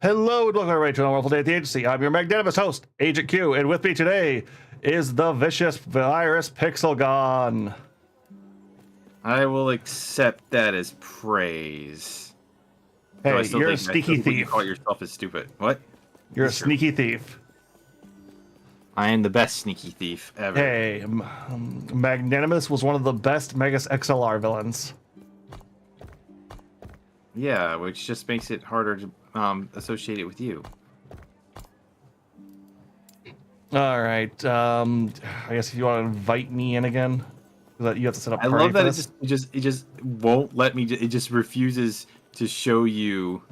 Hello and welcome everybody to another wonderful day at the agency. I'm your magnanimous host, Agent Q, and with me today is the vicious virus Pixelgon. I will accept that as praise. Hey, you're a sneaky thief. You call yourself as stupid. What? You're a sneaky thief. I am the best sneaky thief ever. Hey, Magnanimous was one of the best Megas XLR villains. Yeah, which just makes it harder to associate it with you. All right. I guess if you want to invite me in again, that you have to set up. I party love that for it this. just won't let me. It just refuses to show you.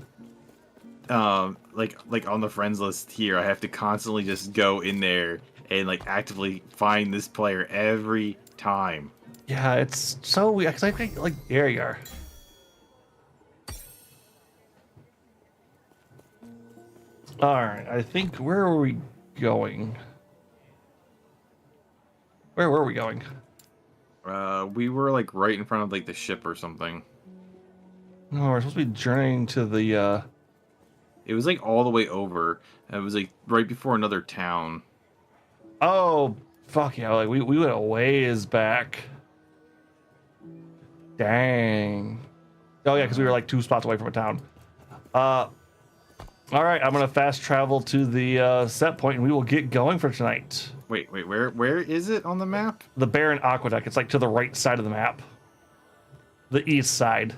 Like on the friends list here, I have to constantly just go in there and like actively find this player every time. Yeah, it's so weird. 'Cause I think like there you are. All right. I think where are we going? Where were we going? We were like right in front of like the ship or something. No, we're supposed to be journeying to the. It was like all the way over. It was like right before another town. Oh, fuck yeah! Like we went a ways back. Dang. Oh yeah, because we were like 2 spots away from a town. All right, I'm gonna fast travel to the set point, and we will get going for tonight. Wait, where is it on the map? The Baron Aqueduct. It's like to the right side of the map. The east side.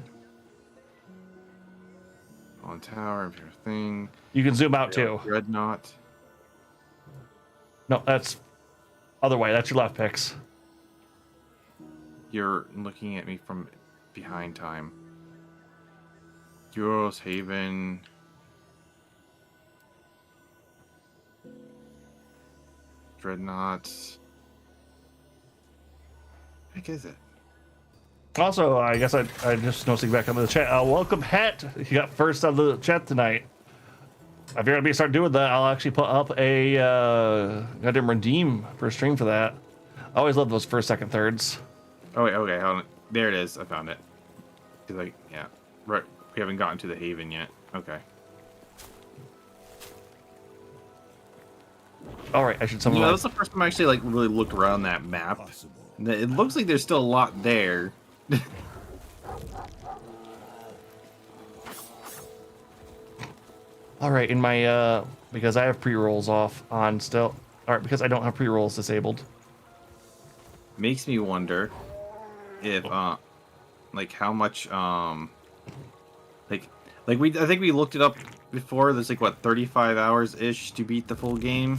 On tower, your thing. You can zoom out too. Dreadnought. No, that's other way. That's your left picks. You're looking at me from behind time. Euros Haven. Dreadnoughts. What is it? Also, I guess I just noticing back on the chat. Welcome, Het. You got first on the chat tonight. If you're gonna start doing that, I'll actually put up a goddamn redeem for a stream for that. I always love those first, second, thirds. Oh wait, okay, hold on. There it is. I found it. Like, yeah, right. We haven't gotten to the Haven yet. Okay. All right, I should summon. That was the first time I actually like really looked around that map. It looks like there's still a lot there. All right, in my because I have pre-rolls off on still. All right, because I don't have pre-rolls disabled. Makes me wonder if like how much like I think we looked it up before. There's like what 35 hours ish to beat the full game.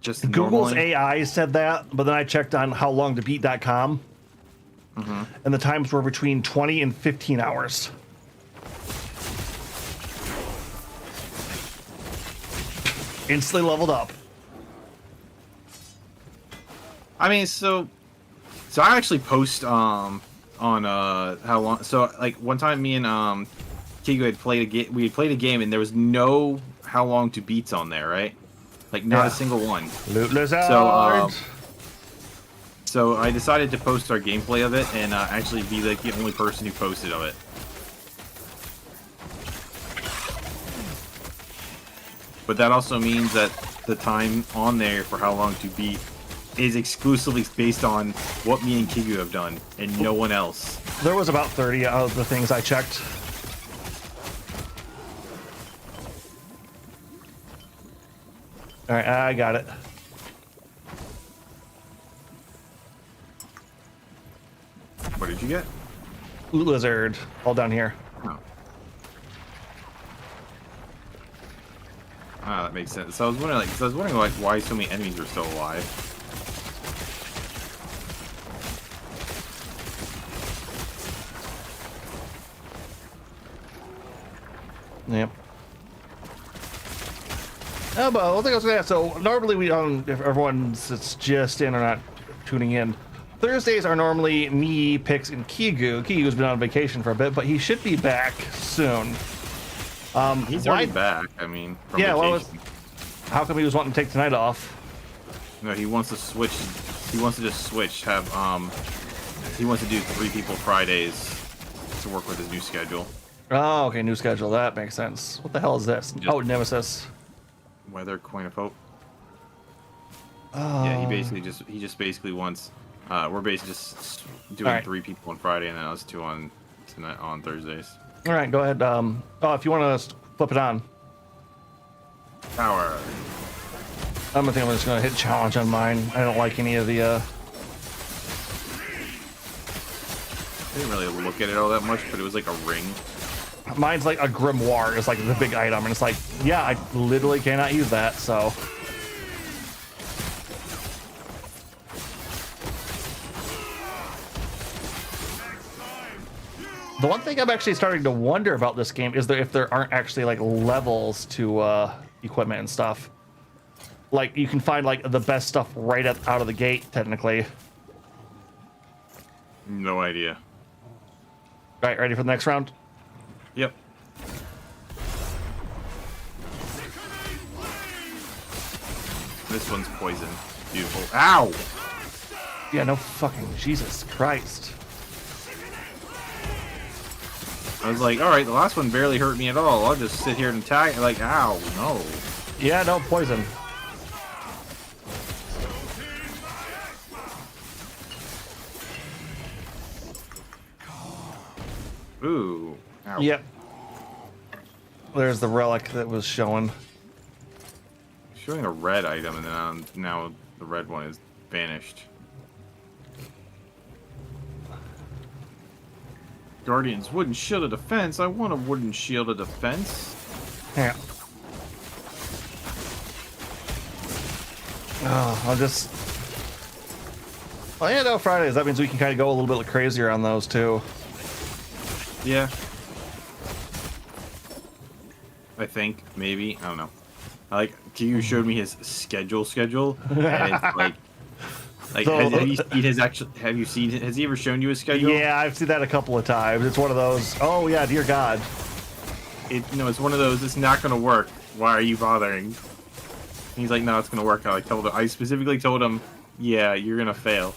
Just Google's normally. AI said that, but then I checked on howlongtobeat.com, and the times were between 20 and 15 hours. Instantly leveled up. I mean, so I actually post on how long. So like one time, me and Kigo had played a game. We had played a game, and there was no how long to beats on there, right? Like not a single one. Loot lizard. So I decided to post our gameplay of it and actually be like the only person who posted of it. But that also means that the time on there for how long to beat is exclusively based on what me and Kigu have done and no one else. There was about 30 of the things I checked. All right, I got it. What did you get? Loot lizard, all down here. Oh. Ah, that makes sense. So I was wondering, like, why so many enemies are still alive. Yep. Oh, but one thing I was gonna say, so normally we if everyone's just in or not tuning in, Thursdays are normally me, Pix, and Kigu. Kigu's been on vacation for a bit, but he should be back soon. He's already back. I mean, from yeah. vacation. How come he was wanting to take tonight off? No, he wants to switch. He wants to just switch. Have he wants to do 3 people Fridays to work with his new schedule. Oh, okay, new schedule. That makes sense. What the hell is this? Just- Oh, Nemesis. Weather Coin of Hope. Oh. Yeah, he just basically wants. We're basically just doing Alright. 3 people on Friday and then us 2 on tonight on Thursdays. All right, go ahead. Oh, if you want to flip it on. Power. I'm just gonna hit challenge on mine. I don't like any of the I didn't really look at it all that much, but it was like a ring. mine's like a grimoire is like the big item, and it's like, yeah, I literally cannot use that, so. The one thing I'm actually starting to wonder about this game is that if there aren't actually like levels to equipment and stuff. Like you can find like the best stuff right out of the gate, technically. No idea. All right, ready for the next round? Yep. This one's poison. Beautiful. Ow! Yeah, no fucking Jesus Christ. I was like, alright, the last one barely hurt me at all. I'll just sit here and attack. Like, ow, no. Yeah, no poison. Ooh. Ow. Yep. There's the relic that was showing. Showing a red item, and then now the red one is vanished. Guardian's wooden shield of defense. I want a wooden shield of defense. Yeah. Oh, I'll just. Well, yeah, no, Fridays. That means we can kind of go a little bit crazier on those too. Yeah. I think, maybe. I don't know. Like, Q showed me his schedule, and it's like, So, have you seen his actual? Have you seen? Has he ever shown you his schedule? Yeah, I've seen that a couple of times. It's one of those. Oh yeah, dear God. It's one of those. It's not gonna work. Why are you bothering? And he's like, no, it's gonna work. I specifically told him, yeah, you're gonna fail.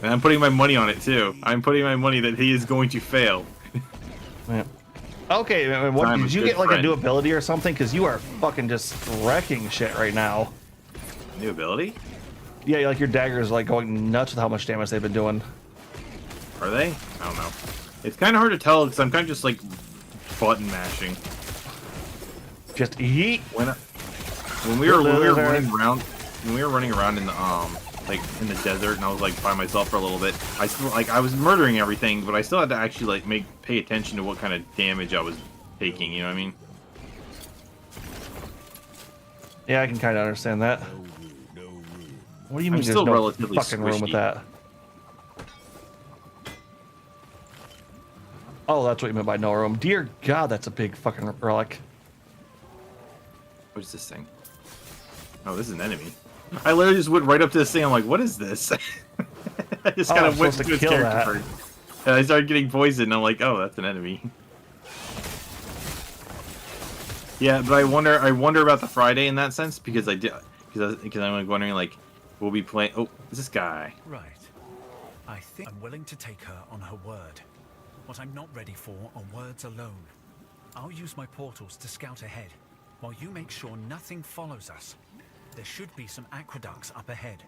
And I'm putting my money on it too. I'm putting my money that he is going to fail. Yeah. Okay, and what I'm a did you good get like friend. a new ability or something? Because you are fucking just wrecking shit right now. New ability? Yeah, like your daggers like going nuts with how much damage they've been doing. Are they? I don't know. It's kind of hard to tell because I'm kind of just like button mashing. Just yeet. When we were running around in the like in the desert, and I was like by myself for a little bit, I was murdering everything, but I still had to actually like pay attention to what kind of damage I was taking. You know what I mean? Yeah, I can kind of understand that. What do you mean? I'm There's still no relatively fucking room with squishy. that. Oh, that's what you meant by no room. Dear God, that's a big fucking relic. What is this thing? Oh, this is an enemy. I literally just went right up to this thing. I'm like, what is this? I just kind I'm of went supposed to to his kill character that. first. And I started getting poisoned. And I'm like, oh, that's an enemy. Yeah, but I wonder about the Friday in that sense because I'm like wondering like, we'll be playing. Oh, it's this guy. Right. I think I'm willing to take her on her word. What I'm not ready for are words alone. I'll use my portals to scout ahead, while you make sure nothing follows us. There should be some aqueducts up ahead.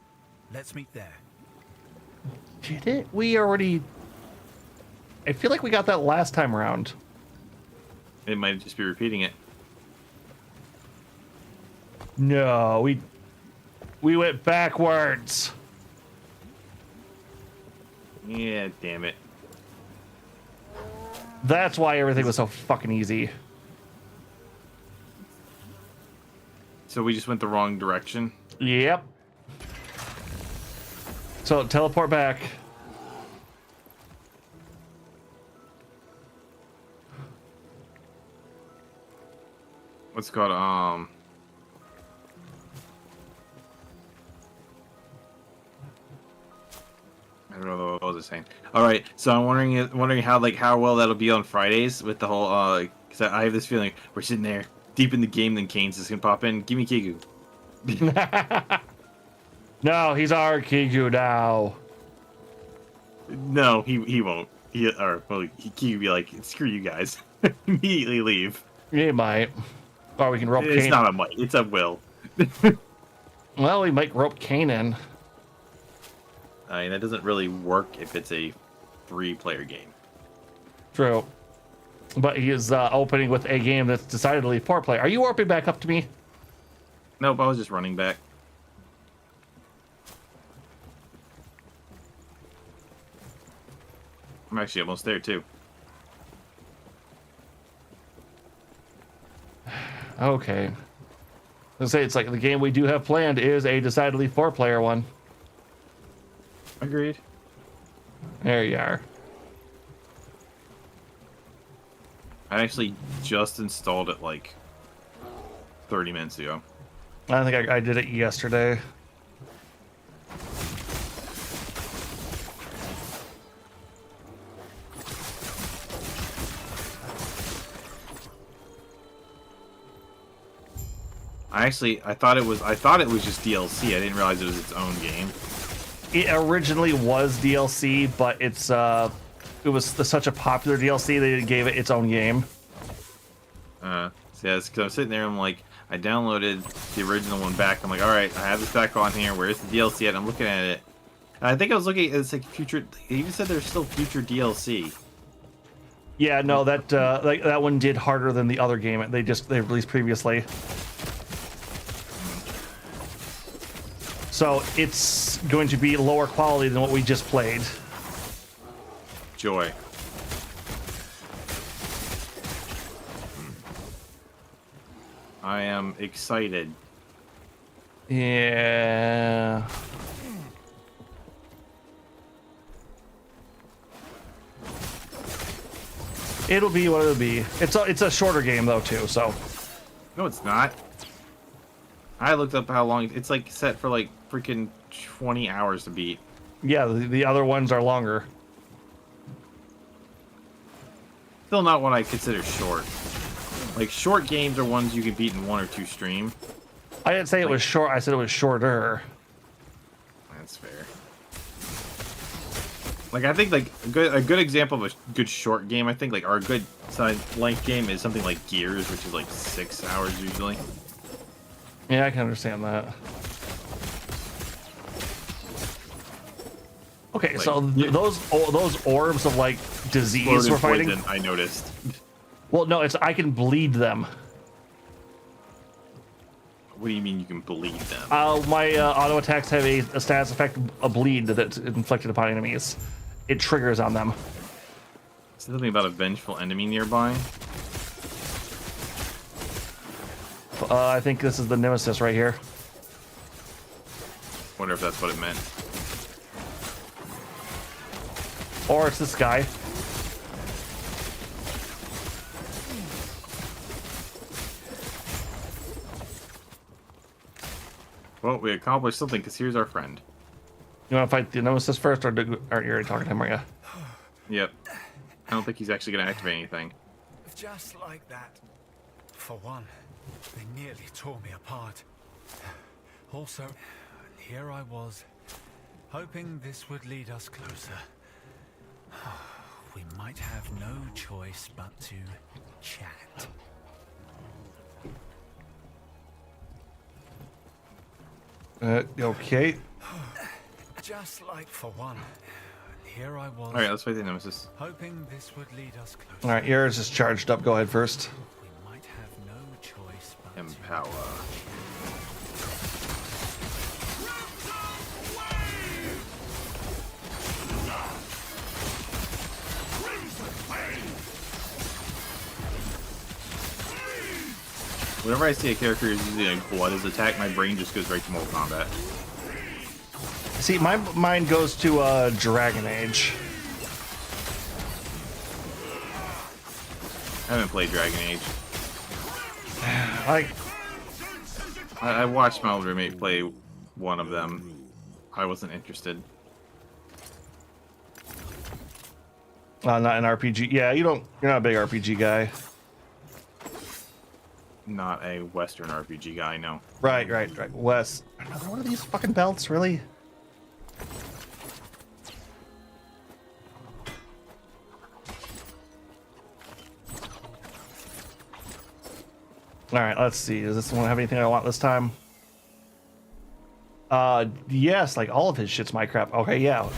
Let's meet there. Did it? We already. I feel like we got that last time around. It might just be repeating it. No, we went backwards. Yeah, damn it. That's why everything was so fucking easy. So we just went the wrong direction. Yep. So teleport back. What's it called? I don't know what was I saying. All right, so I'm wondering how well that'll be on Fridays with the whole because I have this feeling we're sitting there deep in the game, then Kane's just gonna pop in. Give me Kigu. No, he's our Kiju now. No, he won't. Kigu be like, screw you guys, immediately leave. He might. Or we can rope It's Kane. not a might. It's a will. Well, we might rope Kane in. I mean, that doesn't really work if it's a 3-player game. True. but he is opening with a game that's decidedly 4-player. Are you warping back up to me? Nope, I was just running back. I'm actually almost there too. Okay. I say it's like the game we do have planned is a decidedly 4-player one. Agreed. There you are. I actually just installed it like 30 minutes ago. I think I did it yesterday. I thought it was just DLC. I didn't realize it was its own game. It originally was DLC, but it was such a popular DLC they gave it its own game. So yeah, because I'm sitting there, I'm like, I downloaded the original one back. I'm like, all right, I have this back on here. Where's the DLC at? I'm looking at it. And I think I was looking at it's like future. They even said there's still future DLC. Yeah, no, that one did harder than the other game they released previously. So it's going to be lower quality than what we just played. Joy. I am excited. Yeah. It'll be what it'll be. It's a shorter game though too, so. No, it's not. I looked up how long it's like set for like freaking 20 hours to beat. Yeah, the other ones are longer. Still not what I consider short. Like short games are ones you can beat in 1 or 2 stream. I didn't say it was short. I said it was shorter. That's fair. Like I think like a good example of a good short game, I think like our good side length game is something like Gears, which is like 6 hours usually. Yeah, I can understand that. Okay, Like, so those orbs of like disease we're fighting. Poison, I noticed. Well, no, it's I can bleed them. What do you mean you can bleed them? My auto attacks have a status effect, a bleed that's inflicted upon enemies. It triggers on them. Something about a vengeful enemy nearby. I think this is the nemesis right here. Wonder if that's what it meant. Or it's this guy. Well, we accomplished something because here's our friend. You want to fight the nemesis first, or aren't you already talking to him, aren't you? Yep. I don't think he's actually going to activate anything. Just like that. For one, they nearly tore me apart. Also, here I was, hoping this would lead us closer. We might have no choice but to chat. Okay. Just like for one, here I was. All right, let's fight the nemesis. Hoping this would lead us closer. All right, yours is charged up. Go ahead first. We might have no choice but Empower. Whenever I see a character is using a blood as attack, my brain just goes right to Mortal Kombat. See, my mind goes to Dragon Age. I haven't played Dragon Age. Like, I watched my old roommate play one of them. I wasn't interested. not an RPG. Yeah, you're not a big RPG guy. Not a Western RPG guy, no. Right. Wes, another one of these fucking belts, really? All right, let's see. Does this one have anything I want this time? Yes, like all of his shit's my crap. Okay, yeah.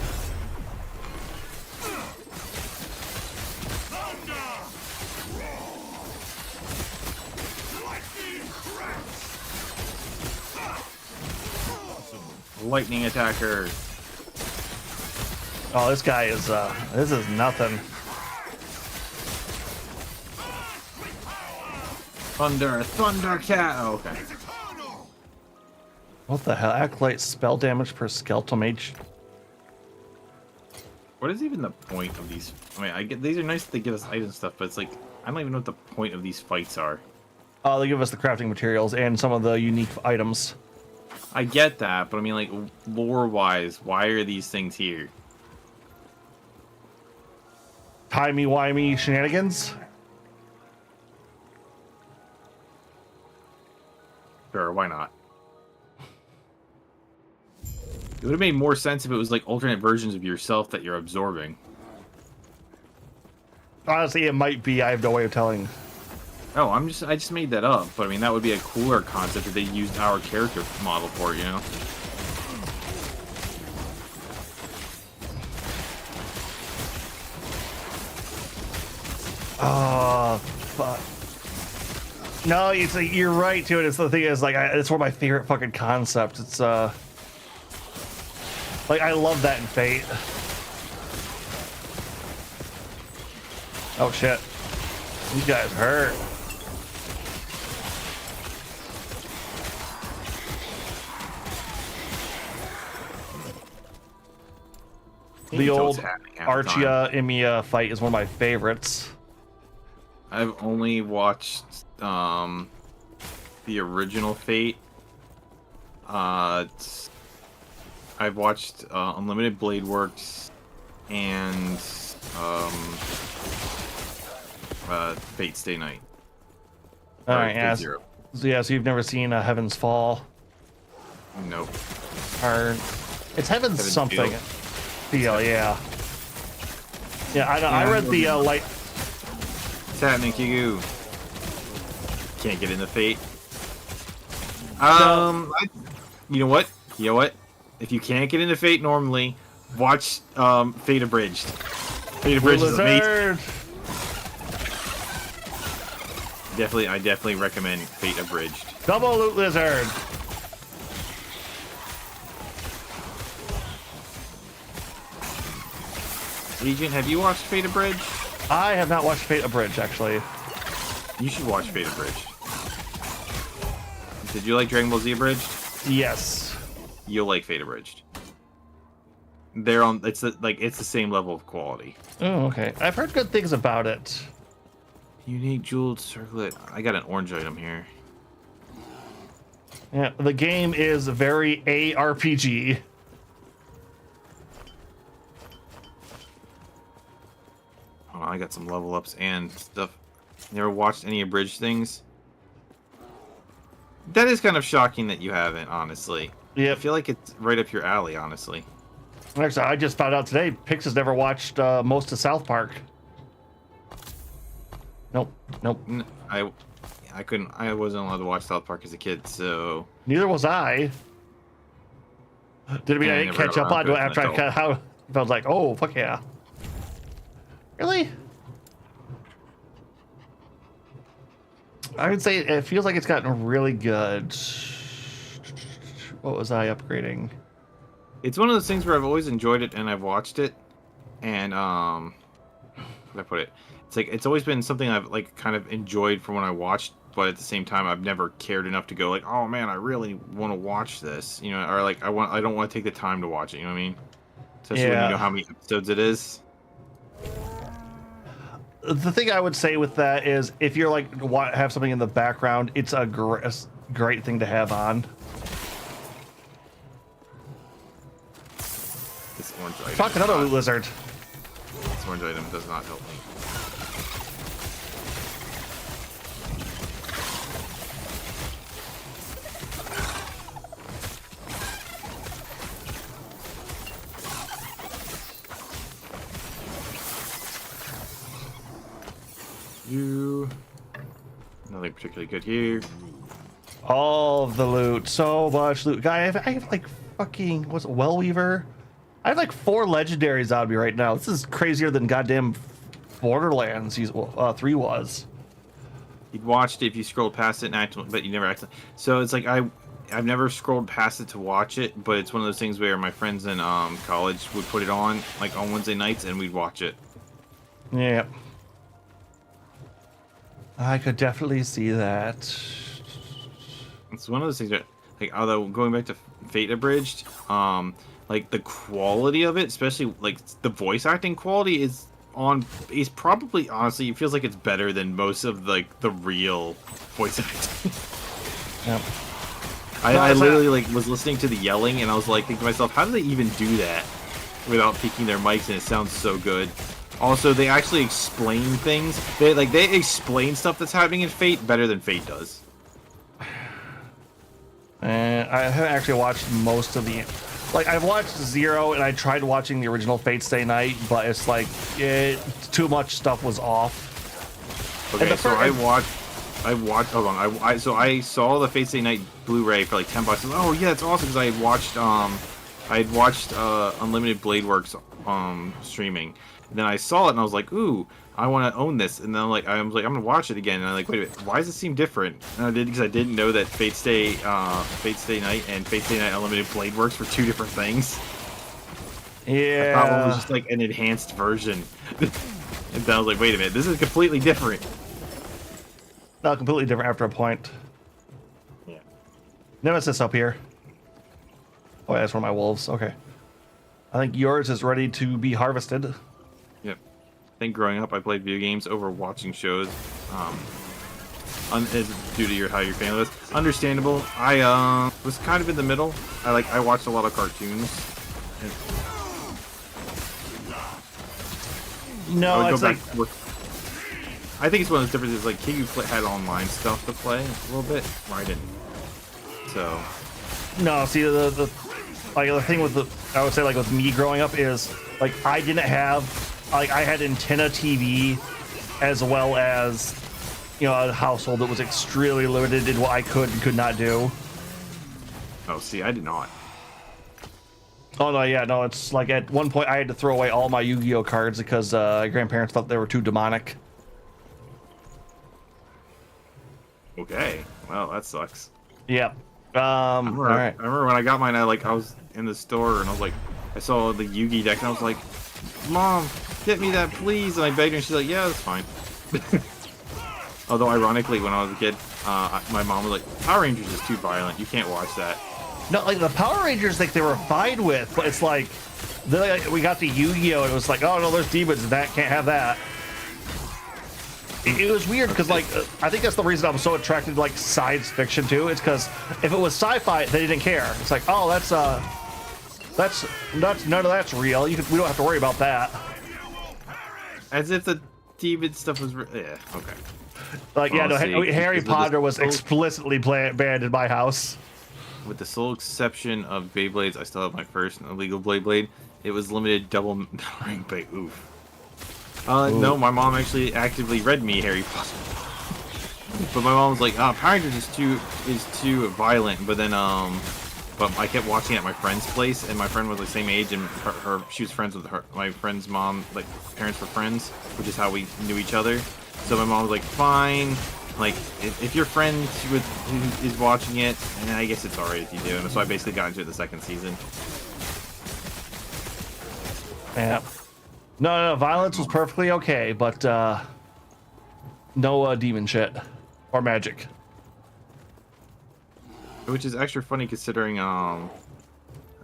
lightning attacker. Oh, this guy is, this is nothing. Thundercat. Oh, okay. What the hell? Acolyte spell damage per skeletal mage. What is even the point of these? I mean, I get these are nice that they give us item stuff, but it's like I don't even know what the point of these fights are. Oh, they give us the crafting materials and some of the unique items. I get that, but I mean, like lore-wise, why are these things here? Timey-wimey shenanigans. Sure, why not? It would have made more sense if it was like alternate versions of yourself that you're absorbing. Honestly, it might be. I have no way of telling. Oh, I just made that up, but I mean that would be a cooler concept if they used our character model for it, you know? Oh, fuck. No, it's like, you're right too. It's the thing is like it's one of my favorite fucking concepts. It's like I love that in Fate. Oh shit, these guys hurt. The old Archia Imia fight is one of my favorites. I've only watched the original Fate. I've watched Unlimited Blade Works and Fate Stay Night. All right, yeah. So you've never seen Heaven's Fall? Nope. Or it's Heaven's something. Feel, yeah. Yeah, I know. I read the light. What's happening, Kigu? Can't get into Fate. You know what? You know what? If you can't get into Fate normally, watch Fate Abridged. Fate Abridged is amazing. I definitely recommend Fate Abridged. Double Loot Lizard. Agent, have you watched Fate Abridged? I have not watched Fate Abridged, actually. You should watch Fate Abridged. Did you like Dragon Ball Z Abridged? Yes. You'll like Fate Abridged. They're on. It's the same level of quality. Oh, okay. I've heard good things about it. Unique jeweled circlet. I got an orange item here. Yeah, the game is very ARPG. Oh, I got some level ups and stuff. Never watched any abridged things. That is kind of shocking that you haven't, honestly. Yeah. I feel like it's right up your alley, honestly. Actually, I just found out today, Pix has never watched most of South Park. Nope. I couldn't. I wasn't allowed to watch South Park as a kid, so. Neither was I. Didn't mean I didn't catch up on it after I got out. I was like, oh, fuck yeah. Really? I would say it feels like it's gotten really good. What was I upgrading? It's one of those things where I've always enjoyed it and I've watched it, and how do I put it? It's like it's always been something I've like kind of enjoyed from when I watched, but at the same time I've never cared enough to go like, oh man, I really want to watch this, you know, or like I don't want to take the time to watch it, you know what I mean? Especially when you know how many episodes it is. The thing I would say with that is if you're like have something in the background, it's a great thing to have on. This orange item. Fuck another loot lizard. This orange item does not help me. Nothing particularly good here. All of the loot, so much loot. Guy, I have like fucking what's it, Wellweaver? I have like 4 legendaries on me right now. This is crazier than goddamn Borderlands 3 was. You'd watched it if you scrolled past it, and but you never actually. So it's like I've never scrolled past it to watch it, but it's one of those things where my friends in college would put it on like on Wednesday nights, and we'd watch it. Yeah. I could definitely see that. It's one of those things that, like, although going back to Fate Abridged, like the quality of it, especially like the voice acting quality, is probably, honestly, it feels like it's better than most of like the real voice acting. Yep. I literally like was listening to the yelling, and I was like thinking to myself, how do they even do that without peeking their mics? And it sounds so good. Also, they actually explain things. They explain stuff that's happening in Fate better than Fate does. And I haven't actually watched most of the. Like, I've watched Zero, and I tried watching the original Fate Stay Night, but it's like too much stuff was off. Okay, so I watched. Hold on. I saw the Fate Stay Night Blu-ray for like $10. Oh yeah, it's awesome because I had watched Unlimited Blade Works streaming. And then I saw it and I was like, ooh, I want to own this. And then I'm gonna watch it again. And I'm like, wait a minute, why does it seem different? And I did, because I didn't know that Fate Stay Night and Fate Stay Night Unlimited Blade Works were two different things. Yeah. I thought one was just like an enhanced version. And then I was like, wait a minute, this is completely different. Not completely different after a point. Yeah. Nemesis up here. Oh, yeah, that's one of my wolves. Okay. I think yours is ready to be harvested. Yep. I think growing up, I played video games over watching shows. Due to how your family was. Understandable. I was kind of in the middle. I watched a lot of cartoons. No, it's like. I think it's one of those differences. Like Kigu had online stuff to play a little bit, where I didn't. So. No, see the thing with I would say like with me growing up is like I didn't have I had antenna TV as well as a household that was extremely limited in what I could and could not do. Oh, see, I did not. Oh no, yeah, no, it's like at one point I had to throw away all my Yu-Gi-Oh cards because my grandparents thought they were too demonic. Okay, well that sucks. Yep. I Alright. remember when I got mine, I was in the store and I was like, I saw the Yu-Gi deck and I was like, Mom, get me that please. And I begged her and she's like, yeah, that's fine. Although ironically, when I was a kid, my mom was like, Power Rangers is too violent. You can't watch that. No, like the Power Rangers, like they were fine with, but it's like, we got the Yu-Gi-Oh and it was like, oh no, there's demons and that can't have that. It was weird because like I think that's the reason I'm so attracted to like science fiction too. It's because if it was sci-fi, they didn't care. It's like, oh, that's none of that's real. We don't have to worry about that. As if the demon stuff was yeah, okay. Like yeah, no, Harry Potter was explicitly banned in my house. With the sole exception of Beyblades, I still have my first illegal Blade. It was limited double rank by oof. No, my mom actually actively read me Harry Potter. But my mom was like, Power Rangers is too violent. But then, but I kept watching it at my friend's place, and my friend was the same age, and she was friends with my friend's mom, like parents were friends, which is how we knew each other. So my mom was like, fine, like if your friend who is watching it, and I guess it's alright if you do. And so I basically got into it the second season. Yeah. No, violence was perfectly okay, but no demon shit or magic. Which is extra funny considering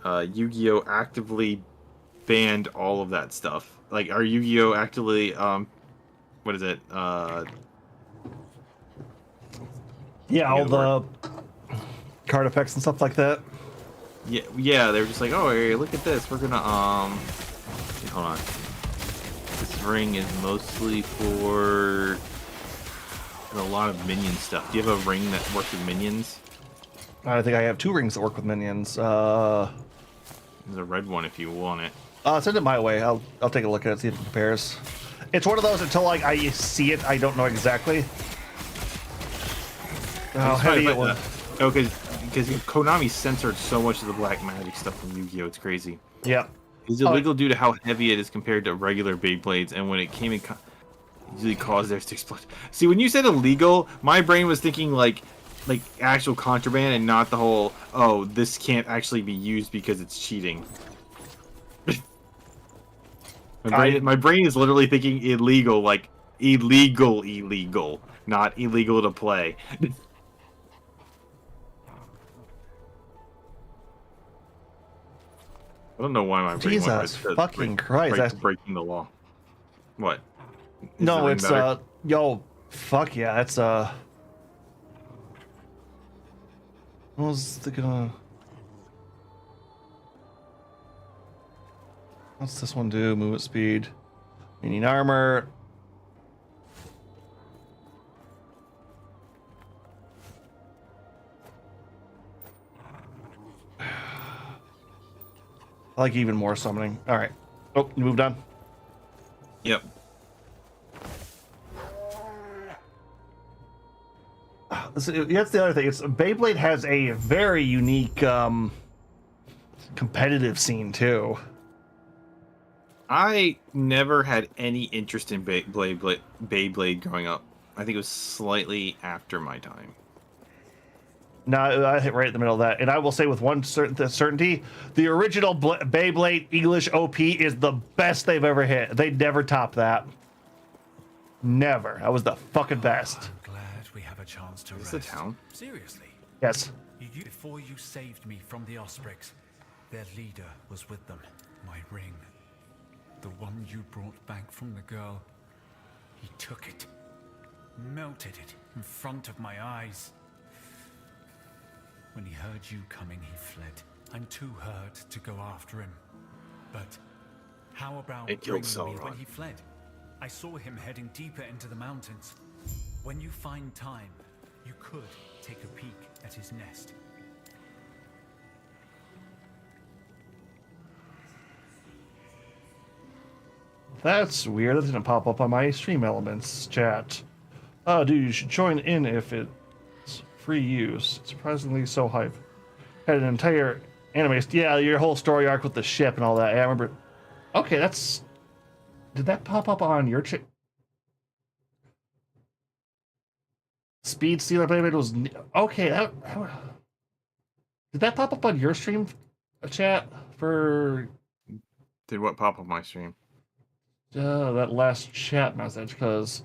Yu-Gi-Oh actively banned all of that stuff. Like, our Yu-Gi-Oh actively what is it? Yeah, all the card effects and stuff like that. Yeah, they were just like, oh, hey, look at this. We're gonna hold on. This ring is mostly for a lot of minion stuff. Do you have a ring that works with minions? I think I have 2 rings that work with minions. There's a red one if you want it. Send it my way. I'll take a look at it, see if it compares. It's one of those until like I see it, I don't know exactly how heavy it was. Oh, because Konami censored so much of the black magic stuff from Yu-Gi-Oh! It's crazy. Yep. It's illegal due to how heavy it is compared to regular Beyblades, and when it came in, usually caused theirs to explode. See, when you said illegal, my brain was thinking like like actual contraband and not the whole, oh, this can't actually be used because it's cheating. My brain is literally thinking illegal, like illegal, not illegal to play. I don't know why my brain went Jesus fucking Christ! right to breaking the law. What? Is No, the ring it's better? yo, fuck yeah, it's what was the gonna? What's this one do? Movement speed, meaning armor. I like even more summoning. All right. Oh, you moved on. Yep. That's the other thing. It's Beyblade has a very unique competitive scene too. I never had any interest in Beyblade growing up. I think it was slightly after my time. No, I hit right in the middle of that. And I will say with one certainty, the original Beyblade English OP is the best they've ever hit. They never top that. Never. That was the fucking best. I'm glad we have a chance to Is rest. this the town? Seriously. Yes. Before you saved me from the Ospreys, their leader was with them. My ring. The one you brought back from the girl. He took it. Melted it in front of my eyes. When he heard you coming, he fled. I'm too hurt to go after him. But how about It killed bringing me Sauron. when he fled? I saw him heading deeper into the mountains. When you find time, you could take a peek at his nest. That's weird. That didn't pop up on my stream elements chat. Dude, you should join in if it's free use. It's surprisingly so hype. Had an entire anime. Yeah, your whole story arc with the ship and all that. Yeah, I remember. Okay, that's. Did that pop up on your chat? Speed Stealer Beyblade was okay. Did that pop up on your stream chat for Did what pop up my stream? that last chat message? Because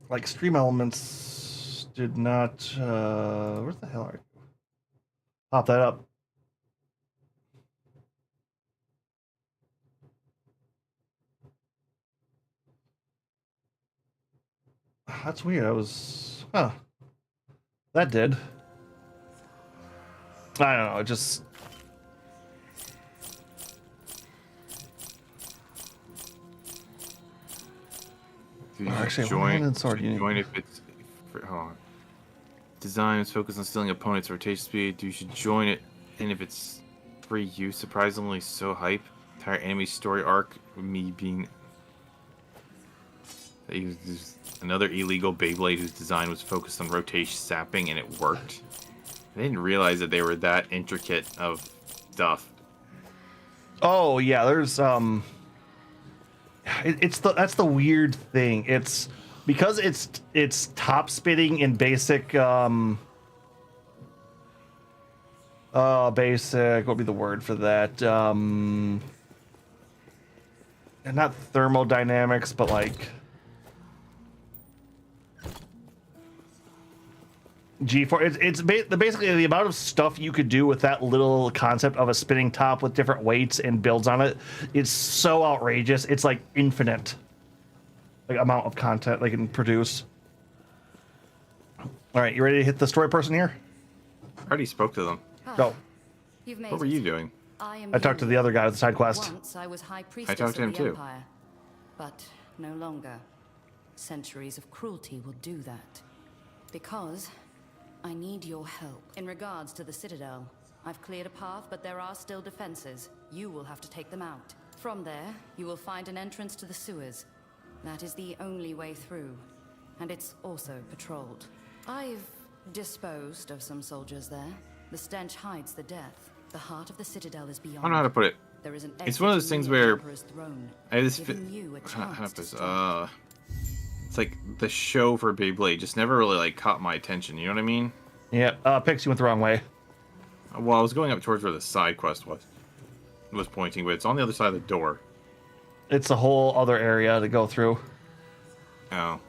like stream elements did not. Where the hell are you? Pop that up. That's weird. I was. Huh. That did. I don't know. It just. Do you Actually, join? one-handed sword, Do you you- join if it's hold on. Design is focused on stealing opponents' rotation speed. You should join it, and if it's free use, surprisingly so hype. Entire anime story arc with me being. There's another illegal Beyblade whose design was focused on rotation sapping, and it worked. I didn't realize that they were that intricate of stuff. Oh yeah, there's that's the weird thing. It's because it's top spinning in basic basic, what would be the word for that? And not thermodynamics, but like G4. It's basically the amount of stuff you could do with that little concept of a spinning top with different weights and builds on it. It's so outrageous. It's like infinite, like amount of content they can produce. All right, you ready to hit the story person here? I already spoke to them. Go. You've made What were it. you doing? I talked to the other guy with the side quest. Once I was High Priestess talked to of him the too. Empire, but no longer. Centuries of cruelty will do that. Because I need your help. In regards to the Citadel, I've cleared a path, but there are still defenses. You will have to take them out. From there, you will find an entrance to the sewers. That is the only way through, and it's also patrolled. I've disposed of some soldiers there. The stench hides the death. The heart of the Citadel is beyond. I don't know how to put it. There is an It's one of those exit things near the where Emperor's throne, I have this. giving you a How to chance put to this? stop. It's like the show for Beyblade just never really like caught my attention. You know what I mean? Yeah, Pixie went the wrong way. Well, I was going up towards where the side quest was pointing, but it's on the other side of the door. It's a whole other area to go through. Oh.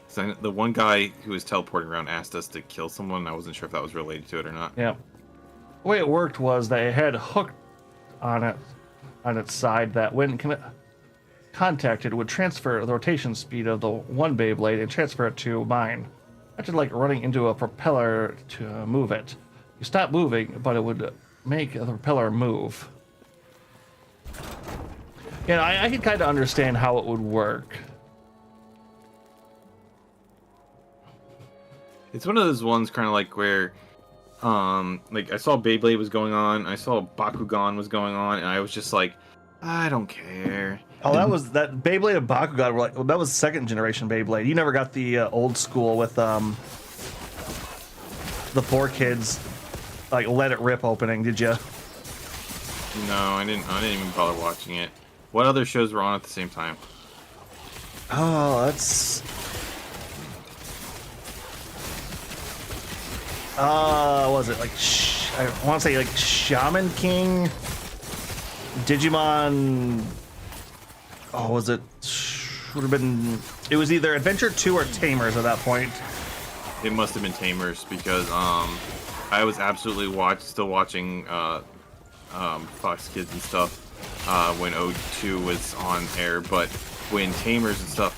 So the one guy who was teleporting around asked us to kill someone. I wasn't sure if that was related to it or not. Yeah. The way it worked was they had hooked on its side that when contacted would transfer the rotation speed of the one Beyblade and transfer it to mine. Imagine like running into a propeller to move it. You stop moving, but it would make the propeller move. Yeah, I can kind of understand how it would work. It's one of those ones kind of like where, like I saw Beyblade was going on, I saw Bakugan was going on, and I was just like, I don't care. Oh, that Beyblade and Bakugan were like, well, that was second generation Beyblade. You never got the old school with the 4Kids like let it rip opening, did you? No, I didn't even bother watching it. What other shows were on at the same time? Oh, that's was it like I want to say like Shaman King, Digimon. Oh, was it? Would have been. It was either Adventure 2 or Tamers at that point. It must have been Tamers because I was absolutely still watching Fox Kids and stuff when O2 was on air, but when Tamers and stuff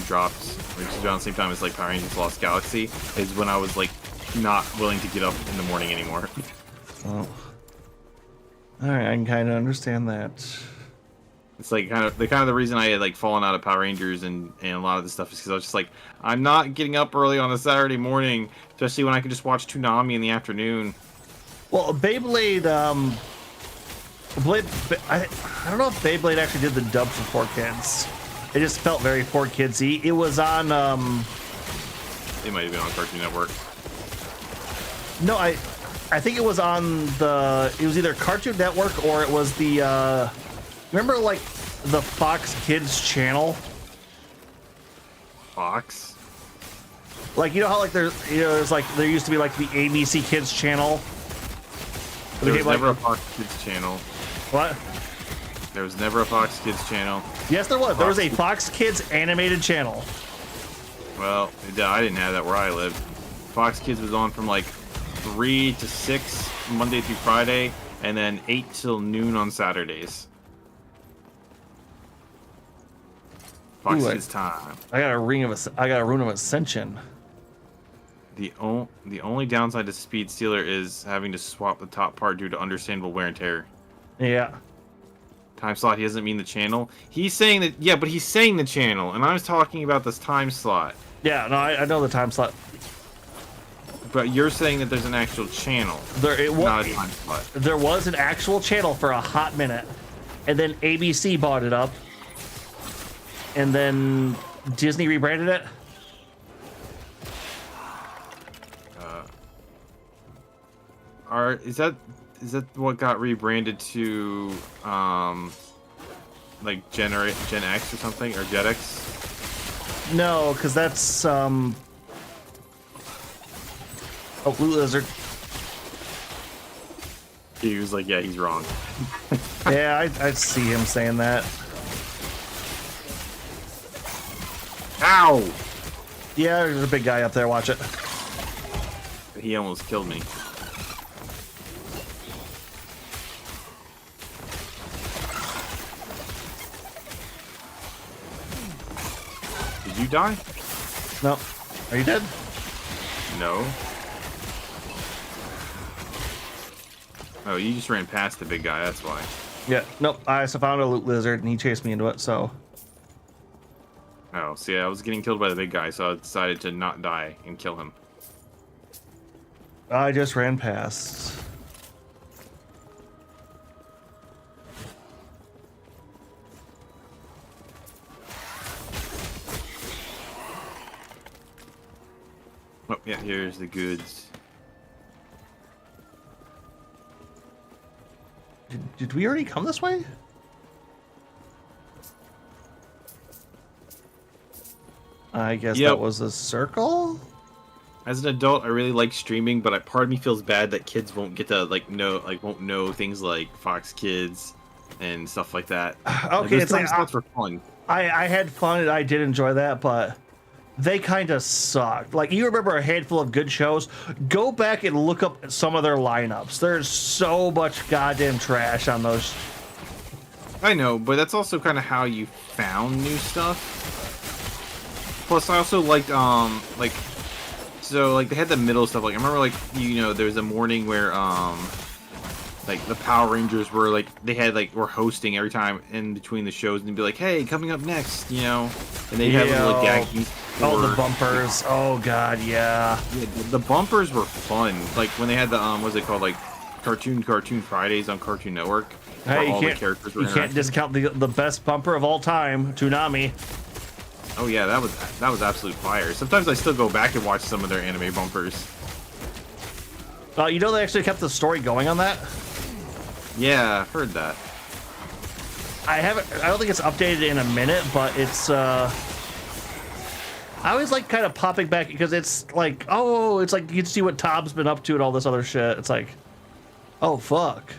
dropped, which is around the same time as like Power Rangers Lost Galaxy, is when I was like not willing to get up in the morning anymore. Oh. All right, I can kind of understand that. It's like kind of the reason I had like fallen out of Power Rangers and a lot of this stuff is because I was just like, I'm not getting up early on a Saturday morning, especially when I can just watch Toonami in the afternoon. Well, Beyblade, I don't know if Beyblade actually did the dub for 4Kids. It just felt very 4Kidsy. It was on, It might have been on Cartoon Network. no, I think it was on it was either Cartoon Network or it was the, remember like the Fox Kids channel? Fox? Like, you know how like there's like, there used to be like the ABC Kids channel? There was like, never a Fox Kids channel. What? There was never a Fox Kids channel. Yes, there was. There was a Fox Kids animated channel. Well, I didn't have that where I lived. Fox Kids was on from like 3 to 6 Monday through Friday, and then 8 till noon on Saturdays. Fox Kids time. I got a Rune of Ascension. The only downside to Speed Stealer is having to swap the top part due to understandable wear and tear. Yeah. Time slot, he doesn't mean the channel. He's saying that, yeah, but he's saying the channel, and I was talking about this time slot. Yeah, no, I know the time slot. But you're saying that there's an actual channel, not a time slot. There was an actual channel for a hot minute, and then ABC bought it up, and then Disney rebranded it. Is that what got rebranded to like Gen X or something, or Jetix? No, because that's oh, Blue Lizard. He was like, yeah, he's wrong. Yeah, I see him saying that. Ow! Yeah, there's a big guy up there. Watch it. He almost killed me. Did you die? No. Are you dead? No. Oh, you just ran past the big guy, that's why. Yeah. Nope. I found a loot lizard and he chased me into it. So. Oh, see, I was getting killed by the big guy, so I decided to not die and kill him. I just ran past. Oh, yeah, here's the goods. Did we already come this way? I guess Yep. that was a circle. As an adult, I really like streaming, but part of me feels bad that kids won't get to won't know things like Fox Kids and stuff like that. Okay, Those it's like stuff for fun. I had fun and I did enjoy that, but they kind of sucked. Like, you remember a handful of good shows? Go back and look up some of their lineups. There's so much goddamn trash on those. I know, but that's also kind of how you found new stuff. Plus, I also liked so like they had the middle stuff. Like I remember, like there was a morning where like the Power Rangers were like were hosting every time in between the shows, and they'd be like, "Hey, coming up next," and they'd have little gags. Oh, the bumpers! Oh God, yeah. Yeah, the bumpers were fun. Like when they had the what's it called, like Cartoon Fridays on Cartoon Network. Hey, all the characters were you can't discount the best bumper of all time, Toonami. Oh yeah, that was absolute fire. Sometimes I still go back and watch some of their anime bumpers. You know they actually kept the story going on that. Yeah, I've heard that. I don't think it's updated in a minute, but it's I always like kind of popping back because it's like, oh, it's like you can see what Tom's been up to and all this other shit. It's like, oh fuck.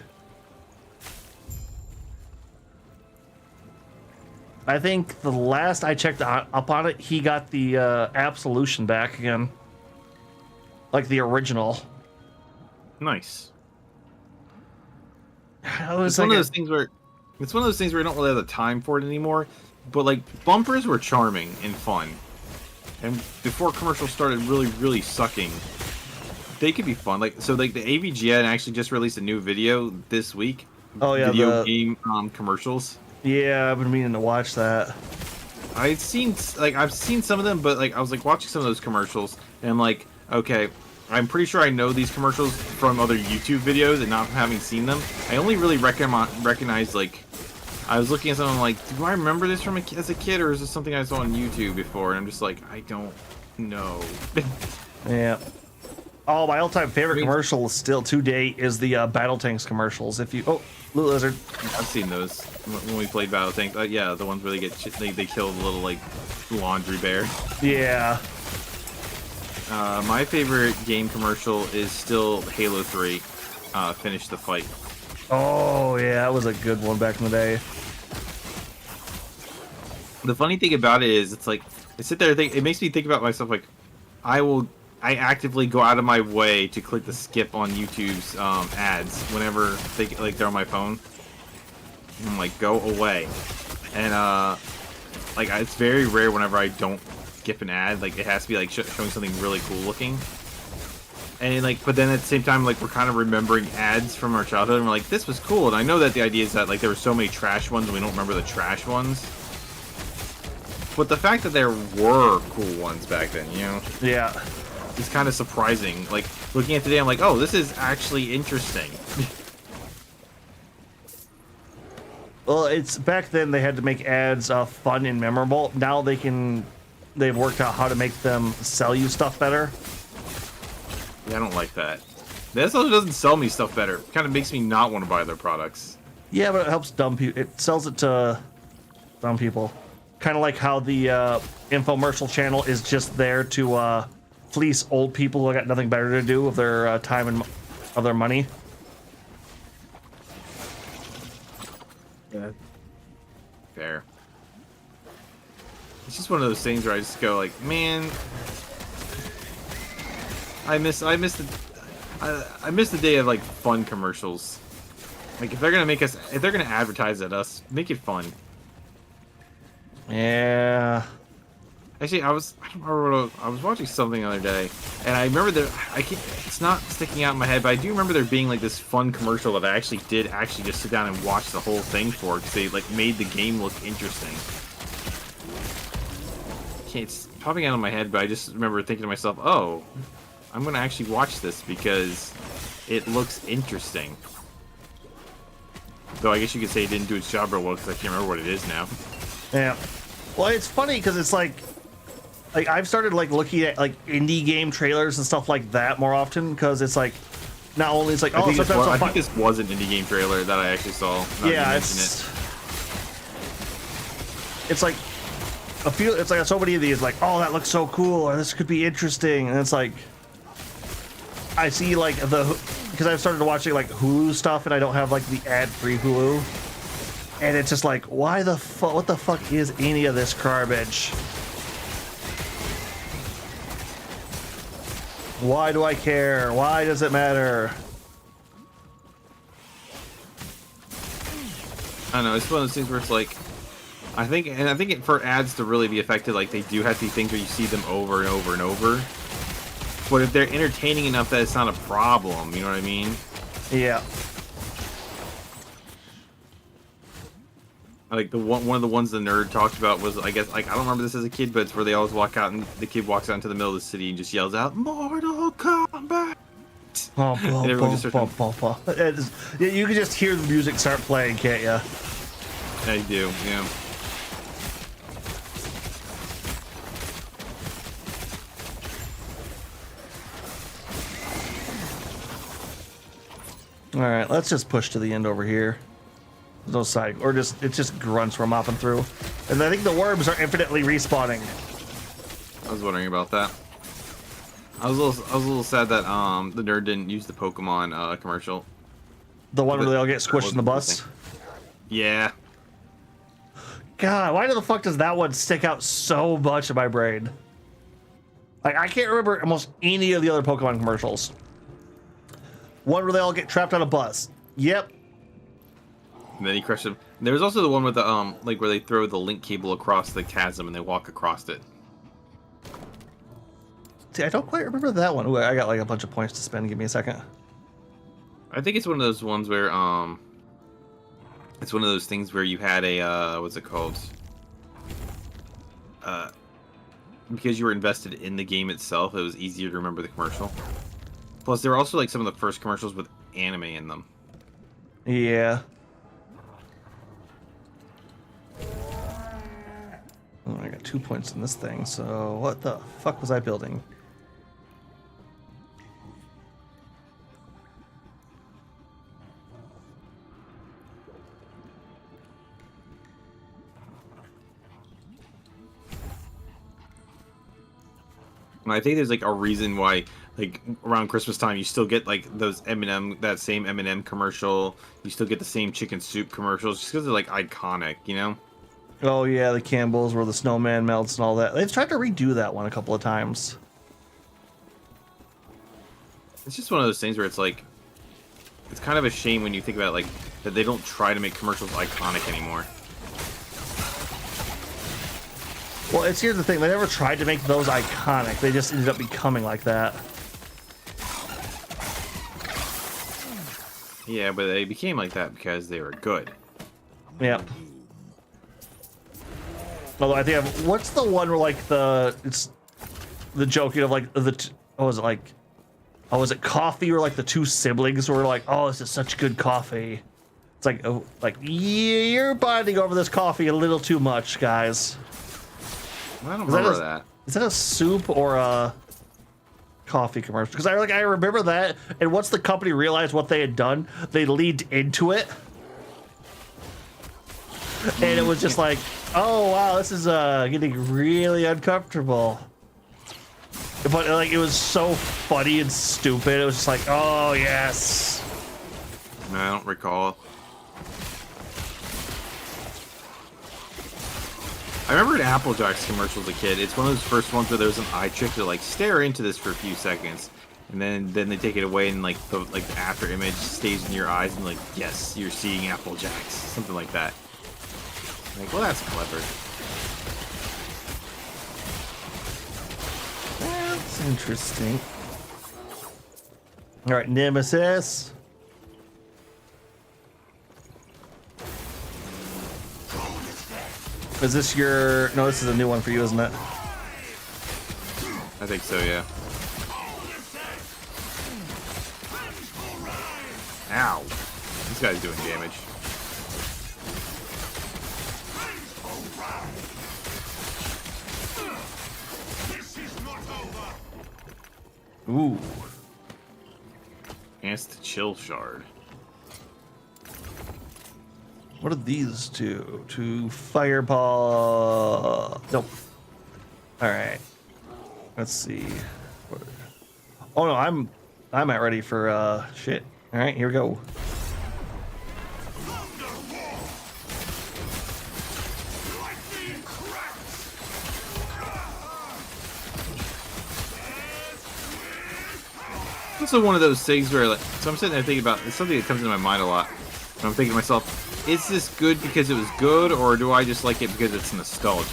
I think the last I checked up on it, he got the Absolution back again, like the original. Nice. It's one of those things where I don't really have the time for it anymore. But like bumpers were charming and fun, and before commercials started really sucking, they could be fun. Like the AVGN actually just released a new video this week. Oh yeah, video game commercials. Yeah, I've been meaning to watch that. I've seen some of them, but like I was like watching some of those commercials, and I'm like, okay, I'm pretty sure I know these commercials from other YouTube videos and not from having seen them. I only really recognize, like, I was looking at something like, do I remember this from as a kid, or is this something I saw on YouTube before? And I'm just like, I don't know. Yeah. Oh, my all-time favorite commercial still to date is the Battle Tanks commercials. If you Blue Lizard. I've seen those when we played Battle Tank. Yeah, the ones where they kill the little like laundry bear. Yeah. My favorite game commercial is still Halo 3. Finish the fight. Oh yeah, that was a good one back in the day. The funny thing about it is, it's like I sit there and think. It makes me think about myself. Like, I actively go out of my way to click the skip on YouTube's ads whenever they're on my phone. I'm like, go away. And like it's very rare whenever I don't skip an ad. Like it has to be like showing something really cool looking. And like, but then at the same time, like we're kind of remembering ads from our childhood, and we're like, this was cool. And I know that the idea is that like there were so many trash ones, and we don't remember the trash ones. But the fact that there were cool ones back then, Yeah. it's kind of surprising. Like looking at today, I'm like, oh, this is actually interesting. Well, it's back then they had to make ads fun and memorable. Now they've worked out how to make them sell you stuff better. Yeah, I don't like that. That also doesn't sell me stuff better. It kind of makes me not want to buy their products. Yeah, but it helps dumb people. It sells it to dumb people. Kind of like how the infomercial channel is just there to fleece old people who got nothing better to do with their time and of their money. Yeah. Fair. It's just one of those things where I just go like, man, I miss the day of like fun commercials. Like if they're gonna advertise at us, make it fun. Yeah. Actually, I was watching something the other day, and I remember it's not sticking out in my head, but I do remember there being like this fun commercial that I actually just sit down and watch the whole thing for, because they like made the game look interesting. It's popping out of my head, but I just remember thinking to myself, oh, I'm gonna actually watch this because it looks interesting. Though I guess you could say it didn't do its job real well, because I can't remember what it is now. Yeah. Well, it's funny because it's like I've started like looking at like indie game trailers and stuff like that more often, because it's like not only it's like, oh, sometimes I think this was an indie game trailer that I actually saw. Yeah, it's like it's like so many of these, like, oh, that looks so cool, or this could be interesting, and it's like, I see like because I've started watching like Hulu stuff, and I don't have like the ad-free Hulu, and it's just like, why the fuck? What the fuck is any of this garbage? Why do I care? Why does it matter? I don't know. It's one of those things where it's like, I think for ads to really be effective, like they do have to be things where you see them over and over and over. But if they're entertaining enough that it's not a problem, you know what I mean? Yeah. Like one of the ones the nerd talked about was, I guess, like, I don't remember this as a kid, but it's where they always walk out and the kid walks out into the middle of the city and just yells out, "Mortal Kombat!" And everyone just starts You can just hear the music start playing, can't you? I do, yeah. All right, let's just push to the end over here. There's no side, or it's just grunts we're mopping through, and I think the worms are infinitely respawning. I was wondering about that. I was a little sad that the nerd didn't use the Pokemon commercial. The one where they all get squished in the bus. Yeah. God, why the fuck does that one stick out so much in my brain? Like, I can't remember almost any of the other Pokemon commercials. One where they all get trapped on a bus. Yep. And then he crushed him. There was also the one with the like where they throw the link cable across the chasm and they walk across it. See, I don't quite remember that one. Ooh, I got like a bunch of points to spend. Give me a second. I think it's one of those ones where it's one of those things where you had a what's it called? Because you were invested in the game itself, it was easier to remember the commercial. Plus, there were also like some of the first commercials with anime in them. Yeah. Oh, I got 2 points in this thing, so what the fuck was I building? And I think there's like a reason why, like around Christmas time, you still get like those M&M, that same M&M commercial. You still get the same chicken soup commercials, just because they're like iconic, you know? Oh yeah, the Campbell's where the snowman melts and all that. They've tried to redo that one a couple of times. It's just one of those things where it's like, it's kind of a shame when you think about it, like that they don't try to make commercials iconic anymore. Well, here's the thing. They never tried to make those iconic. They just ended up becoming like that. Yeah, but they became like that because they were good. Yep. Although I think what's the one where like it's the joking of like was it coffee, or like the two siblings were like, oh, this is such good coffee. It's like, oh, like, yeah, you're bonding over this coffee a little too much, guys. I don't remember that. Is that a soup or a coffee commercial? Because I remember that, and once the company realized what they had done, they leaned into it, and it was just like, oh wow, this is getting really uncomfortable. But like, it was so funny and stupid. It was just like, oh yes. I don't recall. I remember an Applejacks commercial as a kid. It's one of those first ones where there was an eye trick to like stare into this for a few seconds, and then they take it away, and like the after image stays in your eyes, and like, yes, you're seeing Applejacks, something like that. Like, well, that's clever. That's interesting. All right, Nemesis. Is this your... No, this is a new one for you, isn't it? I think so, yeah. Ow. This guy's doing damage. Ooh. Enhanced chill shard. What do these do? To fireball. Nope. All right. Let's see. Oh no, I'm not ready for shit. All right, here we go. This is one of those things where, like, so I'm sitting there thinking about, it's something that comes into my mind a lot. And I'm thinking to myself, is this good because it was good, or do I just like it because it's nostalgic?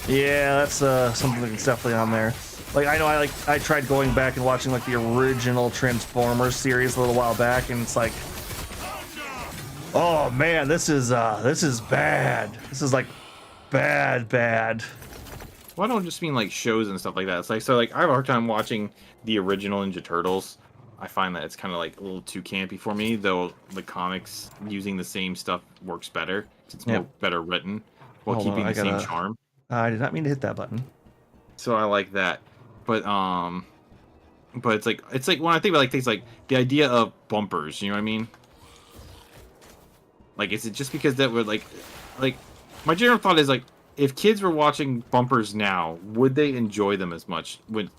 Yeah, that's something that's definitely on there. Like I tried going back and watching like the original Transformers series a little while back, and it's like, oh man, this is bad. This is like bad. Well, I don't just mean like shows and stuff like that. It's like, so like I have a hard time watching the original Ninja Turtles. I find that it's kind of like a little too campy for me, though the comics using the same stuff works better. It's more better written while Hold on, keeping I the same gotta- charm. I did not mean to hit that button. So I like that. But it's like when I think about like things like the idea of bumpers, you know what I mean? Like, is it just because that would like my general thought is like, if kids were watching bumpers now, would they enjoy them as much with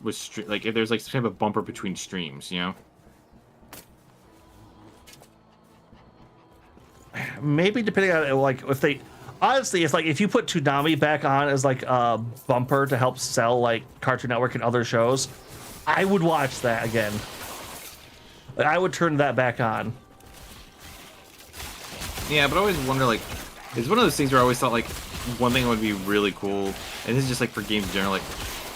like if there's like some type of bumper between streams, you know? Maybe depending on like if they honestly, it's like if you put Toonami back on as like a bumper to help sell like Cartoon Network and other shows, I would watch that again. Like, I would turn that back on. Yeah, but I always wonder, like, it's one of those things where I always thought like one thing would be really cool, and this is just like for games in general,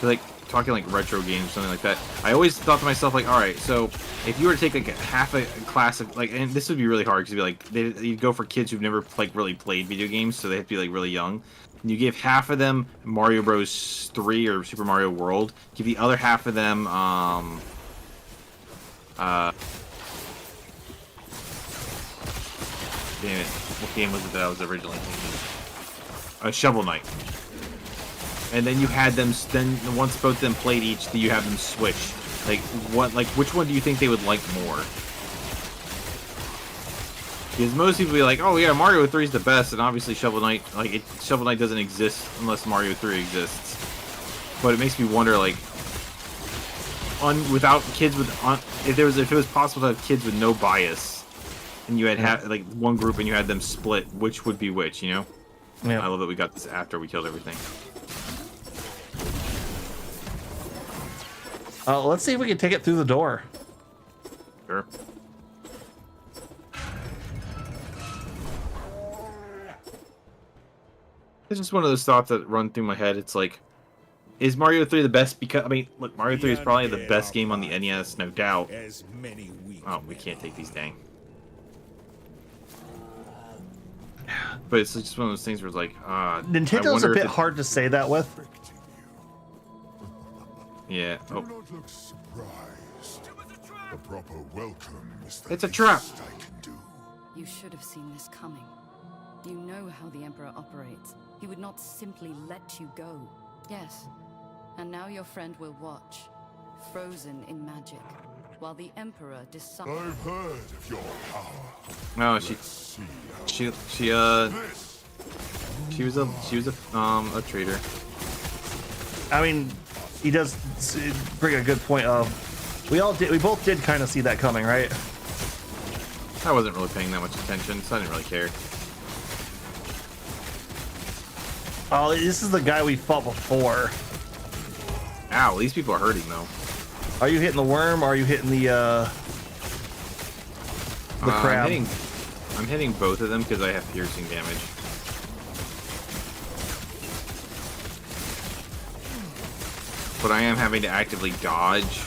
like talking like retro games or something like that. I always thought to myself, like, all right, so if you were to take like half a class of like, and this would be really hard because it'd be like you'd go for kids who've never like really played video games, so they have to be like really young. And you give half of them Mario Bros. 3 or Super Mario World. Give the other half of them damn it, what game was it that I was originally thinking? Shovel Knight. And then you had them. Then once both of them played each, you have them switch. Like what? Like which one do you think they would like more? Because most people be like, "Oh yeah, Mario 3 is the best," and obviously Shovel Knight, like Shovel Knight doesn't exist unless Mario 3 exists. But it makes me wonder, like, without kids with, if it was possible to have kids with no bias, and you had like one group and you had them split, which would be which? You know? Yeah. I love that we got this after we killed everything. Let's see if we can take it through the door. Sure. It's just one of those thoughts that run through my head. It's like, is Mario 3 the best? Because I mean, look, Mario 3 is probably the best game on the NES, no doubt. Oh, we can't take these, dang. But it's just one of those things where it's like, Nintendo's a bit hard to say that with. Yeah. Oh. Do not look surprised. A proper welcome is the It's a trap. least I can do. You should have seen this coming. You know how the Emperor operates. He would not simply let you go. Yes. And now your friend will watch, frozen in magic, while the Emperor decides. I've heard of your power. No, Let's see how she was a traitor. I mean, he does bring a good point of we both did kind of see that coming, right? I wasn't really paying that much attention, so I didn't really care. Oh, this is the guy we fought before. Ow, these people are hurting though. Are you hitting the worm or are you hitting the crab? I'm hitting both of them because I have piercing damage. But I am having to actively dodge.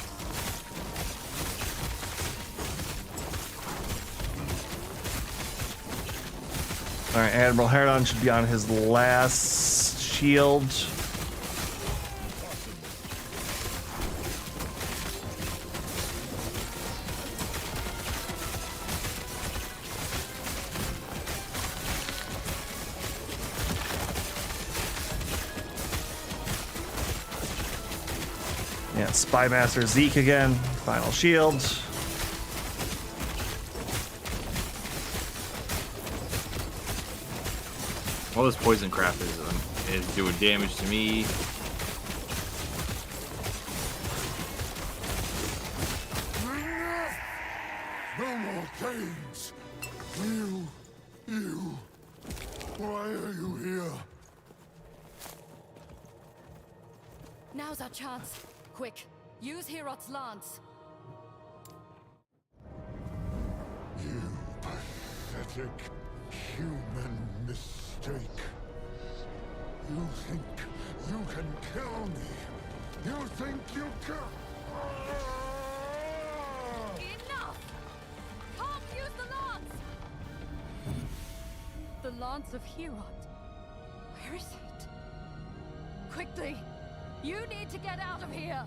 All right, Admiral Herodon should be on his last shield. Yeah, Spy Master Zeke again. Final shield. All this poison crap is doing damage to me. No more games! You... Why are you here? Now's our chance. Quick, use Herot's lance. You pathetic human mistake. You think you can kill me? You think you can... Enough! Can't use the lance! The lance of Herot. Where is it? Quickly! You need to get out of here!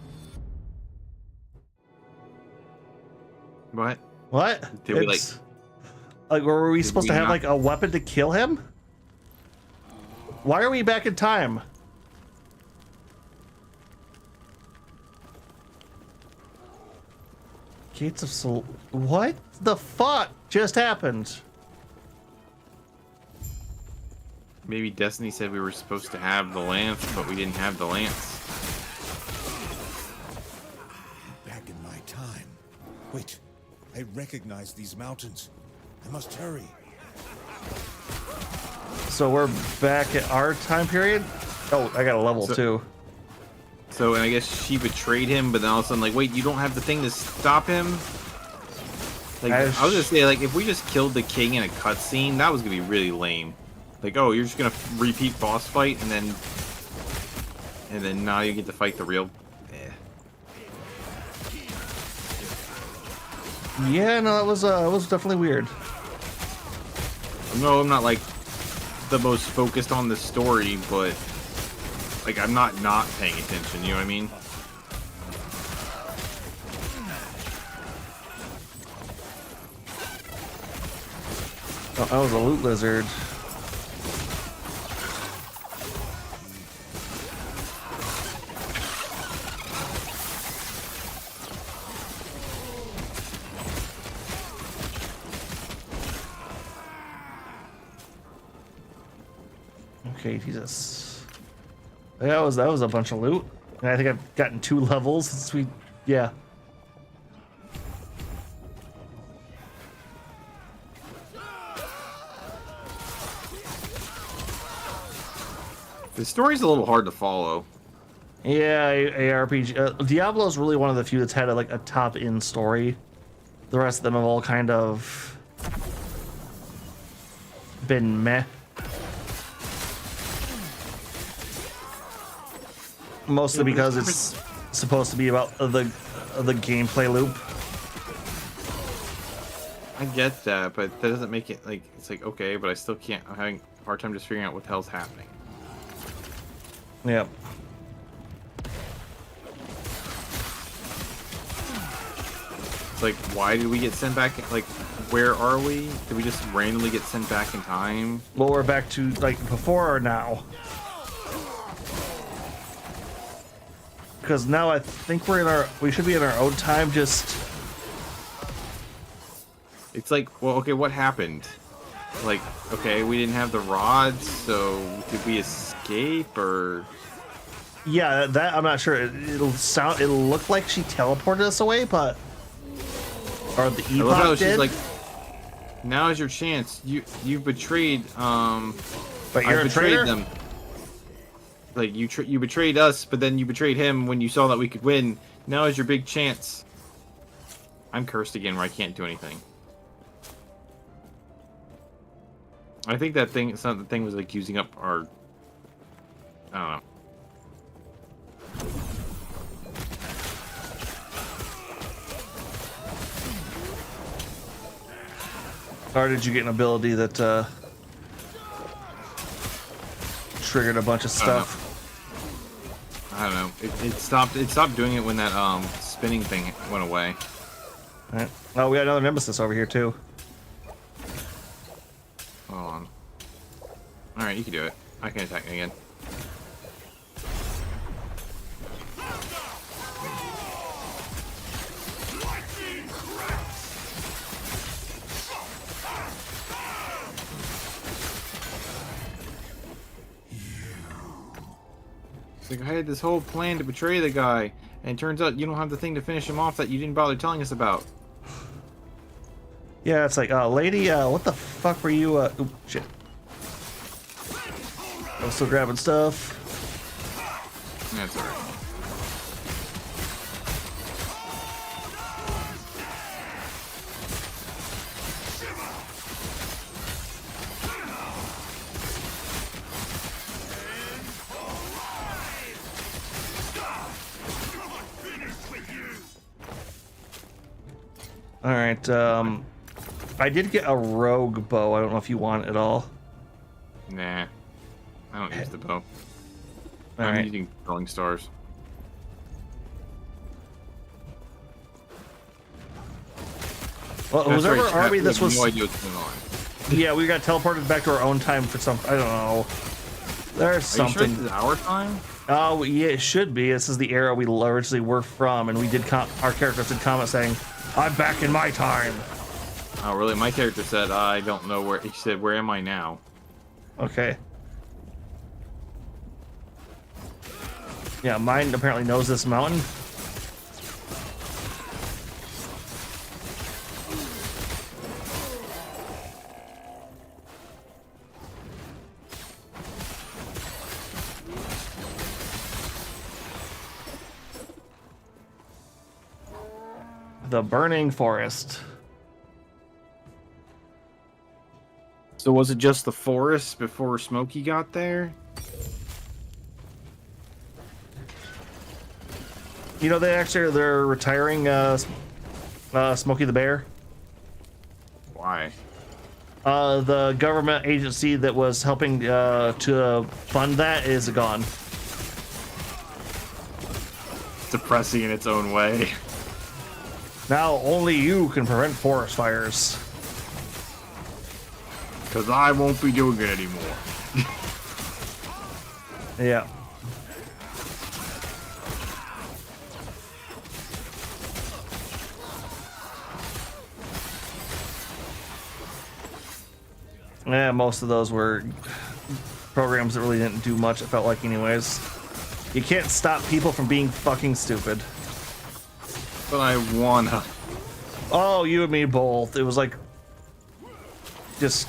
What? What? Did we, like were we did supposed we to have not- like a weapon to kill him? Why are we back in time? Gates of Soul. What the fuck just happened? Maybe Destiny said we were supposed to have the lance, but we didn't have the lance. Back in my time. Wait, I recognize these mountains. I must hurry. So we're back at our time period? Oh, I got a level too. So, and I guess she betrayed him, but then all of a sudden, like, wait, you don't have the thing to stop him? Like, I was gonna say, like, if we just killed the king in a cutscene, that was gonna be really lame. Like, oh, you're just gonna repeat boss fight, and then now you get to fight the real... Yeah, no, it was definitely weird. No, I'm not, like, the most focused on the story, but... Like, I'm not paying attention, you know what I mean? Oh, that was a loot lizard. Okay, Jesus. That was a bunch of loot. And I think I've gotten 2 levels since we, yeah. The story's a little hard to follow. Yeah, ARPG. Diablo's really one of the few that's had like a top-end story. The rest of them have all kind of been meh. Mostly because it's supposed to be about the gameplay loop. I get that, but that doesn't make it like it's like okay, but I still can't. I'm having a hard time just figuring out what the hell's happening. Yep. It's like, why did we get sent back? Like, where are we? Did we just randomly get sent back in time? Well, we're back to like before or now. Because now I think we should be in our own time. Just It's like, well, okay, what happened? Like, okay, we didn't have the rods, so did we escape or? yeah, that I'm not sure. It'll look like she teleported us away, but or the I love how Epoch she's did. like, now is your chance. You betrayed. But you're I a betrayed traitor? them. Like you betrayed us, but then you betrayed him when you saw that we could win. Now is your big chance. I'm cursed again, where I can't do anything. I think that thing, the thing was like using up our. I don't know. Or did you get an ability that triggered a bunch of stuff? I don't know. It stopped doing it when that spinning thing went away. All right. Oh, we got another nemesis over here too. Hold on. All right, you can do it. I can attack again. It's like, I had this whole plan to betray the guy, and it turns out you don't have the thing to finish him off that you didn't bother telling us about. Yeah, it's like, lady, what the fuck were you, oop, shit. I'm still grabbing stuff. That's alright. All right, I did get a rogue bow. I don't know if you want it at all. Nah. I don't use the bow. All I'm right. using throwing stars. Well, it was That's over right, army. chat, This we have was. no idea what's going on. Yeah, we got teleported back to our own time for some. I don't know. There's Are you sure something. this is our time? Oh, yeah, it should be. This is the era we largely were from, and we did. Our characters did comment saying, "I'm back in my time." Oh, really? My character said, I don't know where. He said, where am I now? Okay. Yeah, mine apparently knows this mountain. The burning forest. So was it just the forest before Smokey got there? You know, they're retiring Smokey the Bear. Why? The government agency that was helping to fund that is gone. Depressing in its own way. Now only you can prevent forest fires. Because I won't be doing it anymore. Yeah. Yeah, most of those were programs that really didn't do much, it felt like anyways. You can't stop people from being fucking stupid. But I wanna. Oh, you and me both. It was like... just...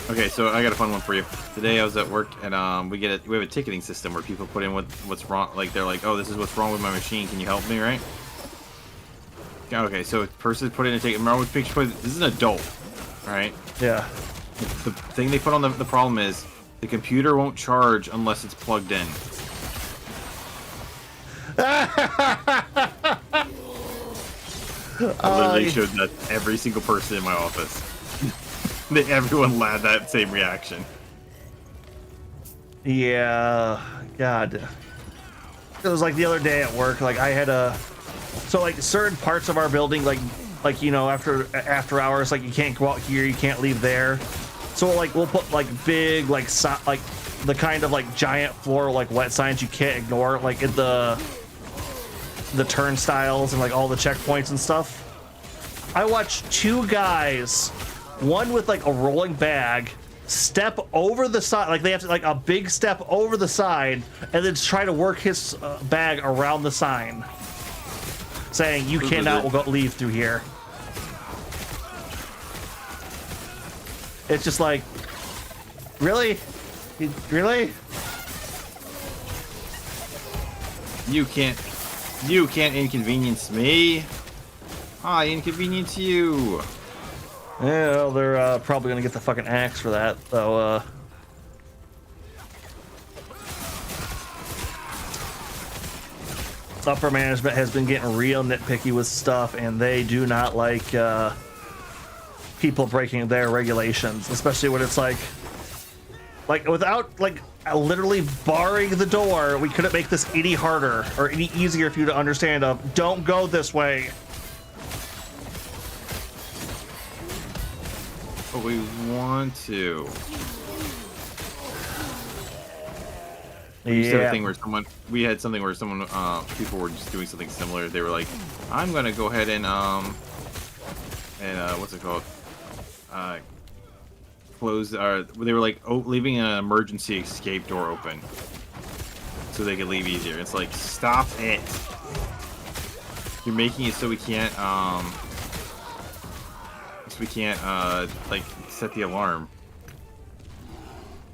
Okay, so I got a fun one for you. Today I was at work and we have a ticketing system where people put in what's wrong. Like they're like, oh, this is what's wrong with my machine. Can you help me? Right? Okay, so a person put in a ticket. Remember what picture? This is an adult, right? Yeah. The thing they put on the problem is the computer won't charge unless it's plugged in. I literally showed that to every single person in my office. Everyone had that same reaction. Yeah, God. It was like the other day at work, like I had so like certain parts of our building, like you know, after hours, like you can't go out here, you can't leave there. So like we'll put like big like the kind of like giant floor like wet signs you can't ignore, like in the turnstiles and like all the checkpoints and stuff. I watched two guys, one with like a rolling bag, step over the side, like they have to like a big step over the side, and then try to work his bag around the sign, saying you cannot leave through here. It's just like, really? Really? You can't inconvenience me. I inconvenience you. Yeah, well, they're probably gonna get the fucking axe for that, though. Upper management has been getting real nitpicky with stuff, and they do not like people breaking their regulations, especially when it's like without like literally barring the door, we couldn't make this any harder or any easier for you to understand. Don't go this way. But we want to. We had a thing where people were just doing something similar. They were like, I'm gonna go ahead and what's it called? Close. They were like leaving an emergency escape door open. so they can leave easier. It's like, stop it. You're making it so we can't like set the alarm.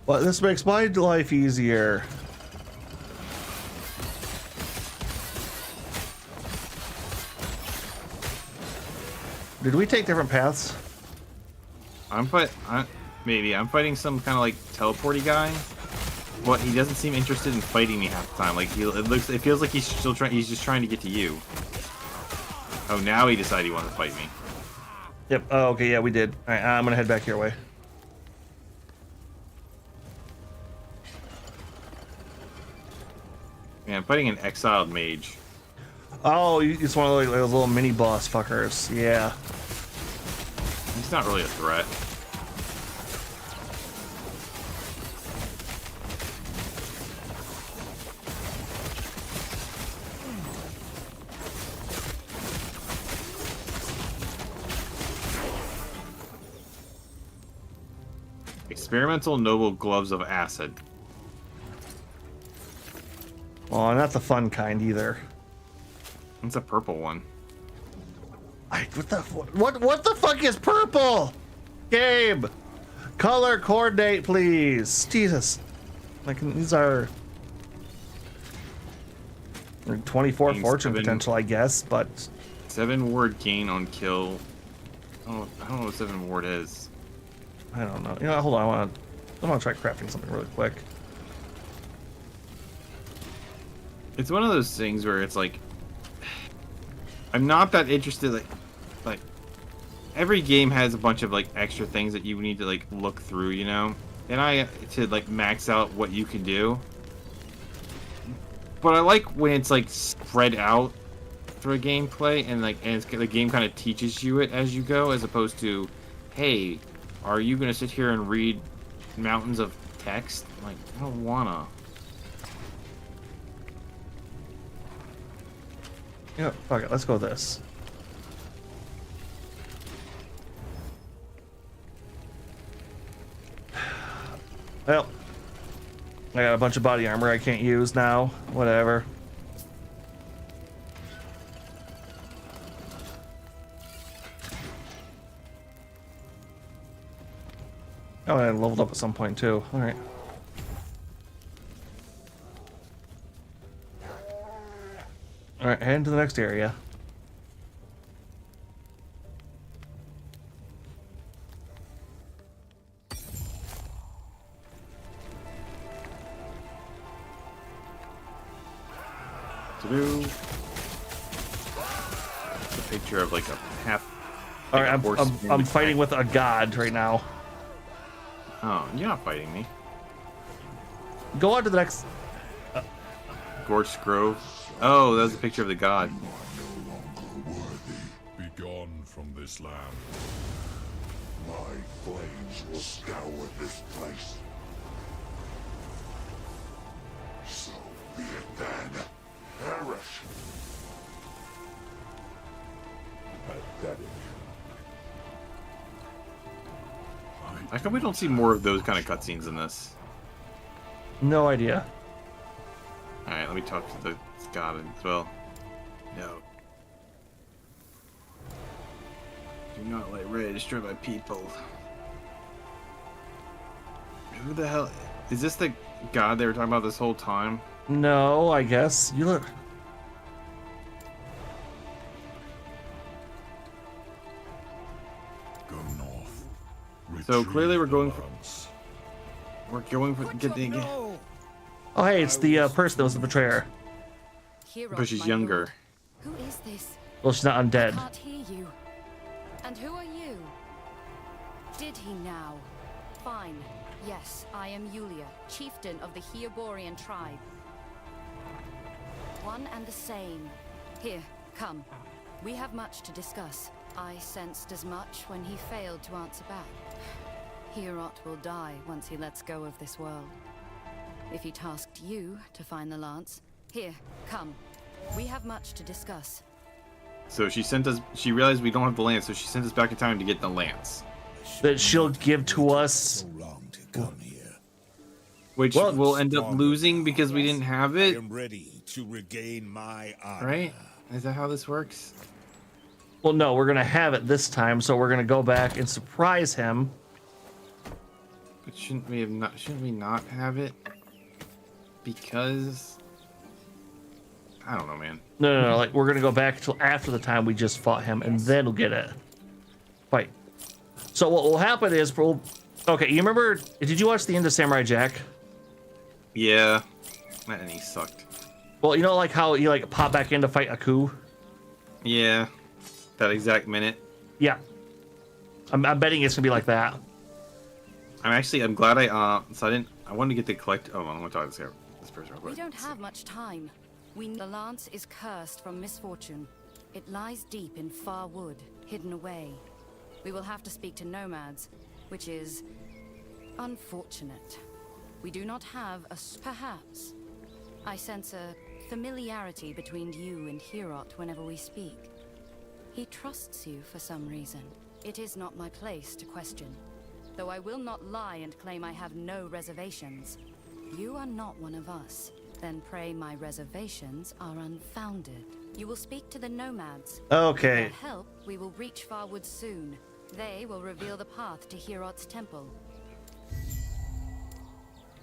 Well, this makes my life easier. Did we take different paths? I'm fighting some kind of like teleporty guy, but he doesn't seem interested in fighting me half the time. Like it feels like he's still trying. He's just trying to get to you. Oh, now he decided he wanted to fight me. Yep. Oh, okay. Yeah, we did. All right, I'm gonna head back your way. Yeah, I'm fighting an exiled mage. Oh, it's one of those little mini boss fuckers. Yeah. He's not really a threat. Experimental noble gloves of acid. Oh, not the fun kind either. It's a purple one. What the fuck is purple? Gabe, color coordinate, please. Jesus, like these are 24 Gain fortune 7 potential, I guess, but 7 ward gain on kill. I don't know what 7 ward is. I don't know. You know, hold on. I want to try crafting something really quick. It's one of those things where it's like, I'm not that interested. Like every game has a bunch of like extra things that you need to like look through, you know, and to like max out what you can do. But I like when it's like spread out through a gameplay and the game kind of teaches you it as you go, as opposed to, hey, are you gonna sit here and read mountains of text? Like, I don't wanna. Yeah, fuck it. Let's go with this. Well, I got a bunch of body armor I can't use now. Whatever. Oh, I leveled up at some point too. All right. All right, head to the next area. To do a picture of like a half. All like right, a horse I'm fighting with a god right now. Oh, you're not fighting me. Go on to the next. Gorse Grove. Oh, that was a picture of the god. You are no longer worthy. Be gone from this land. My flames will scour this place. So be it then. Perish. Pathetic. How come we don't see more of those kind of cutscenes in this? No idea. Alright, let me talk to the god as well. No. Do not let Ray destroy my people. Who the hell? Is this the god they were talking about this whole time? No, I guess you look. Go north. So clearly we're going for. Balance. We're going for getting. Oh, hey, it's the person that was the betrayer. But she's younger. Who is this? Well, she's not I undead. can't hear you. And who are you? Did he now? Fine. Yes, I am Yulia, chieftain of the Hyoborian tribe. One and the same. Here, come. We have much to discuss. I sensed as much when he failed to answer back. Hierot will die once he lets go of this world. If he tasked you to find the lance, here, come. We have much to discuss. So she sent us. She realized we don't have the lance, so she sent us back in time to get the lance. That she'll give to us. So long to come here. which Well, we'll end up Stronger losing because we now. didn't have I it, am ready to regain my honor. right? Is that how this works? Well, no, we're gonna have it this time, so we're gonna go back and surprise him. But shouldn't we have not? Shouldn't we not have it? Because I don't know, man. No, like we're gonna go back till after the time we just fought him, and then we'll get it. Fight. So what will happen is, okay, you remember? Did you watch the end of Samurai Jack? Yeah, that ending sucked. Well, you know, like how you like pop back in to fight Aku. Yeah, that exact minute. Yeah, I'm betting it's gonna be like that. I'm glad I wanted to get the collect. Oh, I want to talk to this person real We quick. don't have much time. The lance is cursed from misfortune. It lies deep in far wood, hidden away. We will have to speak to nomads, which is unfortunate. We do not have perhaps. I sense a familiarity between you and Herot whenever we speak. He trusts you for some reason. It is not my place to question. Though I will not lie and claim I have no reservations. You are not one of us. Then pray my reservations are unfounded. You will speak to the nomads. Okay. With their help, we will reach Farwood soon. They will reveal the path to Herot's temple.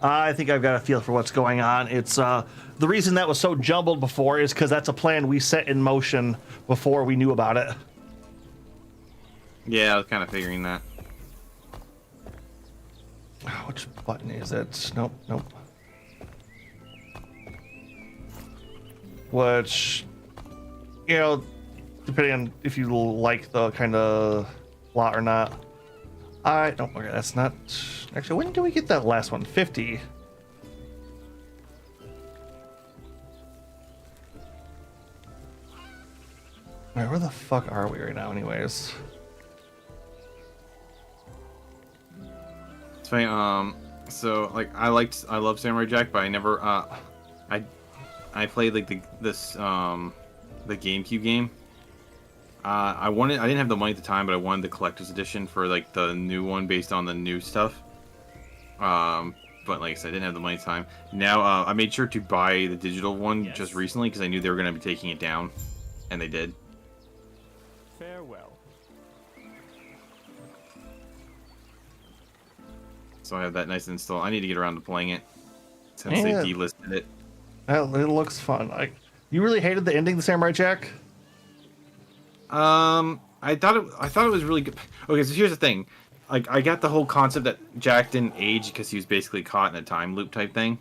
I think I've got a feel for what's going on. It's the reason that was so jumbled before is because that's a plan we set in motion before we knew about it. Yeah, I was kind of figuring that. Which button is it? Nope. Which, you know, depending on if you like the kind of plot or not. I don't. Okay, that's not. Actually, when do we get that last one? 50. Alright, where the fuck are we right now, anyways? It's funny. So like I love Samurai Jack, but I never. I played like the GameCube game. I didn't have the money at the time, but I wanted the collector's edition for like the new one based on the new stuff. But like I said, I didn't have the money at the time. Now I made sure to buy the digital one just recently because I knew they were going to be taking it down, and they did. Farewell. So I have that nice install. I need to get around to playing it since Yeah. they delisted it. It looks fun. Like, you really hated the ending, the Samurai Jack? I thought it was really good. Okay, so here's the thing. Like, I got the whole concept that Jack didn't age because he was basically caught in a time loop type thing,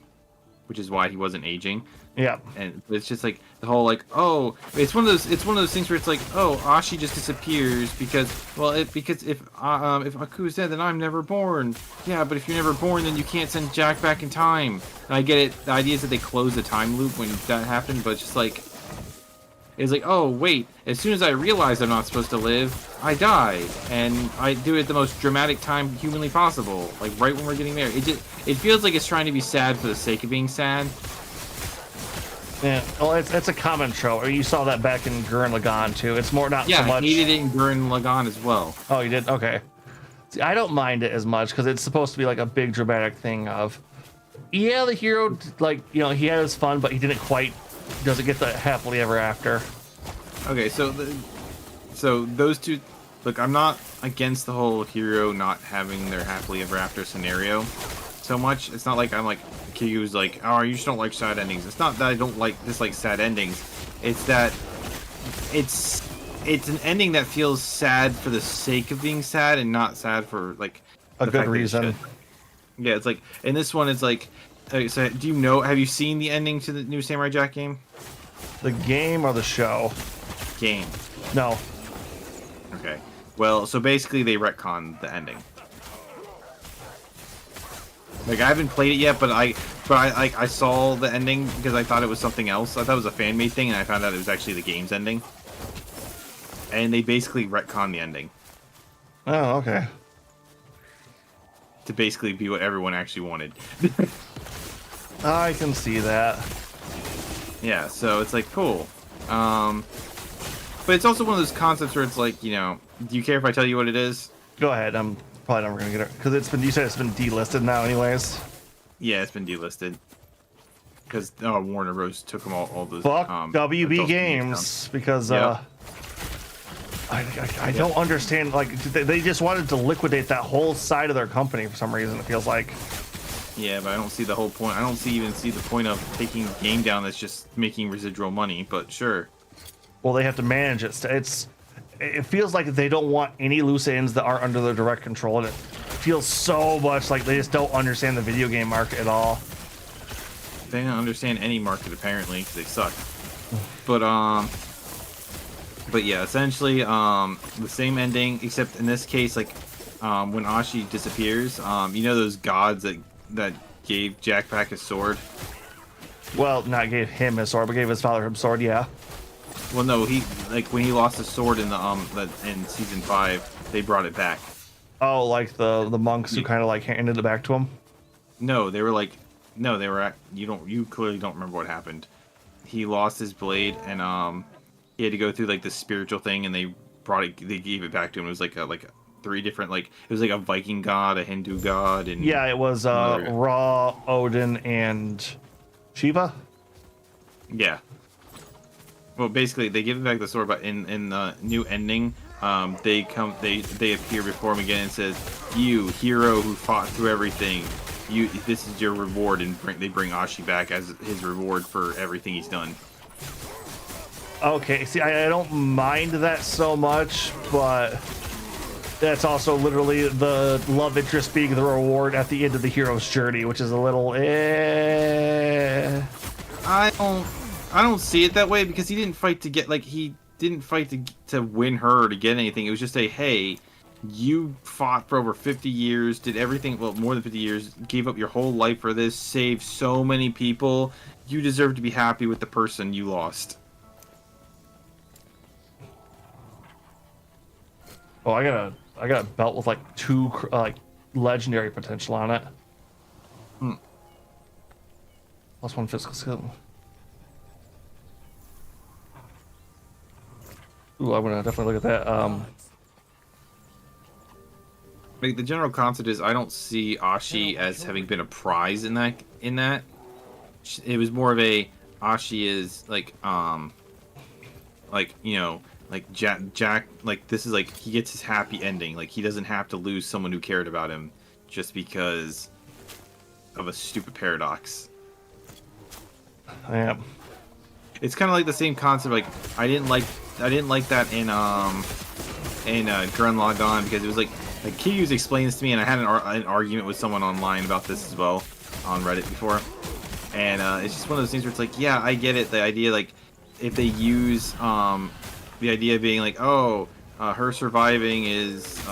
which is why he wasn't aging. Yeah. And it's just like the whole like, oh, it's one of those things where it's like, oh, Ashi just disappears because if Aku's dead, then I'm never born. Yeah, but if you're never born, then you can't send Jack back in time. And I get it. The idea is that they close the time loop when that happened, but it's just like, it's like, oh wait, as soon as I realize I'm not supposed to live, I die, and I do it at the most dramatic time humanly possible, like right when we're getting there. It feels like it's trying to be sad for the sake of being sad. Yeah, well, it's a common trope. You saw that back in Gurren Lagann too. It's more not Yeah, so much. I needed it in Gurren Lagann as well. Oh, you did? Okay. See, I don't mind it as much because it's supposed to be like a big dramatic thing of, yeah, the hero, like, you know, he had his fun, but he doesn't get the happily ever after. Okay, so those two, look, I'm not against the whole hero not having their happily ever after scenario so much. It's not like I'm like Kiryu's like, oh, you just don't like sad endings. It's not that I don't dislike sad endings. It's that it's an ending that feels sad for the sake of being sad and not sad for like A the good fact that it reason. should. Yeah, it's like in this one, it's like, so do you know? Have you seen the ending to the new Samurai Jack game? The game or the show? Game. No. Okay. Well, so basically they retcon the ending. Like I haven't played it yet, but I saw the ending because I thought it was something else. I thought it was a fan-made thing, and I found out it was actually the game's ending. And they basically retcon the ending Oh, okay. to basically be what everyone actually wanted. I can see that. Yeah, so it's like cool. But it's also one of those concepts where it's like, you know, do you care if I tell you what it is? Go ahead. I'm probably never gonna get it because you said it's been delisted now, anyways. Yeah, it's been delisted because Warner Bros. Took them all those. Fuck WB adult Games because Yep. I don't understand. Like they just wanted to liquidate that whole side of their company for some reason. It feels like. Yeah, but I don't see the whole point. I don't even see the point of taking the game down that's just making residual money. But sure. Well, they have to manage it. It feels like they don't want any loose ends that aren't under their direct control, and it feels so much like they just don't understand the video game market at all. They don't understand any market apparently because they suck. But yeah, essentially the same ending, except in this case, like when Ashi disappears, you know those gods that gave Jack back his sword. Well, not gave him his sword, but gave his father his sword. Yeah. Well, no, he like when he lost his sword in in season 5, they brought it back. Oh, like the monks who kind of like handed it back to him. No, they were you clearly don't remember what happened. He lost his blade and he had to go through like the spiritual thing, and they gave it back to him. It was like 3 different, like it was like a Viking god, a Hindu god, and Yeah, it was Ra, Odin, and Shiva. yeah. Well, basically, they give him back the sword, but in the new ending, they appear before him again and says, "You hero who fought through everything, this is your reward," and they bring Ashi back as his reward for everything he's done. Okay, see, I don't mind that so much, but that's also literally the love interest being the reward at the end of the hero's journey, which is a little I don't see it that way because he didn't fight to get to win her or to get anything. It was just hey, you fought for over 50 years, did everything, well, more than 50 years, gave up your whole life for this, saved so many people. You deserve to be happy with the person you lost. Oh, I got a belt with like 2 legendary potential on it. +1 physical skill. Ooh, I'm gonna definitely look at that. Like, the general concept is I don't see Ashi as having been a prize in that. It was more of a Ashi is like Jack, like this is like he gets his happy ending. Like he doesn't have to lose someone who cared about him just because of a stupid paradox. Yeah. It's kind of like the same concept. Like I didn't like that in Gurren Lagann because it was like Kiryu's explained this to me, and I had an argument with someone online about this as well on Reddit before, and it's just one of those things where it's like, yeah, I get it. The idea, like, if they use the idea being like, oh, her surviving is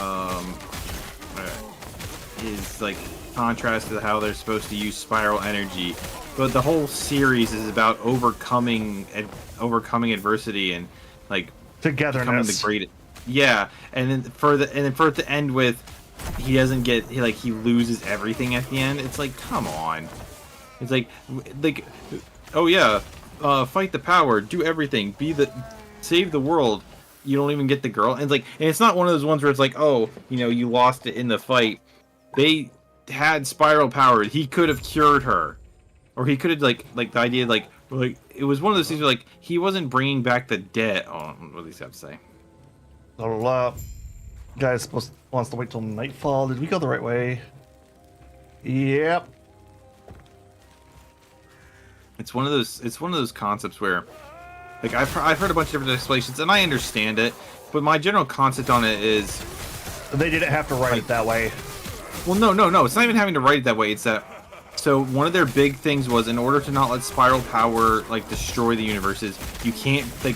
like contrast to how they're supposed to use spiral energy, but the whole series is about overcoming adversity and like Togetherness. becoming the great. Yeah, and then for it to end with he doesn't get he loses everything at the end. It's like, come on. It's like oh yeah, fight the power, do everything, save the world. You don't even get the girl, and it's not one of those ones where it's like, oh, you lost it in the fight. They had spiral power. He could have cured her, or he could have like the idea it was one of those things where he wasn't bringing back the dead. Oh, what do these have to say? Guys wants to wait till nightfall. Did we go the right way? Yep. It's one of those concepts where I've heard a bunch of different explanations and I understand it, but my general concept on it is they didn't have to write it that way. Well, no, it's not even having to write it that way. It's that, so one of their big things was, in order to not let spiral power destroy the universes, you can't they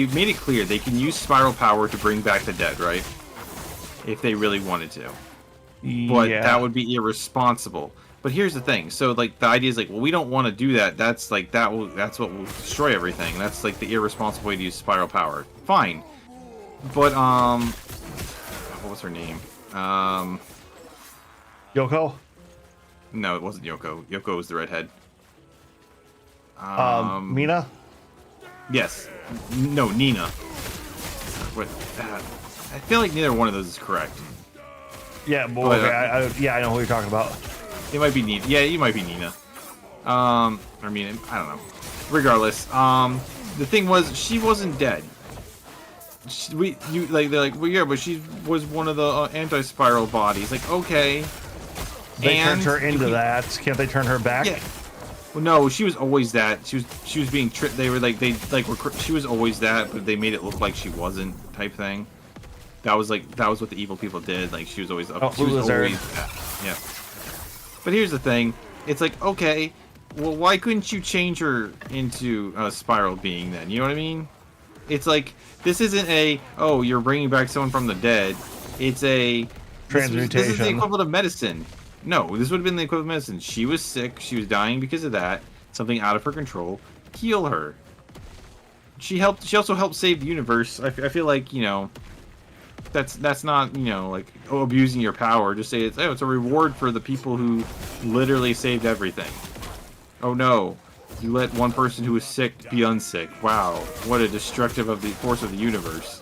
made it clear they can use spiral power to bring back the dead, right? If they really wanted to. But yeah. That would be irresponsible. But here's the thing. So the idea is well, we don't want to do that. That's that's what will destroy everything. That's the irresponsible way to use spiral power. Fine. But what was her name? Yoko? No, it wasn't Yoko. Yoko was the redhead. Mina? Yes. No, Nina. What? I feel like neither one of those is correct. Yeah, but okay, I know who you're talking about. It might be Nina. Yeah, you might be Nina. I mean, I don't know. Regardless, the thing was, she wasn't dead. They're like, well, yeah, but she was one of the anti-spiral bodies. Like, okay. They turned her into that. Can't they turn her back? Yeah. Well, no, she was always that. She was being tricked. They were like, she was always that, but they made it look like she wasn't, type thing. That was what the evil people did. Like, she was always up. She was always that. Yeah. But here's the thing. It's like, okay, well, why couldn't you change her into a spiral being then? You know what I mean? It's like, this isn't oh, you're bringing back someone from the dead. It's a transmutation. This is the equivalent of medicine. No, this would have been the equivalent of medicine. She was sick. She was dying because of that. Something out of her control. Heal her. She also helped save the universe. I feel like, you know, that's not, you know, like, oh, abusing your power. Just say it's a reward for the people who literally saved everything. Oh no, you let one person who was sick be unsick. Wow, what a destructive of the force of the universe.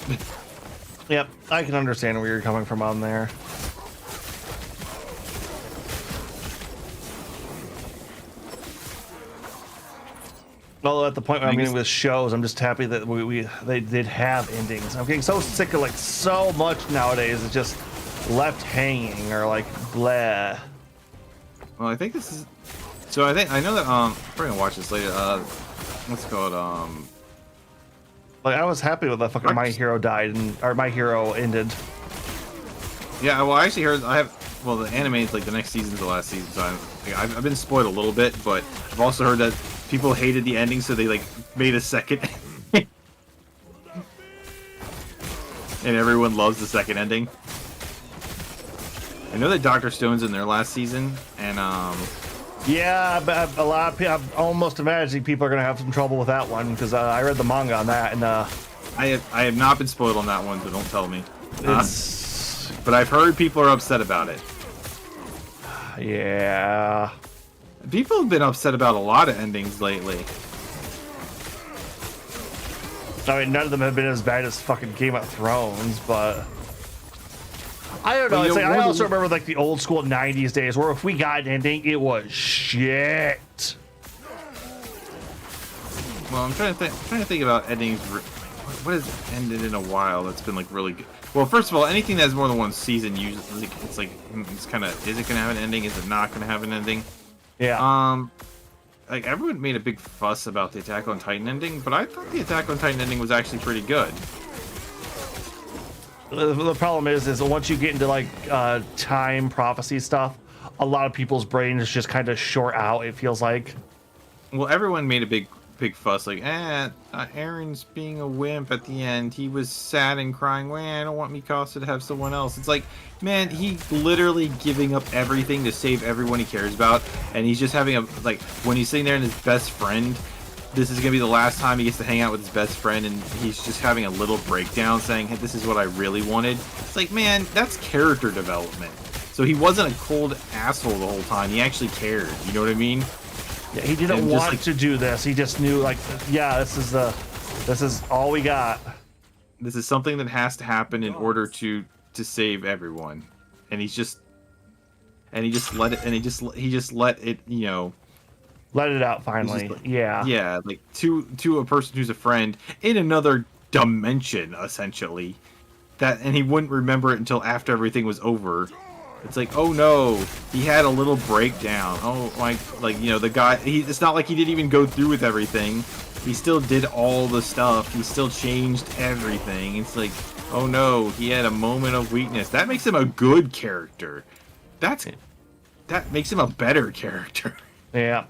Yep, I can understand where you're coming from on there. Although at the point where I'm getting with shows, I'm just happy that they did have endings. I'm getting so sick of like so much nowadays. It's just left hanging or like blah. Well, I think this is. So I know that we're gonna watch this later. What's it called? Like I was happy with the fucking My Hero died or My Hero ended. Yeah, well, I actually heard the anime is like the next season's the last season, so I've been spoiled a little bit, but I've also heard that people hated the ending, so they like made a second, and everyone loves the second ending. I know that Dr. Stone's in their last season, and yeah, but a lot of people, I'm almost imagining people are gonna have some trouble with that one because I read the manga on that, and I have not been spoiled on that one, so don't tell me. But I've heard people are upset about it. Yeah. People have been upset about a lot of endings lately. I mean, none of them have been as bad as fucking Game of Thrones, but I don't know. Well, I also remember like the old school '90s days where if we got an ending, it was shit. Well, I'm trying to think about endings. What has ended in a while that's been like really good? Well, first of all, anything that has more than one season usually it's kind of, is it gonna have an ending? Is it not gonna have an ending? Yeah. Like everyone made a big fuss about the Attack on Titan ending, but I thought the Attack on Titan ending was actually pretty good. The problem is once you get into like time prophecy stuff, a lot of people's brains just kind of short out. It feels like. Well, everyone made a big fuss, like, Aaron's being a wimp at the end. He was sad and crying. Well, I don't want Mikasa to have someone else. It's like, man, he's literally giving up everything to save everyone he cares about, and he's just having when he's sitting there and his best friend, this is gonna be the last time he gets to hang out with his best friend, and he's just having a little breakdown saying, hey, this is what I really wanted. It's like, man, that's character development. So he wasn't a cold asshole the whole time. He actually cared. You know what I mean? Yeah, he didn't want to do this. He just knew, like, yeah, this is all we got. This is something that has to happen in order to save everyone, and he just let it, and he just let it, you know, let it out finally. Yeah, like to a person who's a friend in another dimension, essentially. And he wouldn't remember it until after everything was over. It's like, oh no, he had a little breakdown. Oh, like you know, the guy. It's not like he didn't even go through with everything. He still did all the stuff. He still changed everything. It's like, oh no, he had a moment of weakness. That makes him a good character. That makes him a better character. Yeah.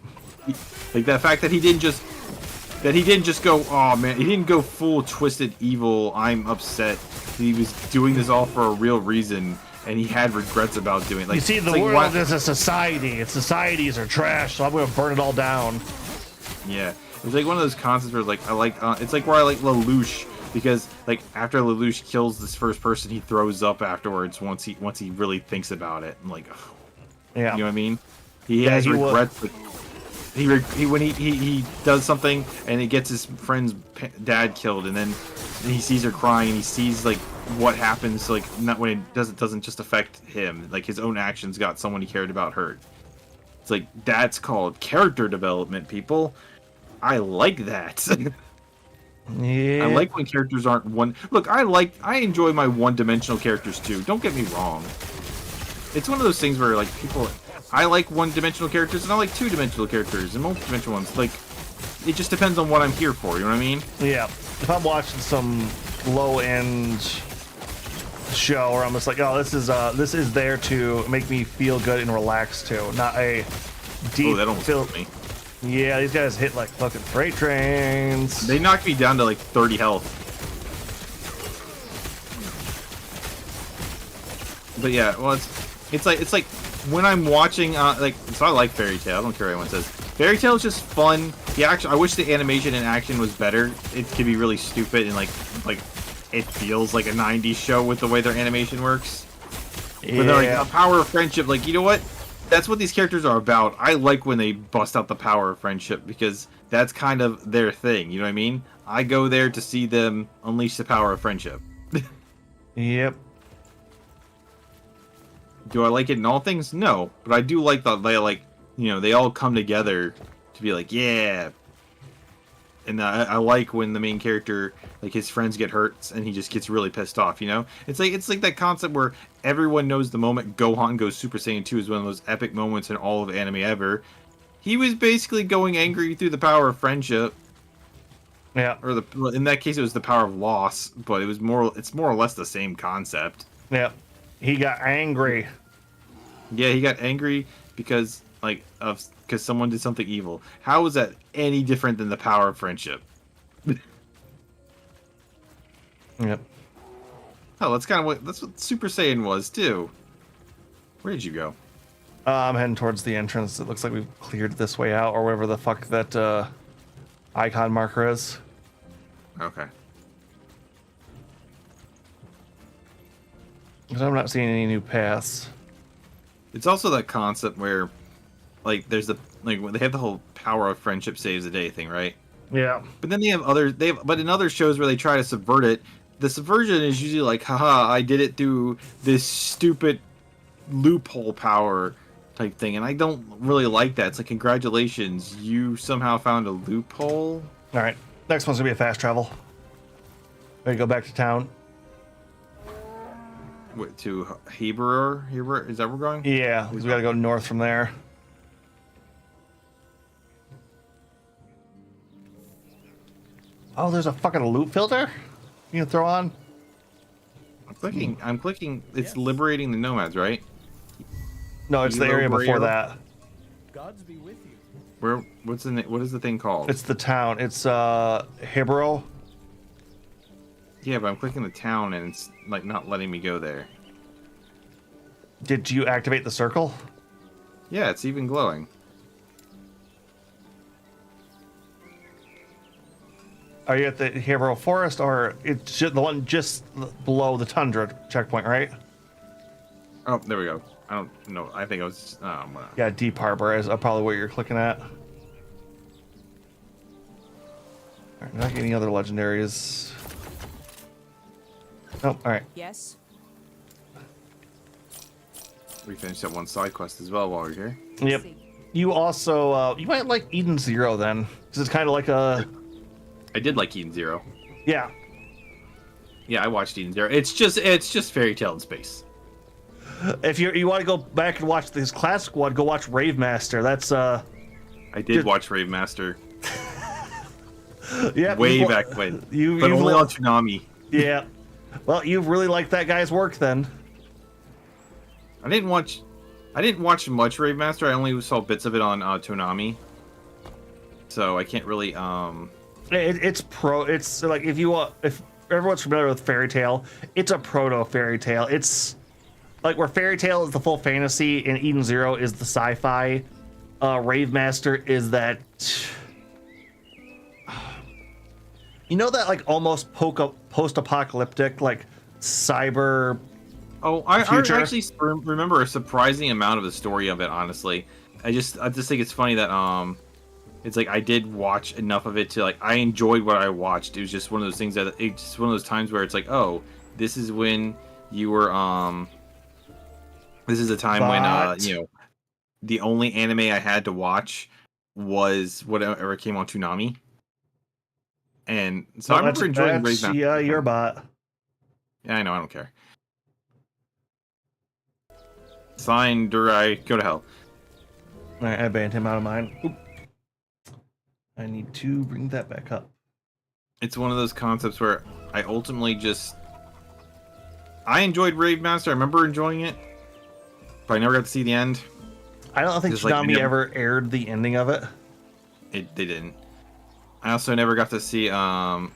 Like the fact that he didn't just go, oh man, he didn't go full twisted evil. I'm upset. He was doing this all for a real reason. And he had regrets about doing it. Like, you see, the world is a society, and societies are trash, so I'm going to burn it all down. Yeah. It's like one of those concepts where, like, it's like where I like Lelouch, because, like, after Lelouch kills this first person, he throws up afterwards once he really thinks about it. I'm like, oh. Yeah. You know what I mean? He has regrets. When he does something, and he gets his friend's dad killed, and then he sees her crying, and he sees, like, what happens, like, not when it doesn't just affect him, like his own actions got someone he cared about hurt. It's like, that's called character development, people. I like that. Yeah. I like when characters aren't one. Look, I enjoy my one-dimensional characters too. Don't get me wrong. It's one of those things where like people, I like one-dimensional characters and I like two-dimensional characters and multi-dimensional ones. Like, it just depends on what I'm here for. You know what I mean? Yeah. If I'm watching some low-end show, where I'm just like, oh, this is there to make me feel good and relax too, not a deep. Oh, that almost killed me. Yeah, these guys hit like fucking freight trains. They knocked me down to like 30 health. But yeah, well, it's like when I'm watching like, so I like Fairy Tail. I don't care what anyone says. Fairy Tail is just fun. The action, I wish the animation and action was better. It could be really stupid and like it feels like a 90s show with the way their animation works. Yeah. But they're like the power of friendship. Like, you know what? That's what these characters are about. I like when they bust out the power of friendship because that's kind of their thing. You know what I mean? I go there to see them unleash the power of friendship. Yep. Do I like it in all things? No, but I do like that they like, you know, they all come together to be like, yeah. And I like when the main character, like his friends get hurt and he just gets really pissed off. You know, it's like that concept where everyone knows the moment Gohan goes Super Saiyan 2 is one of those epic moments in all of anime ever. He was basically going angry through the power of friendship. Yeah. Or in that case, it was the power of loss, but it's more or less the same concept. Yep. He got angry. Yeah, he got angry because someone did something evil. How is that any different than the power of friendship? Yep. Oh, that's what Super Saiyan was too. Where did you go? I'm heading towards the entrance. It looks like we've cleared this way out, or whatever the fuck that icon marker is. Okay. Because I'm not seeing any new paths. It's also that concept where, like, there's they have the whole power of friendship saves the day thing, right? Yeah. But then but in other shows where they try to subvert it, the subversion is usually like, haha, I did it through this stupid loophole power type thing, and I don't really like that. It's like, congratulations, you somehow found a loophole. All right. Next one's gonna be a fast travel. Ready to go back to town? What, to Heber? Is that where we're going? Yeah, we gotta go north from there. Oh, there's a fucking loot filter you can throw on. I'm clicking. It's liberating the nomads, right? No, it's the area before that. Gods be with you. What is the thing called? It's the town. It's Hibro. Yeah, but I'm clicking the town and it's like not letting me go there. Did you activate the circle? Yeah, it's even glowing. Are you at the Hibro Forest, or it's the one just below the Tundra checkpoint, right? Oh, there we go. I don't know. I think I was. Yeah, Deep Harbor is probably what you're clicking at. All right, not getting any other legendaries. Oh, all right. Yes. We finished that one side quest as well while we're here. Yep. You also you might like Eden Zero then, because it's kind of like a. I did like Eden Zero. Yeah. Yeah, I watched Eden Zero. It's just Fairy Tail in space. If you want to go back and watch this classic one, go watch Rave Master. That's I did watch Rave Master. Yeah. Way back when. But only on Toonami. Yeah. Well, you really like that guy's work then. I didn't watch much Rave Master. I only saw bits of it on Toonami. So I can't really It's like if everyone's familiar with Fairy Tail, it's a proto Fairy Tail. It's like where Fairy Tail is the full fantasy and Eden Zero is the sci-fi. Rave Master is that. You know that like almost post-apocalyptic like cyber. Oh, I actually remember a surprising amount of the story of it. Honestly, I just think it's funny that it's like I did watch enough of it to like I enjoyed what I watched. It was just one of those things that it's just one of those times where it's like, oh, this is when you were this is a time when the only anime I had to watch was whatever came on Toonami. And so I remember enjoying Brave Mountain. Yeah, your bot. Yeah, I know, I don't care. Sign Durai, go to hell. All right, I banned him out of mine. Oop. I need to bring that back up. It's one of those concepts where I ultimately just... I enjoyed Rave Master. I remember enjoying it. But I never got to see the end. I don't think Toonami ever aired the ending of it. They didn't. I also never got to see, I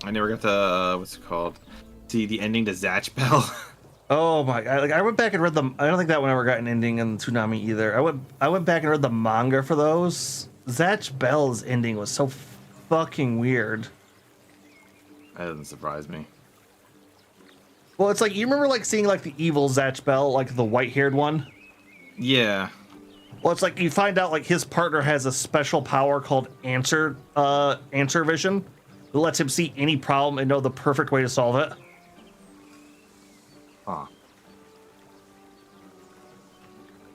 never got to, what's it called? See the ending to Zatch Bell. Oh my! I went back and read them. I don't think that one ever got an ending in Toonami either. I went back and read the manga for those. Zatch Bell's ending was so fucking weird. That doesn't surprise me. Well, it's like you remember like seeing like the evil Zatch Bell, like the white-haired one. Yeah. Well, it's like you find out like his partner has a special power called answer vision that lets him see any problem and know the perfect way to solve it. Huh.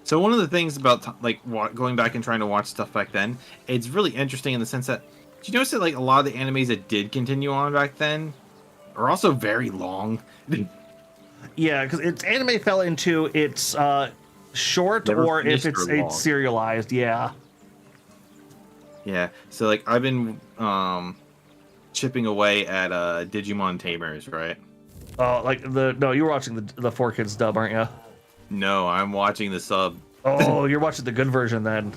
So one of the things about like going back and trying to watch stuff back then, it's really interesting in the sense that, did you notice that like a lot of the animes that did continue on back then are also very long? Yeah, because its anime fell into its short, Never or if finished it's or long. serialized. Yeah. Yeah. So like I've been chipping away at Digimon Tamers, right? Oh, like no, you were watching the 4Kids dub, aren't you? No, I'm watching the sub. Oh, you're watching the good version then.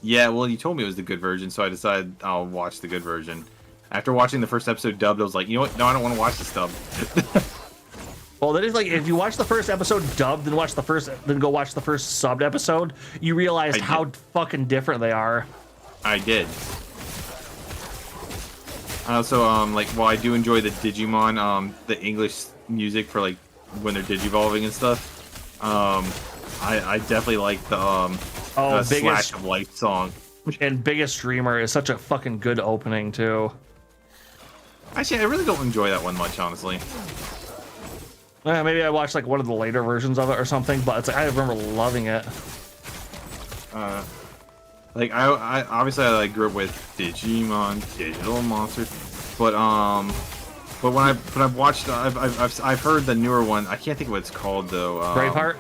Yeah, well, you told me it was the good version, so I decided I'll watch the good version. After watching the first episode dubbed, I was like, you know what? No, I don't want to watch this dub. Well, that is like if you watch the first episode dubbed, then go watch the first subbed episode, you realize how fucking different they are. I did. I also like while I do enjoy the Digimon, the English music for like when they're digivolving and stuff. I definitely like the Slash of Life song. And Biggest Dreamer is such a fucking good opening too. Actually, I really don't enjoy that one much, honestly. Maybe I watched like one of the later versions of it or something, but it's like I remember loving it. Like I obviously I like grew up with Digimon, Digital Monsters, but when I've watched I've heard the newer one. I can't think of what it's called though. Braveheart.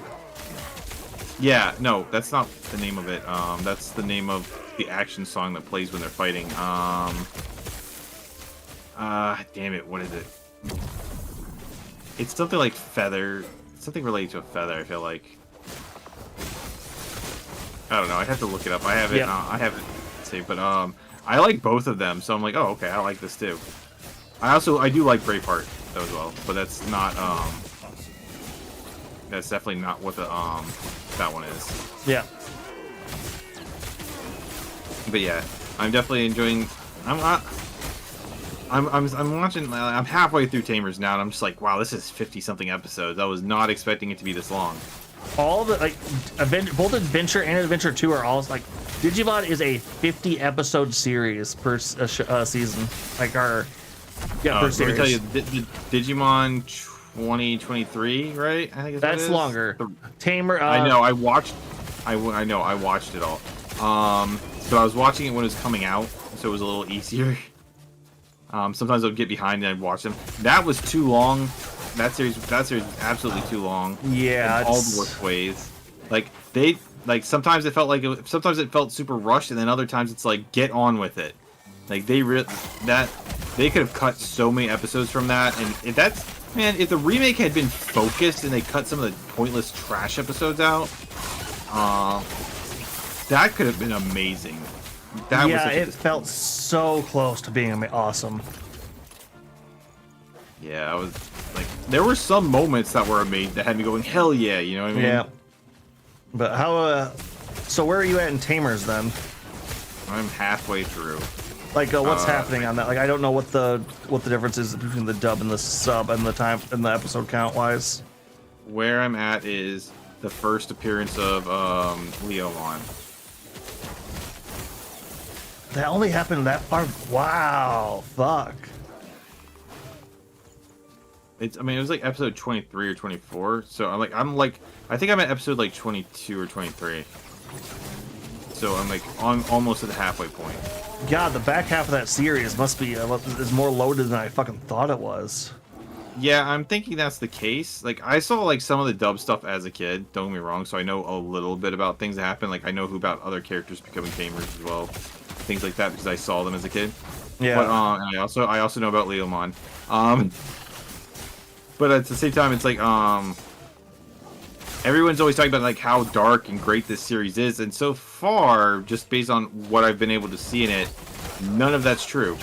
Yeah, no, that's not the name of it. That's the name of the action song that plays when they're fighting. Damn it, what is it? It's something like feather. Something related to a feather. I feel like. I don't know. I'd have to look it up. I have it. Yeah. I have it saved, but I like both of them, so I'm like, oh, okay, I like this too. I do like Braveheart though as well, but that's not that's definitely not what the that one is. Yeah. But yeah, I'm definitely enjoying. I'm watching. I'm halfway through Tamers now, and I'm just like, wow, this is 50-something episodes. I was not expecting it to be this long. All the like, both Adventure and Adventure 2 are all like, Digimon is a 50-episode series per season. Like per series. Let me tell you, Digimon 2023, right? I think that's longer. Tamer. I know. I watched it all. So I was watching it when it was coming out, so it was a little easier. Sometimes I would get behind and I'd watch them. That was too long. That series was absolutely too long. Yeah, in all the worst ways. Like sometimes it felt super rushed, and then other times it's like get on with it. Like they could have cut so many episodes from that, and if the remake had been focused and they cut some of the pointless trash episodes out, that could have been amazing. It felt so close to being awesome. Yeah, I was like, there were some moments that were amazing that had me going, hell yeah, you know what I mean? Yeah. But how, so where are you at in Tamers then? I'm halfway through. Like, what's happening on that? Like, I don't know what the difference is between the dub and the sub and the episode count wise. Where I'm at is the first appearance of Leomon. That only happened that far. Wow, fuck. I mean, it was like episode 23 or 24. So I think I'm at episode like 22 or 23. So I'm like almost at the halfway point. God, the back half of that series must be is more loaded than I fucking thought it was. Yeah, I'm thinking that's the case. Like, I saw like some of the dub stuff as a kid. Don't get me wrong. So I know a little bit about things that happen. Like, I know who about other characters becoming tamers as well, things like that because I saw them as a kid. Yeah. But and I also know about Leomon. But at the same time, it's like everyone's always talking about like how dark and great this series is, and so far, just based on what I've been able to see in it, none of that's true.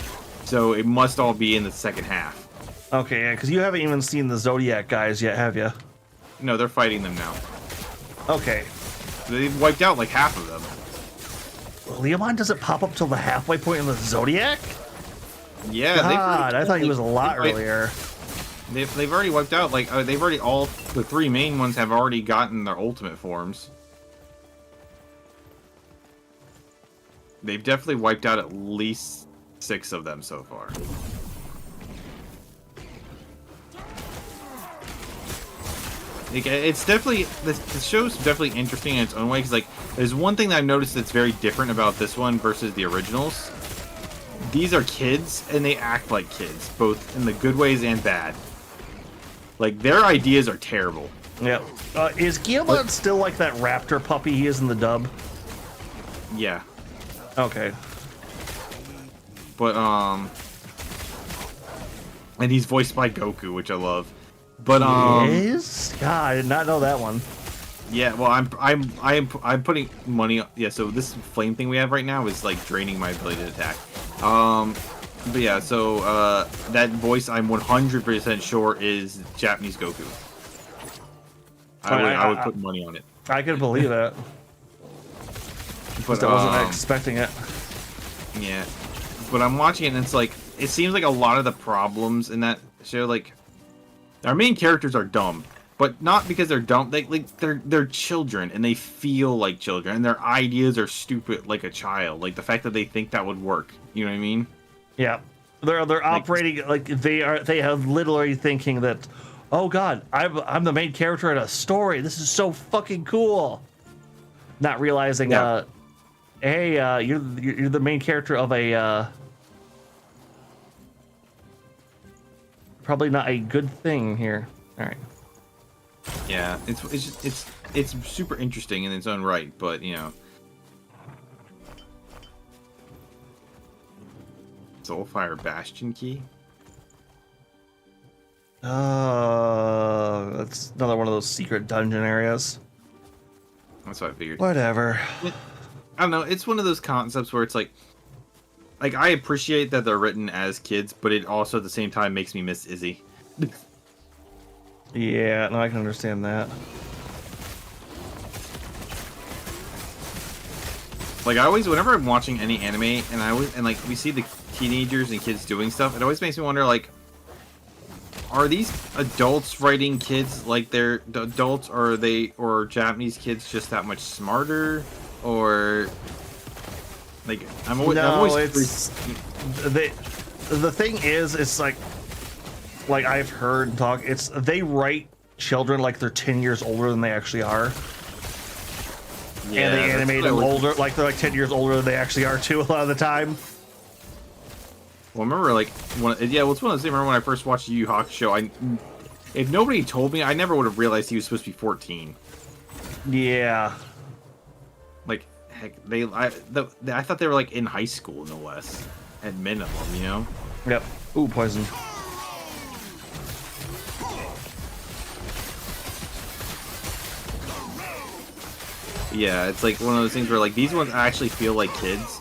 So it must all be in the second half. Okay, yeah, because you haven't even seen the Zodiac guys yet, have you? No, they're fighting them now. Okay. They've wiped out like half of them. Leomon doesn't pop up till the halfway point in the Zodiac? Yeah, God, I thought he was a lot earlier. They've already wiped out, like, they've already the three main ones have already gotten their ultimate forms. They've definitely wiped out at least 6 of them so far. Like, it's definitely, the show's definitely interesting in its own way, because, like, there's one thing that I've noticed that's very different about this one versus the originals. These are kids, and they act like kids, both in the good ways and bad. Like, their ideas are terrible. Yeah. Is Guillemot still like that raptor puppy he is in the dub? Yeah. Okay. But, and he's voiced by Goku, which I love. But, Yes? God, I did not know that one. yeah, well, I'm putting money on, yeah, so this flame thing we have right now is, like, draining my ability to attack. But yeah, so, that voice I'm 100% sure is Japanese Goku. I would put money on it. I could believe it. But, I wasn't expecting it. Yeah. But I'm watching it and it's like, it seems like a lot of the problems in that show, like, our main characters are dumb. But not because they're dumb, they're children and they feel like children and their ideas are stupid like a child. Like the fact that they think that would work. You know what I mean? Yeah. They're operating like they have literally thinking that, oh god, I'm the main character in a story. This is so fucking cool. Not realizing hey, you're the main character of a probably not a good thing here. All right. Yeah, it's super interesting in its own right, but you know, Soulfire Bastion key. That's another one of those secret dungeon areas. That's what I figured. Whatever. I don't know. It's one of those concepts where it's like I appreciate that they're written as kids, but it also at the same time makes me miss Izzy. Yeah, no, I can understand that. Like whenever I'm watching any anime and like we see the teenagers and kids doing stuff, it always makes me wonder, like, are these adults writing kids like they're adults, or or Japanese kids just that much smarter, or like I'm always the thing is, it's like I've heard talk. They write children like they're 10 years older than they actually are. Yeah, and they animate them older, like they're like 10 years older than they actually are too a lot of the time. Well, remember, like, it's one of those things. Remember when I first watched Yu Yu Hakusho? If nobody told me, I never would have realized he was supposed to be 14. Yeah. Like, heck, I thought they were like in high school, no less, at minimum, you know? Yep. Ooh, poison. Yeah, it's like one of those things where like these ones actually feel like kids.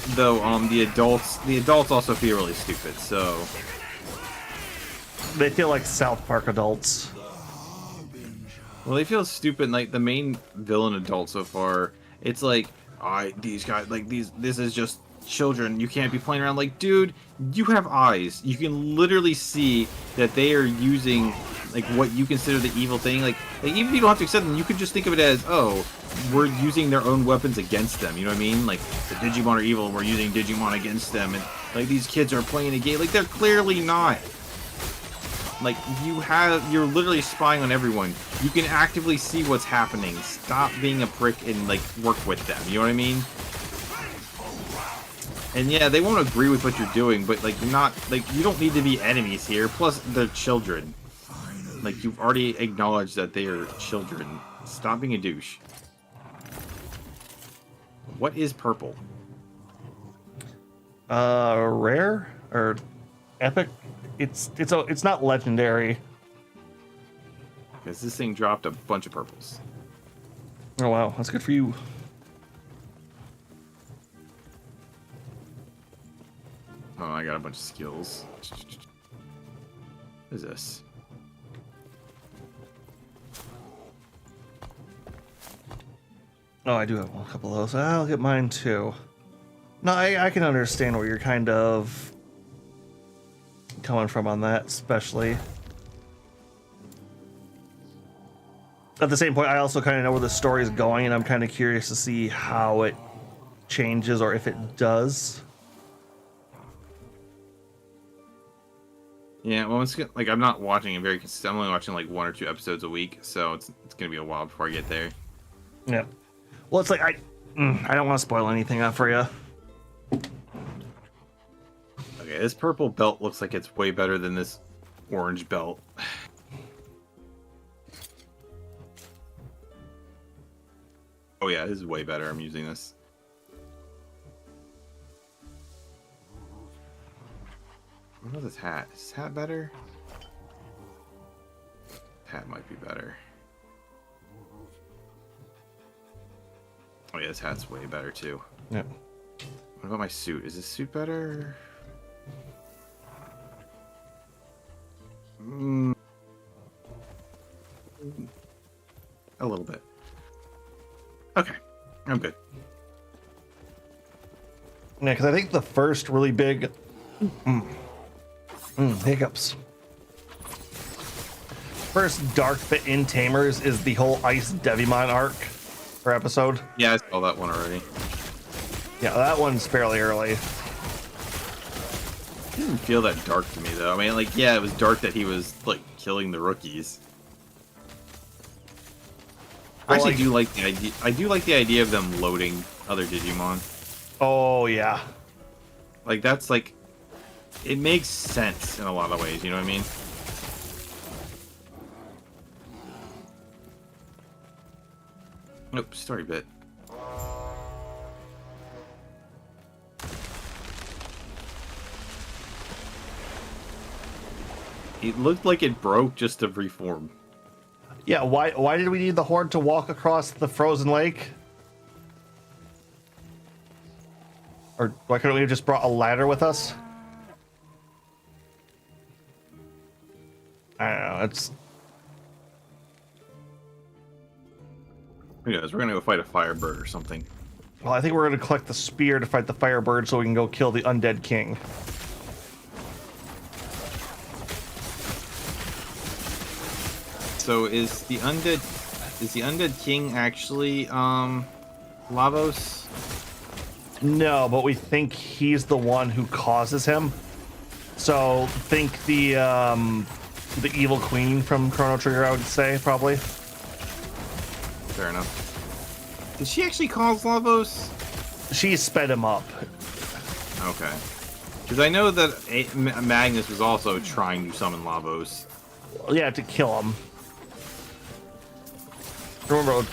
Though the adults also feel really stupid, so they feel like South Park adults. Well, they feel stupid. Like the main villain adult so far, it's like, these guys, like this is just children. You can't be playing around. Like, dude, you have eyes. You can literally see that they are using like what you consider the evil thing. Like even if you don't have to accept them, you could just think of it as, oh, we're using their own weapons against them. You know what I mean? Like the Digimon are evil, and we're using Digimon against them. And like these kids are playing a game. Like they're clearly not. Like, you're literally spying on everyone. You can actively see what's happening. Stop being a prick and, like, work with them. You know what I mean? And yeah, they won't agree with what you're doing, but, like, you don't need to be enemies here. Plus, they're children. Like, you've already acknowledged that they are children. Stop being a douche. What is purple? Rare or epic? It's not legendary. Because this thing dropped a bunch of purples. Oh wow, that's good for you. Oh, I got a bunch of skills. What is this? Oh, I do have a couple of those. I'll get mine too. No, I can understand where you're kind of coming from on that, especially. At the same point, I also kind of know where the story is going, and I'm kind of curious to see how it changes or if it does. Yeah, well, like I'm not watching it very consistent. I'm only watching like 1 or 2 episodes a week, so it's gonna be a while before I get there. Yeah. Well, it's like I don't want to spoil anything up for you. Okay, this purple belt looks like it's way better than this orange belt. Oh yeah, this is way better. I'm using this. What about this hat? Is this hat better? Hat might be better. Oh yeah, this hat's way better too. Yeah. What about my suit? Is this suit better? A little bit. Okay, I'm good. Yeah, because I think the first really big hiccups. First dark bit in Tamers is the whole Ice Devimon arc or episode. Yeah, I saw that one already. Yeah, that one's fairly early. It didn't feel that dark to me though. I mean, like, yeah, it was dark that he was like killing the rookies. I Well, actually do like the idea. I do like the idea of them loading other Digimon. Oh yeah. Like that's like, it makes sense in a lot of ways. You know what I mean? Nope, story bit. It looked like it broke just to reform. Yeah, why did we need the horde to walk across the frozen lake? Or why couldn't we have just brought a ladder with us? I don't know, it's... Who knows? We're gonna go fight a firebird or something. Well, I think we're gonna collect the spear to fight the firebird so we can go kill the undead king. So is the undead king actually Lavos? No, but we think he's the one who causes him. So think the evil queen from Chrono Trigger, I would say, probably. Fair enough. Did she actually cause Lavos? She sped him up. Okay. Because I know that Magnus was also trying to summon Lavos. Yeah, to kill him. Remember,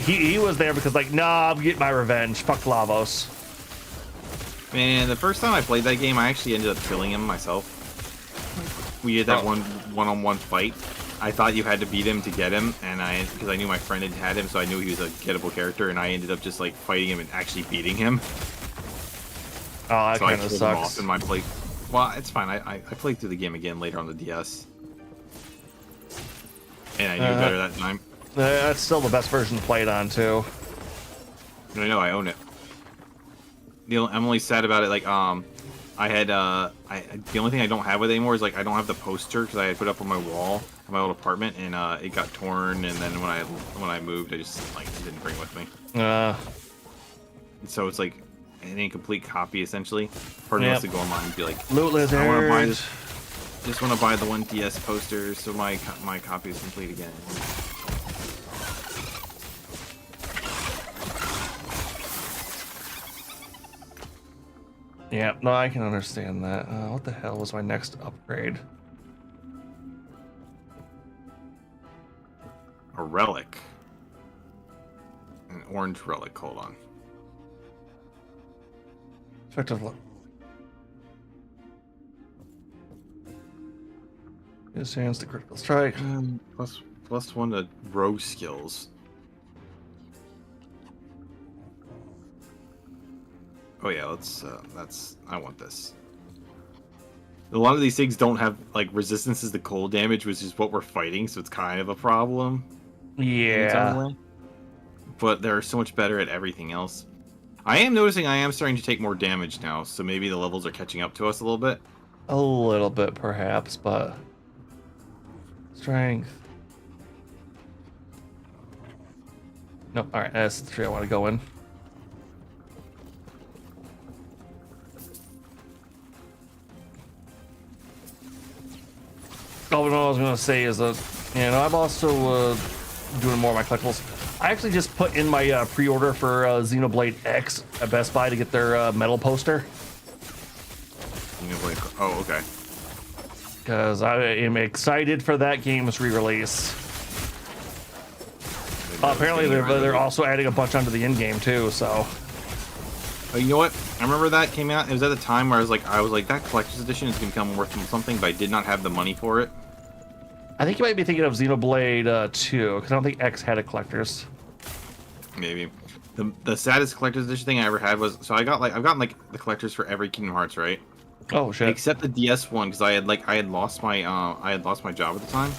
he was there because like, nah, I'm getting my revenge. Fuck Lavos. Man, the first time I played that game, I actually ended up killing him myself. We did that one-on-one fight. I thought you had to beat him to get him, and because I knew my friend had him, so I knew he was a gettable character, and I ended up just like fighting him and actually beating him. Oh, that so I kind of killed him off sucks. in my play. Well, it's fine. I played through the game again later on the DS, and I knew better that time. That's still the best version to play it on too. I know I own it. I'm only sad about it. Like, the only thing I don't have with it anymore is like I don't have the poster because I had put up on my wall in my old apartment, and it got torn. And then when I moved, I just like didn't bring it with me. And so it's like an incomplete copy essentially. Part of me wants to go online and be like, Loot I want to buy lizard. this. Just want to buy the one DS poster so my copy is complete again. Yeah, no, I can understand that. What the hell was my next upgrade? A relic. An orange relic. Hold on. Effective. His hands to critical strike. Plus one to rogue skills. Oh yeah, I want this. A lot of these things don't have like resistances to cold damage, which is what we're fighting, so it's kind of a problem. In its own Yeah. way. But they're so much better at everything else. I am noticing I am starting to take more damage now, so maybe the levels are catching up to us a little bit. A little bit, perhaps, but strength. Nope. All right, that's the tree I want to go in. Oh, what I was gonna say is that, I'm also doing more of my collectibles. I actually just put in my pre-order for Xenoblade X at Best Buy to get their metal poster. Oh, okay. Because I am excited for that game's re-release. Apparently, they're also adding a bunch onto the in-game too. So, you know what? I remember that came out. It was at the time where I was like, that collector's edition is gonna become worth something, but I did not have the money for it. I think you might be thinking of Xenoblade 2, because I don't think X had a collector's. Maybe. The saddest collector's edition thing I ever had was I've gotten like the collectors for every Kingdom Hearts, right? Oh shit! Except the DS one, because I had lost my job at the time.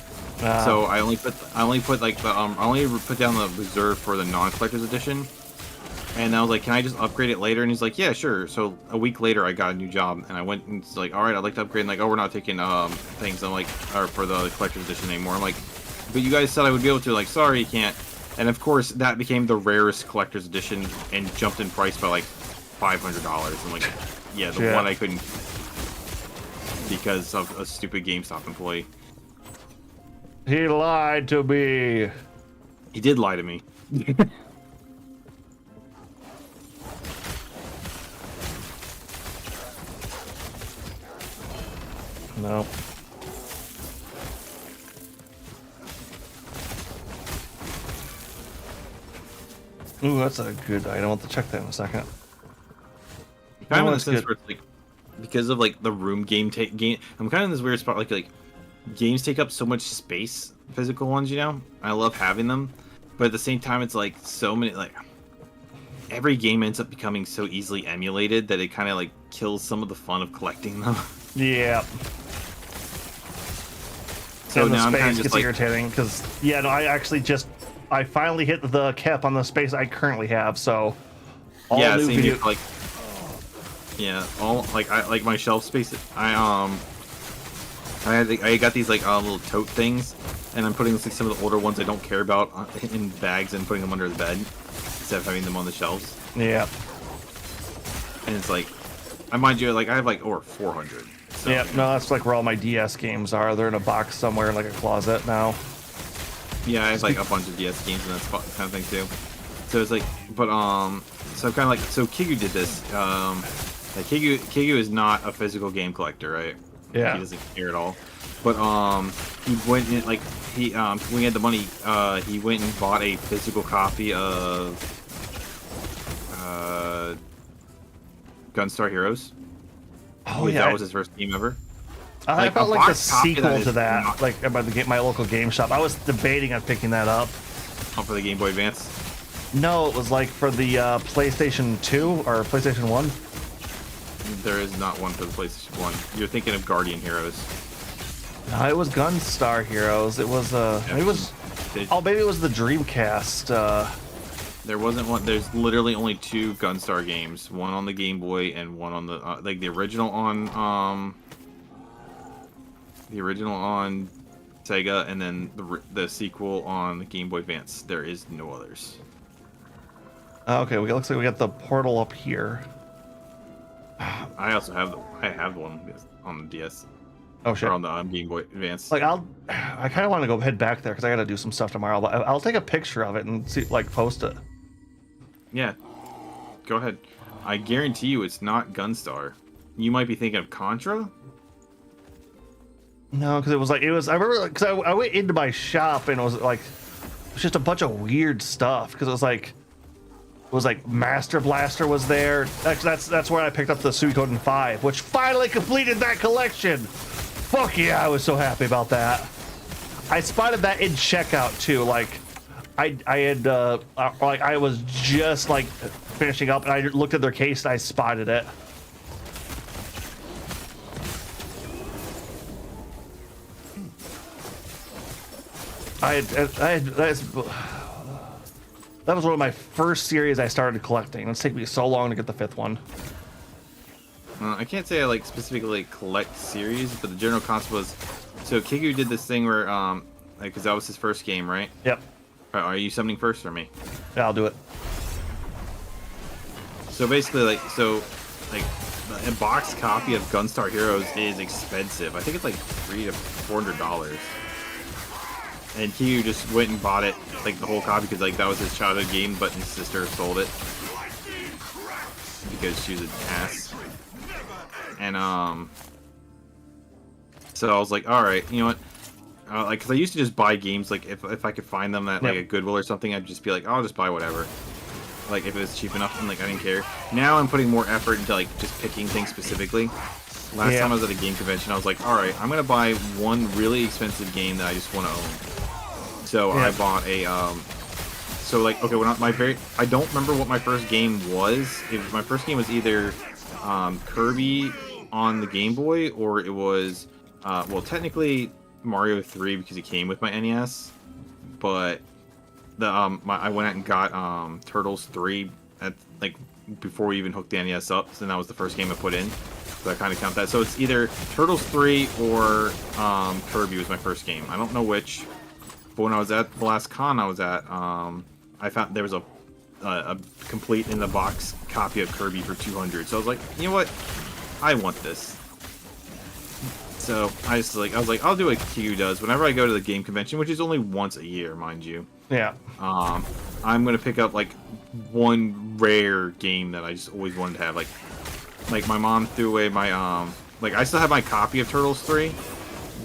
So I only put down the reserve for the non-collector's edition. And I was like, can I just upgrade it later? And he's like, yeah, sure. So a week later, I got a new job, and I went and it's like, all right, I'd like to upgrade. And like, oh, we're not taking things. I'm like, or for the collector's edition anymore. I'm like, but you guys said I would be able to. Like, sorry, you can't. And of course, that became the rarest collector's edition and jumped in price by like $500. I'm like, yeah, the one I couldn't because of a stupid GameStop employee. He lied to me. He did lie to me. No. Ooh, that's a good item. I'll have to check that in a second. Kind of in the that's sense good. where it's like, because of like the room game, I'm kind of in this weird spot. Like games take up so much space, physical ones. I love having them, but at the same time, it's like so many. Like every game ends up becoming so easily emulated that it kind of like kills some of the fun of collecting them. Yeah. So and now I'm the kind space of just gets like, irritating because I finally hit the cap on the space I currently have. So all new same video. here, like. Yeah, all I my shelf space. I got these like little tote things, and I'm putting like some of the older ones I don't care about in bags and putting them under the bed instead of having them on the shelves. Yeah. And it's like, I mind you, like I have like over 400. So, Yeah. No, that's like where all my DS games are. They're in a box somewhere in like a closet now. Yeah, I have like a bunch of DS games and that spot kind of thing too. So it's like, but so kind of like, so Kigu did this. Like Kigu is not a physical game collector, right? Yeah. He doesn't care at all. But he went in like when he had the money, he went and bought a physical copy of Gunstar Heroes. Oh yeah. That was his first game ever. I felt like the box copy sequel to that, not- like about to get my local game shop. I was debating on picking that up. For the Game Boy Advance. No, it was like for the PlayStation 2 or PlayStation 1. There is not one for the PlayStation 1. You're thinking of Guardian Heroes. No, it was Gunstar Heroes. It was maybe it was. Oh, maybe it was the Dreamcast. There wasn't one. There's literally only two Gunstar games. One on the Game Boy and one on the like the original on Sega, and then the sequel on the Game Boy Advance. There is no others. Okay, it looks like we got the portal up here. I also have I have one on the DS. Oh shit. Or on the Game Boy Advance. Like I kind of want to go head back there because I got to do some stuff tomorrow. But I'll take a picture of it and see, like, post it. Yeah. Go ahead. I guarantee you it's not Gunstar. You might be thinking of Contra? No, because it was. I remember because I went into my shop and it was like, it was just a bunch of weird stuff. Because it was like Master Blaster was there. That's where I picked up the Suikoden 5, which finally completed that collection. Fuck yeah, I was so happy about that. I spotted that in checkout too. Like, I had like I was just like finishing up and I looked at their case and I spotted it. That was one of my first series I started collecting. It's taken me so long to get the 5th one. I can't say I like specifically collect series, but the general concept was, so Kiku did this thing where like, because that was his first game, right? Yep. Are you summoning first or me? Yeah, I'll do it. So basically, like a box copy of Gunstar Heroes is expensive. I think it's like $300 to $400. And Kiku just went and bought it, like the whole copy, because like that was his childhood game, but his sister sold it because she was an ass. And so I was like, all right, you know what? Like, cause I used to just buy games, like if I could find them at like a Goodwill or something, I'd just be like, oh, I'll just buy whatever. Like if it was cheap enough, and like I didn't care. Now I'm putting more effort into like just picking things specifically. Last time I was at a game convention, I was like, all right, I'm gonna buy one really expensive game that I just want to own. So I bought a so like, okay, I don't remember what my first game was. My first game was either Kirby on the Game Boy, or it was well, technically Mario 3 because it came with my NES, but the I went out and got Turtles 3 at like before we even hooked the NES up, so that was the first game I put in. So I kind of count that. So it's either Turtles 3 or Kirby was my first game. I don't know which. But when I was at the last con I was at, I found there was a complete in the box copy of Kirby for $200. So I was like, you know what? I want this. So I was like, I'll do what Q does. Whenever I go to the game convention, which is only once a year, mind you. Yeah. I'm gonna pick up like one rare game that I just always wanted to have. Like my mom threw away my like I still have my copy of Turtles 3,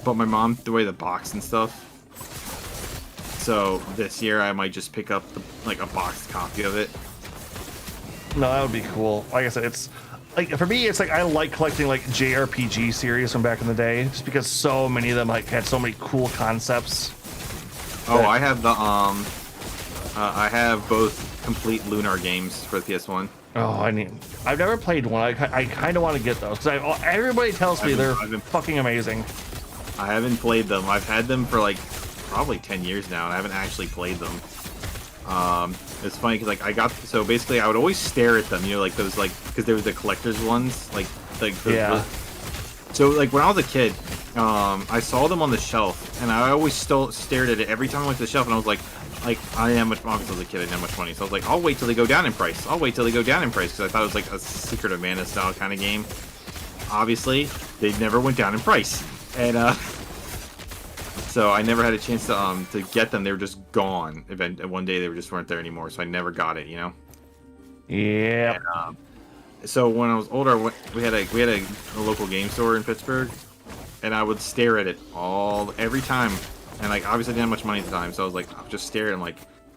but my mom threw away the box and stuff. So this year I might just pick up like a boxed copy of it. No, that would be cool. Like I said, it's like for me, it's like I like collecting like JRPG series from back in the day, just because so many of them like had so many cool concepts. Oh, I have the I have both complete Lunar games for the PS1. Oh, I've never played one. I kind of want to get those because everybody tells me they're fucking amazing. I haven't played them. I've had them for like probably 10 years now, and I haven't actually played them. It's funny because like so basically I would always stare at them, you know, like those, like, because there were the collector's ones, like so like when I was a kid, I saw them on the shelf, and I always still stared at it every time I went to the shelf, and I was like I didn't have much, obviously as a kid I didn't have much money, so I was like, I'll wait till they go down in price. I'll wait till they go down in price, because I thought it was like a Secret of Mana style kind of game. Obviously, they never went down in price, and so I never had a chance to get them. They were just gone. One day they just weren't there anymore, so I never got it. You know. Yeah. So when I was older, we had a local game store in Pittsburgh, and I would stare at it every time. And like obviously I didn't have much money at the time, so I was like, I'll just stare and like,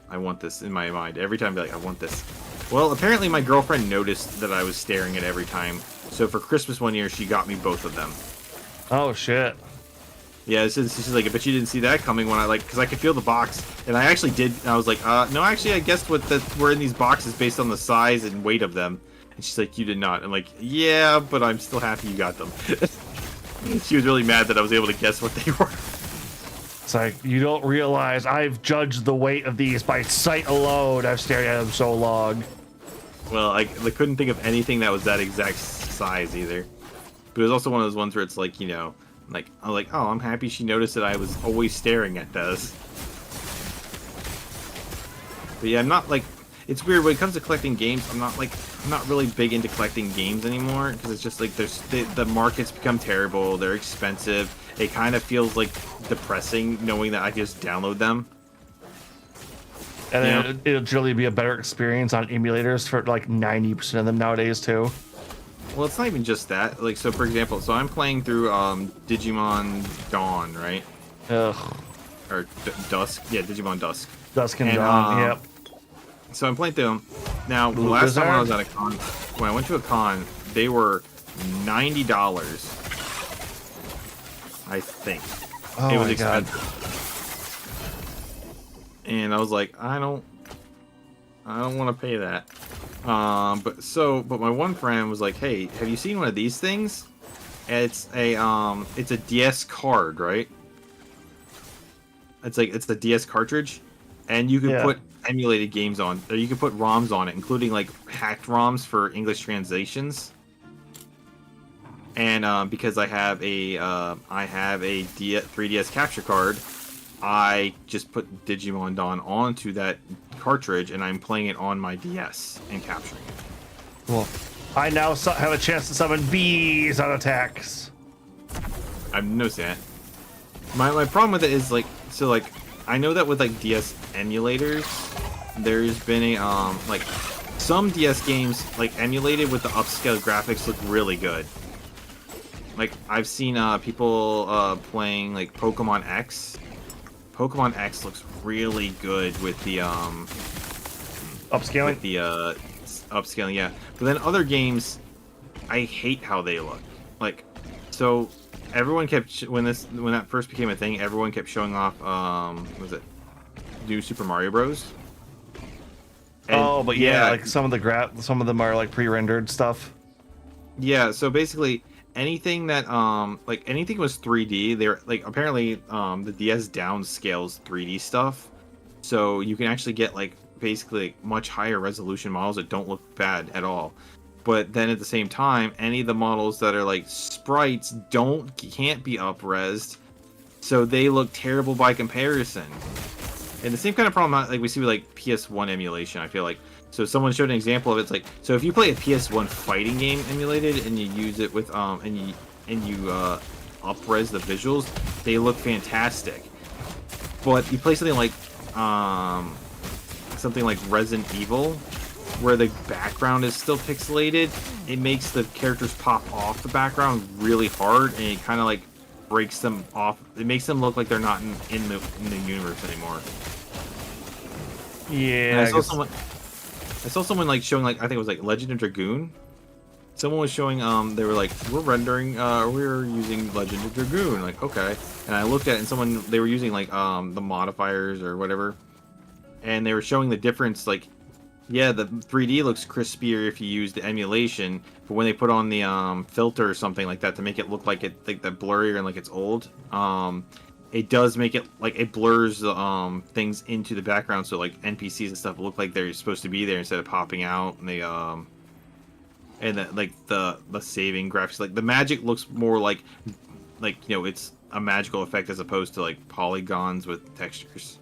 I want this in my mind every time. I'd be like, I want this. Well, apparently my girlfriend noticed that I was staring at it every time. So for Christmas one year, she got me both of them. Oh shit. Yeah, she's like, I bet you didn't see that coming when I because I could feel the box, and I actually did. And I was like, no, actually, I guessed what were in these boxes based on the size and weight of them. And she's like, you did not. I'm like, yeah, but I'm still happy you got them. She was really mad that I was able to guess what they were. It's like, you don't realize I've judged the weight of these by sight alone. I've stared at them so long. Well, I couldn't think of anything that was that exact size either. But it was also one of those ones where it's like, you know, like, I'm like, oh, I'm happy she noticed that I was always staring at those. But yeah, I'm not like, it's weird when it comes to collecting games. I'm not like I'm not really big into collecting games anymore because it's just like the markets become terrible. They're expensive. It kind of feels like depressing knowing that I can just download them. And Yeah. then it'll generally be a better experience on emulators for like 90% of them nowadays too. Well, it's not even just that. Like, so for example, so I'm playing through Digimon Dawn, right? Ugh. Or Dusk? Yeah, Digimon Dusk. Dusk and And, Dawn, yep. So I'm playing through them. Now, the Blue last time I was Blizzard? at a con, when I went to a con, they were $90. I think. Oh It was my god. expensive. And I was like, I don't want to pay that. But my one friend was like, hey, have you seen one of these things? And it's a DS card, right? It's the DS cartridge, and you can Yeah. put emulated games on, or you can put ROMs on it, including like hacked ROMs for English translations. And because I have a 3DS capture card, I just put Digimon Dawn onto that cartridge, and I'm playing it on my DS and capturing it. Cool. I now have a chance to summon bees on attacks. I've noticed that. My problem with it is like, so like, I know that with like DS emulators, there's been a like some DS games like emulated with the upscale graphics look really good. Like I've seen people playing like Pokemon X. Pokemon X looks really good with the Upscaling? with the upscaling, yeah. But then other games, I hate how they look. Like, so everyone kept when that first became a thing, everyone kept showing off what was it, New Super Mario Bros. And Oh, but yeah, like some of them are like pre-rendered stuff. yeah. So basically, anything that like anything was 3D, they're like apparently the DS downscales 3D stuff, so you can actually get like basically much higher resolution models that don't look bad at all. But then at the same time, any of the models that are like sprites can't be up-resed, so they look terrible by comparison. And the same kind of problem like we see with like PS1 emulation, I feel like. So someone showed an example of it. It's like, so if you play a PS1 fighting game emulated and you use it with and you up-res the visuals, they look fantastic. But you play something like Resident Evil, where the background is still pixelated, it makes the characters pop off the background really hard, and it kind of like breaks them off. It makes them look like they're not in the universe anymore. Yeah. And I saw someone like showing like, I think it was like Legend of Dragoon. Someone was showing they were like, we're using Legend of Dragoon, like, okay. And I looked at it, and they were using like the modifiers or whatever, and they were showing the difference. Like, yeah, the 3D looks crispier if you use the emulation, but when they put on the filter or something like that to make it look like it like that blurrier and like it's old, it does make it like it blurs the things into the background, so like NPCs and stuff look like they're supposed to be there instead of popping out, and they and like the saving graphics, like the magic looks more like it's a magical effect as opposed to like polygons with textures.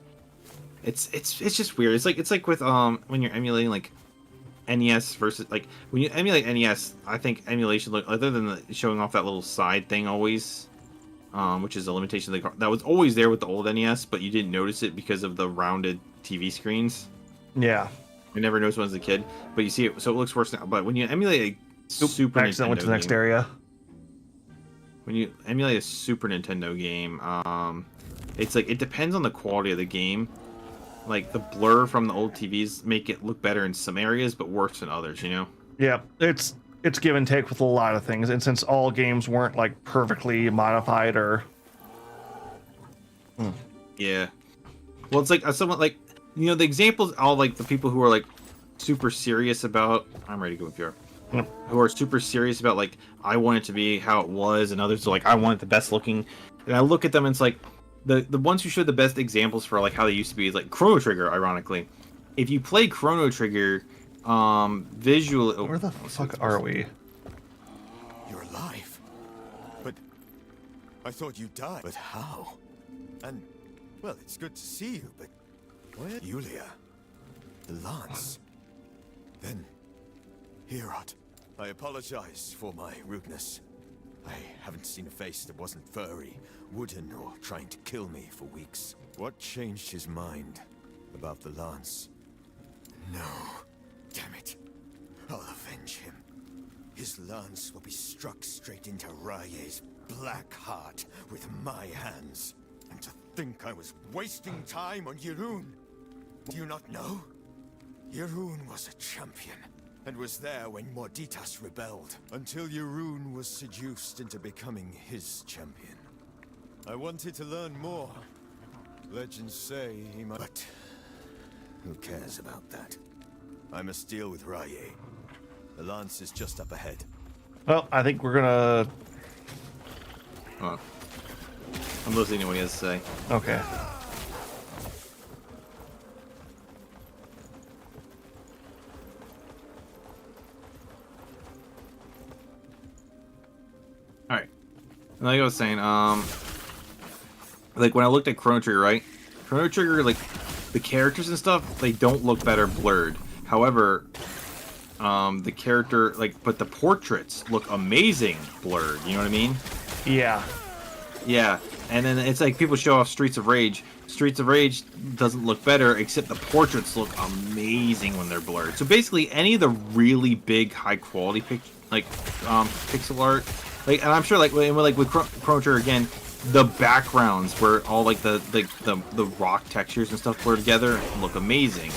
It's just weird. It's like with when you're emulating like NES versus like when you emulate NES, I think emulation look other than showing off that little side thing always, which is a limitation that was always there with the old NES, but you didn't notice it because of the rounded TV screens. Yeah. I never noticed when I was a kid, but you see it, so it looks worse now. But when you emulate a Super Accident Nintendo went to the next game, area. when you emulate a Super Nintendo game, it's like it depends on the quality of the game. Like the blur from the old TVs make it look better in some areas, but worse in others. You know? Yeah, it's give and take with a lot of things, and since all games weren't like perfectly modified or. Yeah. Well, it's like someone like the examples, all like the people who are like super serious about. I'm ready to go with your. Yep. Who are super serious about like I want it to be how it was, and others are like I want it the best looking. And I look at them and it's like. The ones who show the best examples for like how they used to be is like Chrono Trigger. Ironically, if you play Chrono Trigger, visually, Where the fuck are we? You're alive. But I thought you died. But how? And, well, it's good to see you, but where? Yulia. The lance. Then Herod, I apologize for my rudeness. I haven't seen a face that wasn't furry, wooden, or trying to kill me for weeks. What changed his mind about the lance? No. Damn it. I'll avenge him. His lance will be struck straight into Raye's black heart with my hands. And to think I was wasting time on Yeroon. Do you not know? Yeroon was a champion, and was there when Morditas rebelled, until Yeroon was seduced into becoming his champion. I wanted to learn more. Legends say he might... But who cares about that? I must deal with Raye. The lance is just up ahead. Well, I think we're gonna... Oh. I'm listening to what he has to say. Okay. Alright. Like I was saying, like when I looked at Chrono Trigger, right? Chrono Trigger, like the characters and stuff, they don't look better blurred. However, the character, like, but the portraits look amazing blurred. You know what I mean? Yeah. Yeah. And then it's like people show off Streets of Rage. Streets of Rage doesn't look better, except the portraits look amazing when they're blurred. So basically, any of the really big, high quality pixel art, like, and I'm sure like with Chrono Trigger again, the backgrounds where all like the rock textures and stuff blur together look amazing.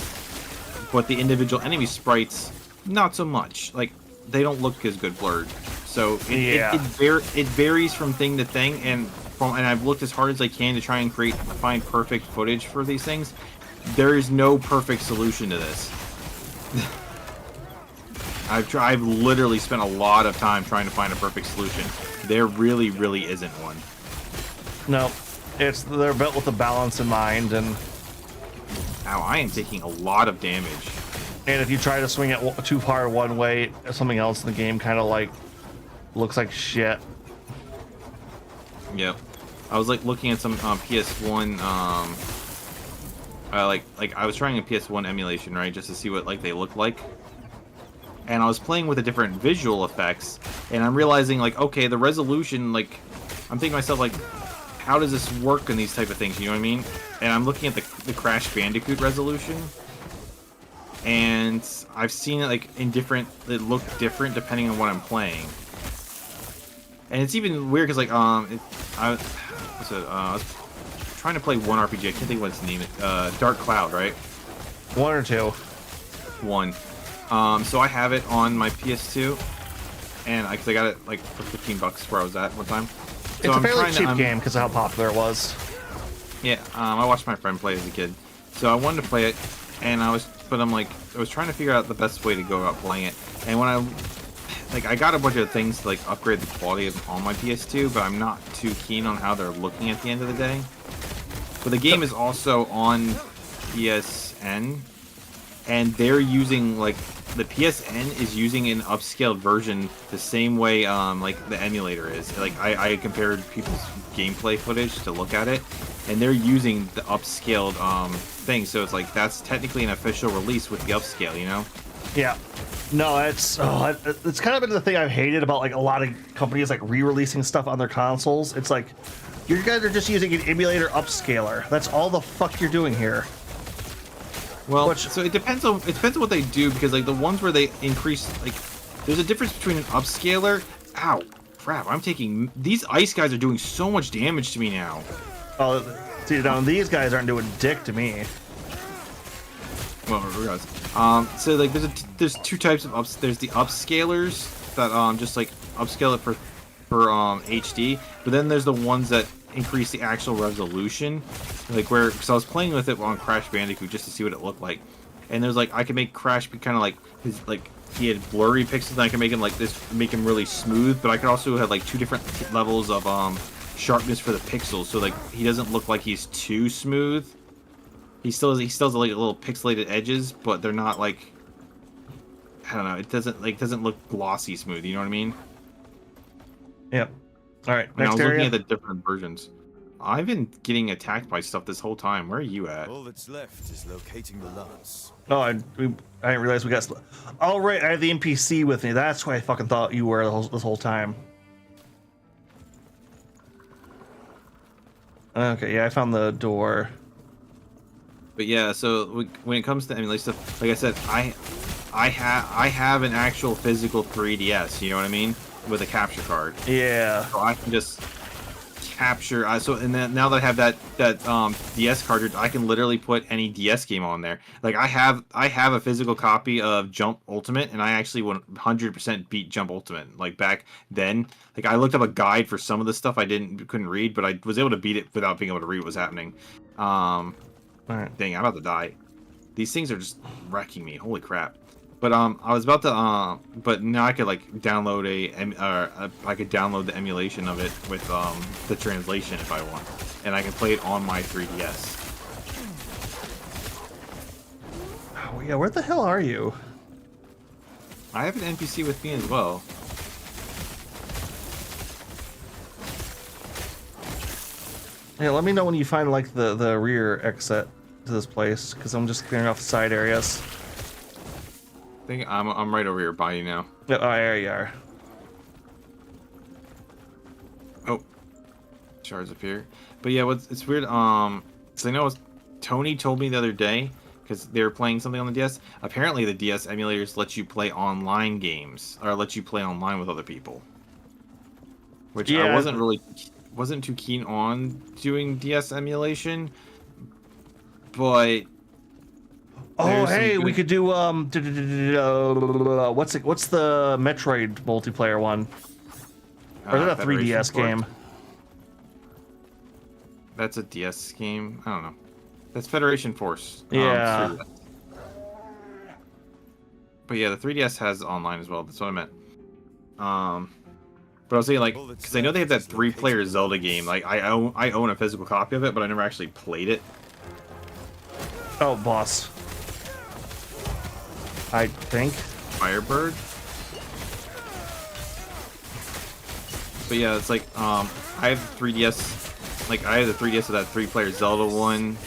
But the individual enemy sprites, not so much. Like, they don't look as good blurred. So it varies from thing to thing, and I've looked as hard as I can to try and find perfect footage for these things. There is no perfect solution to this. I've literally spent a lot of time trying to find a perfect solution. There really, really isn't one. No, they're built with the balance in mind, and Ow, I am taking a lot of damage. And if you try to swing it too far one way, something else in the game kind of like looks like shit. Yep. I was like looking at some PS1 like I was trying a PS1 emulation, right, just to see what like they look like. And I was playing with the different visual effects, and I'm realizing like, okay, the resolution, like, I'm thinking to myself like, how does this work in these type of things, you know what I mean? And I'm looking at the Crash Bandicoot resolution, and I've seen it like in different, it look different depending on what I'm playing. And it's even weird because like I was trying to play one RPG. I can't think what its name is. Dark Cloud, right? One or two. One. So I have it on my PS2, and because I got it like for $15 where I was at one time. So It's a fairly cheap game because of how popular it was. Yeah, I watched my friend play it as a kid, so I wanted to play it, and I was trying to figure out the best way to go about playing it. And when I got a bunch of things to like upgrade the quality of on my PS2, but I'm not too keen on how they're looking at the end of the day. But the game is also on PSN, and they're using like the PSN is using an upscaled version the same way like the emulator is. Like I compared people's gameplay footage to look at it, and they're using the upscaled thing. So it's like that's technically an official release with the upscale, you know? Yeah. No, it's kind of been the thing I've hated about like a lot of companies like re-releasing stuff on their consoles. It's like, you guys are just using an emulator upscaler. That's all the fuck you're doing here. Well, so it depends on what they do, because like the ones where they increase, like, there's a difference between an upscaler. Ow, crap! I'm taking these ice guys are doing so much damage to me now. Oh, see, now these guys aren't doing dick to me. Well, regardless. So like there's two types of there's the upscalers that just like upscale it for HD, but then there's the ones that increase the actual resolution, like where, because I was playing with it on Crash Bandicoot just to see what it looked like, and there's like I could make Crash be kind of like his, like he had blurry pixels, and I can make him like this, make him really smooth, but I could also have like two different levels of sharpness for the pixels, so like he doesn't look like he's too smooth. He still has like little pixelated edges, but they're not like, I don't know, it doesn't look glossy smooth, you know what I mean? Yep. All right, And I next was area. looking at the different versions. I've been getting attacked by stuff this whole time. Where are you at? All that's left is locating the lance. Oh, I didn't realize we got. Oh right, I have the NPC with me. That's why I fucking thought you were this whole time. Okay, yeah, I found the door. But yeah, so when it comes to emulation stuff, like I said, I have an actual physical 3DS. You know what I mean? With a capture card. Yeah. So I can just capture. And then now that I have that DS cartridge, I can literally put any DS game on there. Like I have a physical copy of Jump Ultimate, and I actually 100% beat Jump Ultimate. Like back then, like I looked up a guide for some of the stuff I couldn't read, but I was able to beat it without being able to read what was happening. Alright. Dang, I'm about to die. These things are just wrecking me. Holy crap. But I was about to but now I could like download I could download the emulation of it with the translation if I want, and I can play it on my 3DS. Oh yeah, where the hell are you? I have an NPC with me as well. Yeah, let me know when you find like the rear exit to this place, because I'm just clearing off the side areas. I think I'm right over here by you now. Yeah, oh, there you are. Oh, shards up here. But yeah, it's weird. So I know Tony told me the other day because they were playing something on the DS. Apparently, the DS emulators let you play online games or let you play online with other people, which yeah, I wasn't too keen on doing DS emulation, but. Oh hey, we could do what's the Metroid multiplayer one? Or is that a 3DS game? That's a DS game. I don't know. That's Federation Force. Yeah. But yeah, the 3DS has online as well. That's what I meant. But I was saying like, because I know they have that 3-player Zelda game. Like I own a physical copy of it, but I never actually played it. Oh, boss. I think. Firebird. But yeah, it's like I have 3DS. Like I have the 3DS of that 3-player Zelda one.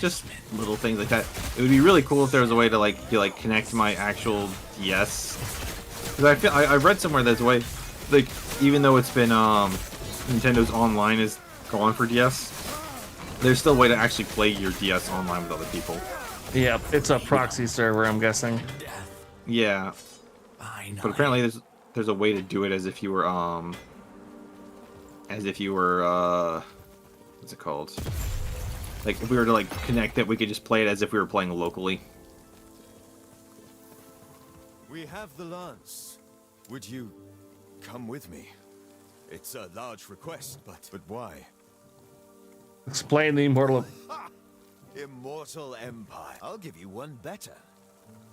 Just little things like that. It would be really cool if there was a way to like connect my actual DS. Because I read somewhere there's a way, like even though it's been Nintendo's online is gone for DS, there's still a way to actually play your DS online with other people. Yeah, it's a proxy server, I'm guessing. Yeah, but apparently there's a way to do it as if you were what's it called? Like if we were to like connect it, we could just play it as if we were playing locally. We have the lance. Would you come with me? It's a large request, but why? Explain the immortal. Immortal Empire. I'll give you one better.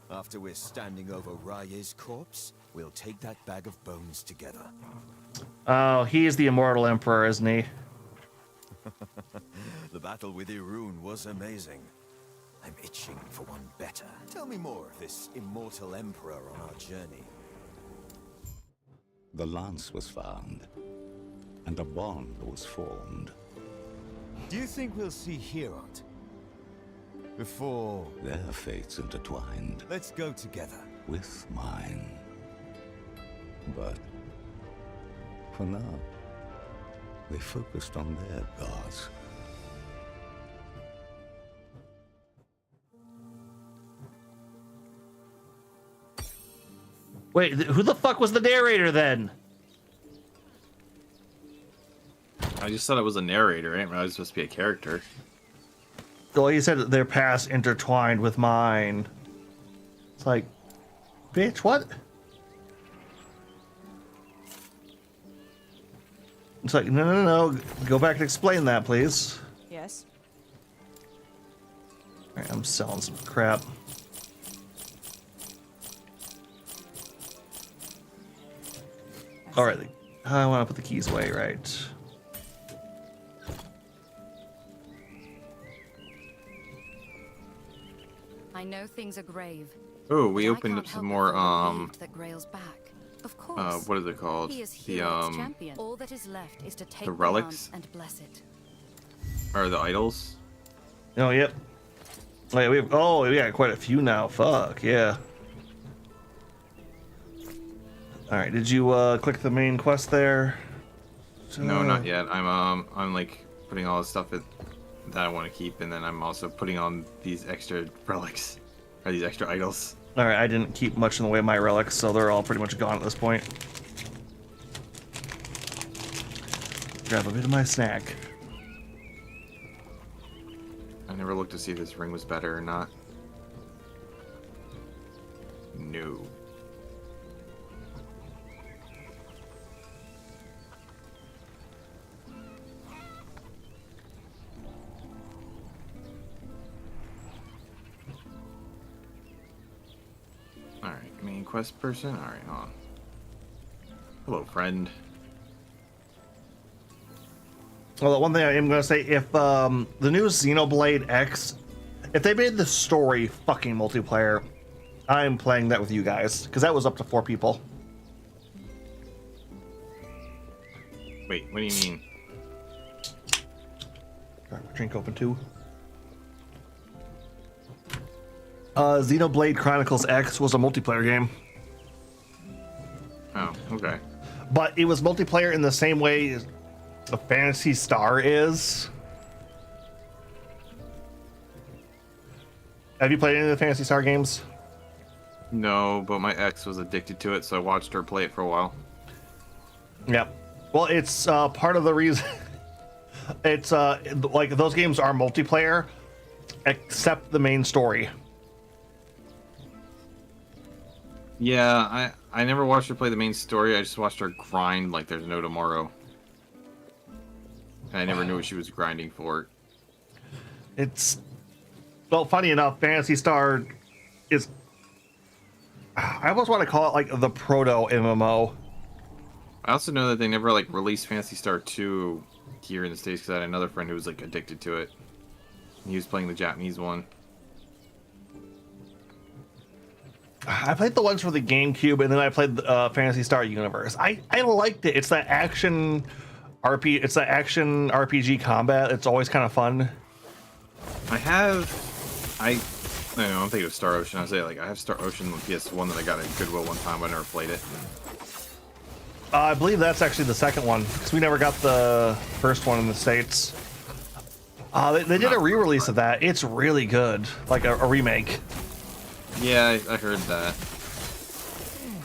After we're standing over Raye's corpse, we'll take that bag of bones together. Oh, he is the immortal emperor, isn't he? The battle with Irun was amazing. I'm itching for one better. Tell me more of this immortal emperor on our journey. The lance was found, and a bond was formed. Do you think we'll see Herod? Before... Their fates intertwined. Let's go together. With mine. But for now, they focused on their gods. Wait, who the fuck was the narrator then? I just thought it was a narrator. I didn't realize it was supposed to be a character. Well, you said that their past intertwined with mine. It's like, bitch, what? It's like, no. Go back and explain that, please. Yes. All right, I'm selling some crap. All right, I want to put the keys away, right? I know things are grave. Oh, we but I opened can't up some help more but feel relieved that Grail's back. Of course. What is it called? He is The Herod's champion. All that is left is to take the the relics? lance and bless it. Or the idols? Oh, yep. Wait, we got quite a few now. Fuck, yeah. Alright, did you click the main quest there? No, not yet. I'm like putting all the stuff that I want to keep, and then I'm also putting on these extra relics, or these extra idols. Alright, I didn't keep much in the way of my relics, so they're all pretty much gone at this point. Grab a bit of my snack. I never looked to see if this ring was better or not. No. Alright, main quest person? Alright, hold on. Hello, friend. Well, the one thing I am going to say, if the new Xenoblade X, if they made the story fucking multiplayer, I'm playing that with you guys, because that was up to 4 people. Wait, what do you mean? Drink open too. Xenoblade Chronicles X was a multiplayer game. Oh, okay. But it was multiplayer in the same way the Phantasy Star is. Have you played any of the Phantasy Star games? No, but my ex was addicted to it, so I watched her play it for a while. Yeah. Well, it's part of the reason. It's like those games are multiplayer, except the main story. Yeah, I never watched her play the main story. I just watched her grind like there's no tomorrow. And I never knew what she was grinding for. It's, well, funny enough, Phantasy Star is, I almost want to call it like the proto MMO. I also know that they never like released Phantasy Star 2 here in the States because I had another friend who was like addicted to it. He was playing the Japanese one. I played the ones for the GameCube, and then I played Phantasy Star Universe. I liked it. It's that action RPG combat. It's always kind of fun. I don't think it was Star Ocean. I was say like I have Star Ocean on PS1 that I got at Goodwill one time, but I never played it. I believe that's actually the second one, because we never got the first one in the States. They did a re-release of that. It's really good, like a remake. Yeah, I heard that.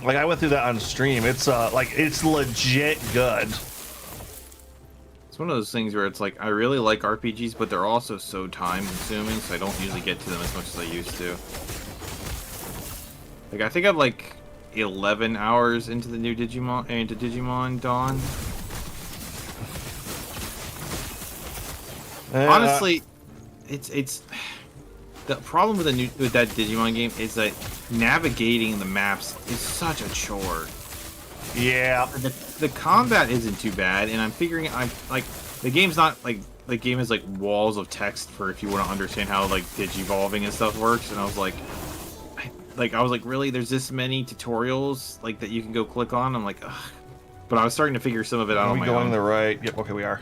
Like I went through that on stream. It's it's legit good. It's one of those things where it's like I really like RPGs, but they're also so time consuming, so I don't usually get to them as much as I used to. Like I think I'm like 11 hours into the new Digimon Dawn. Honestly, it's the problem with that Digimon game is that navigating the maps is such a chore. Yeah. The combat isn't too bad, and I'm figuring I'm like the game's not like the game is like walls of text for if you want to understand how like digivolving and stuff works. And I was like really, there's this many tutorials like that you can go click on. I'm like, ugh. But I was starting to figure some of it out on my own. Are we going the right? Yep. Okay, we are.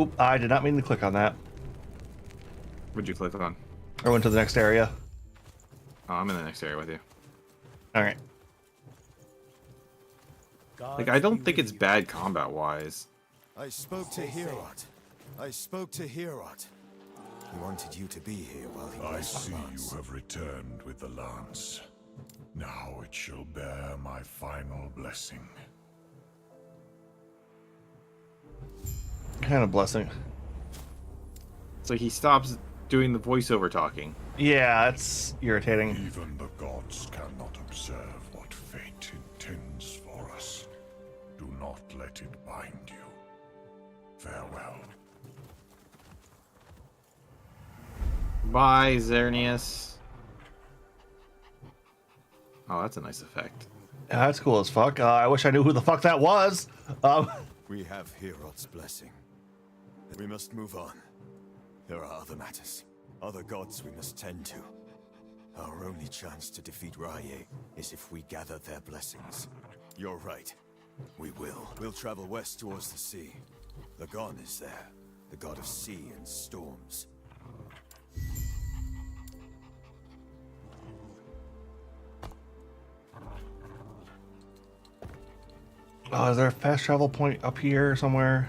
Oop! I did not mean to click on that. What'd you click on? I went to the next area. Oh, I'm in the next area with you. All right. Like, I don't think it's bad combat-wise. I spoke to Herod. He wanted you to be here while he I was see lance. you have returned with the lance. Now it shall bear my final blessing. Kind of blessing. So he stops doing the voiceover talking. Yeah, it's irritating. Even the gods cannot observe what fate intends for us. Do not let it bind you. Farewell. Bye, Xerneas. Oh, that's a nice effect. Yeah, that's cool as fuck. I wish I knew who the fuck that was. We have Herod's blessing. We must move on. There are other matters, other gods we must tend to. Our only chance to defeat Rye is if we gather their blessings. You're right. We will. We'll travel west towards the sea. Lagon is there, the god of sea and storms. Oh, is there a fast travel point up here somewhere?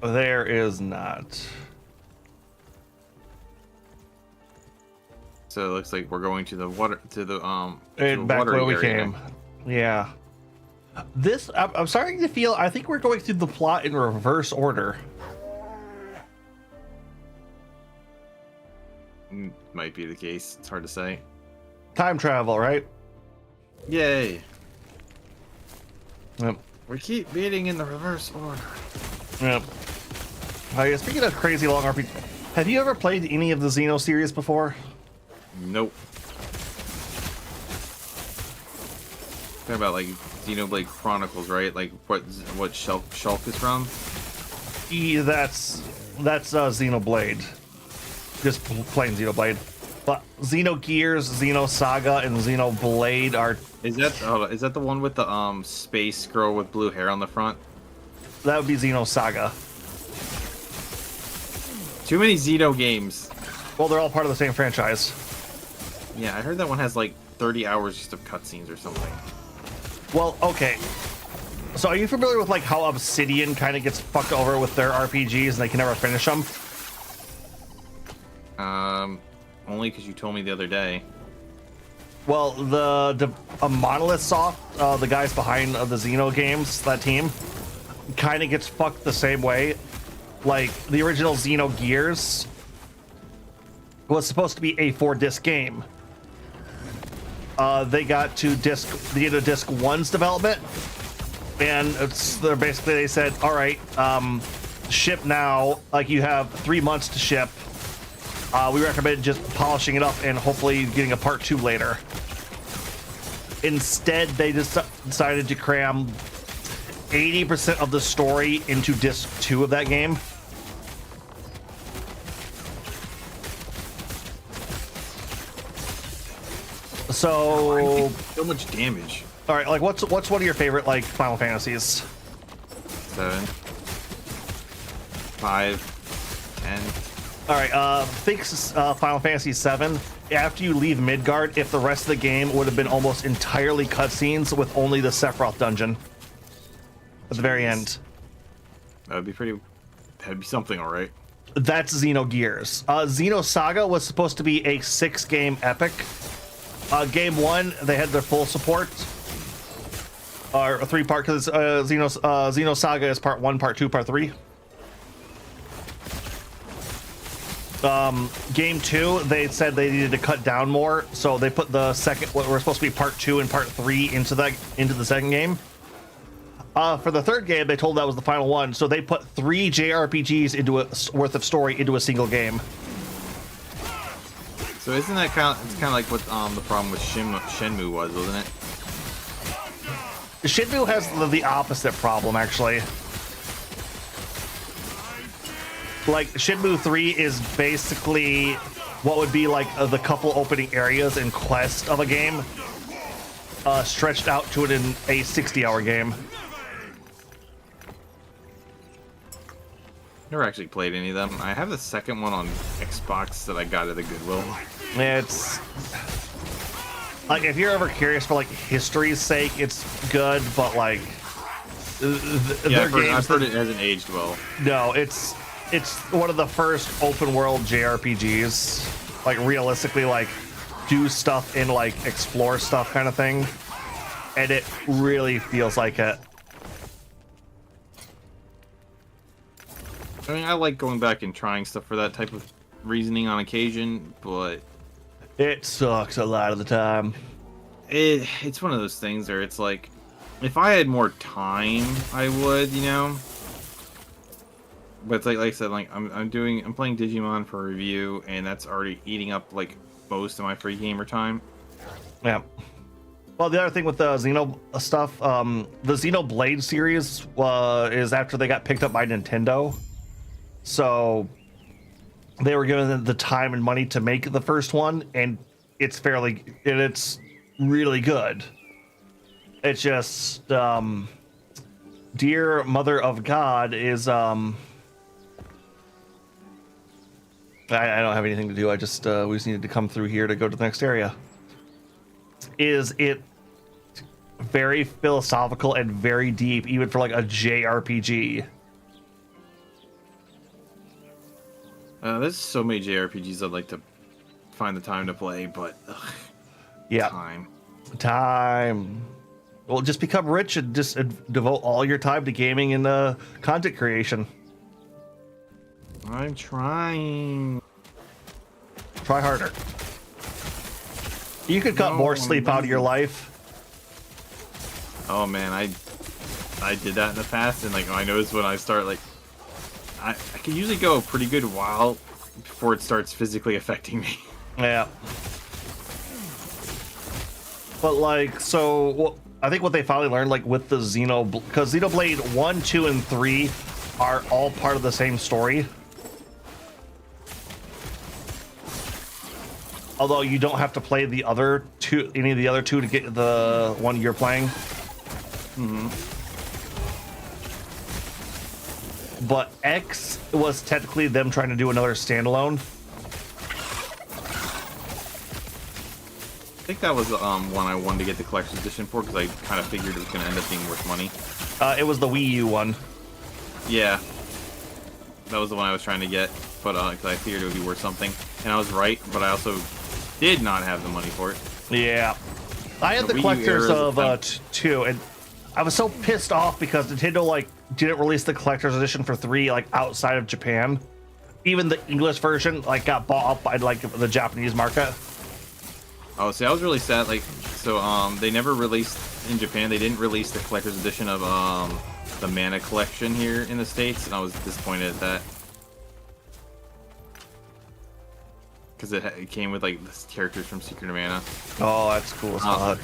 There is not. So it looks like we're going to the water to the Back where we area. came. Yeah. This I'm starting to feel. I think we're going through the plot in reverse order. Might be the case. It's hard to say. Time travel, right? Yay! Yep. We keep beating in the reverse order. Yep. Yeah, speaking of crazy long RPG, have you ever played any of the Xeno series before? Nope. Talking about like Xenoblade Chronicles, right? Like what Shulk is from? Yeah, that's Xenoblade. Just plain Xenoblade. But Xenogears, Xenosaga, and Xenoblade are. Is that the one with the space girl with blue hair on the front? That would be Xenosaga. Too many Xeno games. Well, they're all part of the same franchise. Yeah, I heard that one has like 30 hours just of cutscenes or something. Well, okay. So are you familiar with like how Obsidian kind of gets fucked over with their RPGs and they can never finish them? Only because you told me the other day. Well, the Monolith Soft, the guys behind the Xeno games, that team, kind of gets fucked the same way. Like the original Xenogears was supposed to be a 4-disc game. They got to disc 1's development, and they said, all right, ship now. Like you have 3 months to ship. We recommend just polishing it up and hopefully getting a part 2 later. Instead, they just decided to cram 80% of the story into disc 2 of that game. So much damage. All right, like what's one of your favorite like Final Fantasies? 7, 5, 10. All right, think Final Fantasy 7. After you leave Midgard, if the rest of the game would have been almost entirely cutscenes with only the Sephiroth dungeon at the very end. That'd be something, all right. That's Xenogears. Xenosaga was supposed to be a 6-game epic. Game 1, they had their full support. Or a 3-part, because Xenosaga is part 1, part 2, part 3. Game 2, they said they needed to cut down more, so they put the second, what were supposed to be part 2 and part 3 into the second game. For the third game, they told that was the final one, so they put 3 JRPGs worth of story into a single game. So isn't that kind of like what the problem with Shenmue was, wasn't it? Shenmue has the opposite problem, actually. Like, Shenmue 3 is basically what would be like the couple opening areas and quest of a game, stretched out to it in a 60-hour game. Never actually played any of them. I have the second one on Xbox that I got at the Goodwill. It's like, if you're ever curious for like history's sake, it's good, but like I've heard it hasn't aged well. No, it's one of the first open world JRPGs, like realistically, like do stuff and like explore stuff kind of thing, and it really feels like it. I mean, I like going back and trying stuff for that type of reasoning on occasion, but it sucks a lot of the time. It's one of those things where it's like, if I had more time, I would, you know. But it's like I said, like I'm playing Digimon for review, and that's already eating up like most of my free gamer time. Yeah. Well, the other thing with the Xeno stuff, the Xenoblade series is after they got picked up by Nintendo. So they were given the time and money to make the first one, and it's really good. It's just Dear Mother of God is I don't have anything to do. I just we just needed to come through here to go to the next area. Is it very philosophical and very deep, even for like a JRPG? There's so many JRPGs I'd like to find the time to play, but Yeah, time. Well, just become rich and just devote all your time to gaming and content creation. I'm trying. Try harder. You could cut more sleep out of your life. Oh man, I did that in the past, and like I noticed when I start like I can usually go a pretty good while before it starts physically affecting me. Yeah. But like, so I think what they finally learned, like with the because Xenoblade 1, 2, and 3 are all part of the same story. Although you don't have to play the other two, any of the other two, to get the one you're playing. Mm-hmm. But X was technically them trying to do another standalone. I think that was one I wanted to get the collector's edition for because I kind of figured it was going to end up being worth money. It was the Wii U one. Yeah, that was the one I was trying to get, but because I figured it would be worth something, and I was right. But I also did not have the money for it. Yeah, I had the collectors of 2, and I was so pissed off because Nintendo like didn't release the collector's edition for 3 like outside of Japan. Even the English version like got bought up by like the Japanese market. Oh, see, I was really sad. Like, so they never released in Japan. They didn't release the collector's edition of the Mana collection here in the States, and I was disappointed at that. Because it came with like the characters from Secret of Mana. Oh, that's cool as fuck.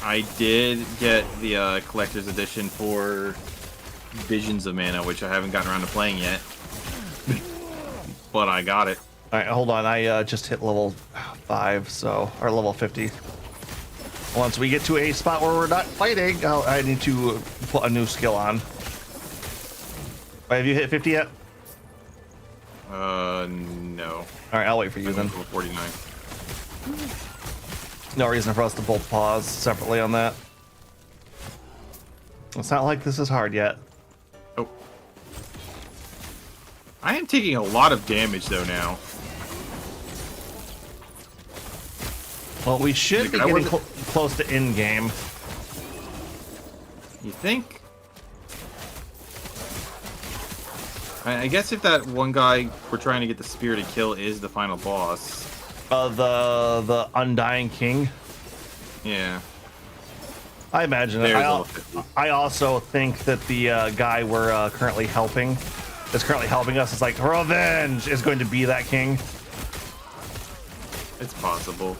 I did get the collector's edition for Visions of Mana, which I haven't gotten around to playing yet. But I got it. All right, hold on. I just hit level 5, so or level 50. Once we get to a spot where we're not fighting, I need to put a new skill on. Have you hit 50 yet? No. All right, I'll wait for you then. Level 49. No reason for us to both pause separately on that. It's not like this is hard yet. Oh. I am taking a lot of damage though now. Well, we should be getting close to end game. You think? I guess if that one guy we're trying to get the spear to kill is the final boss. The Undying King. Yeah. I imagine it. I also think that the guy we're currently helping us is like revenge is going to be that king. It's possible.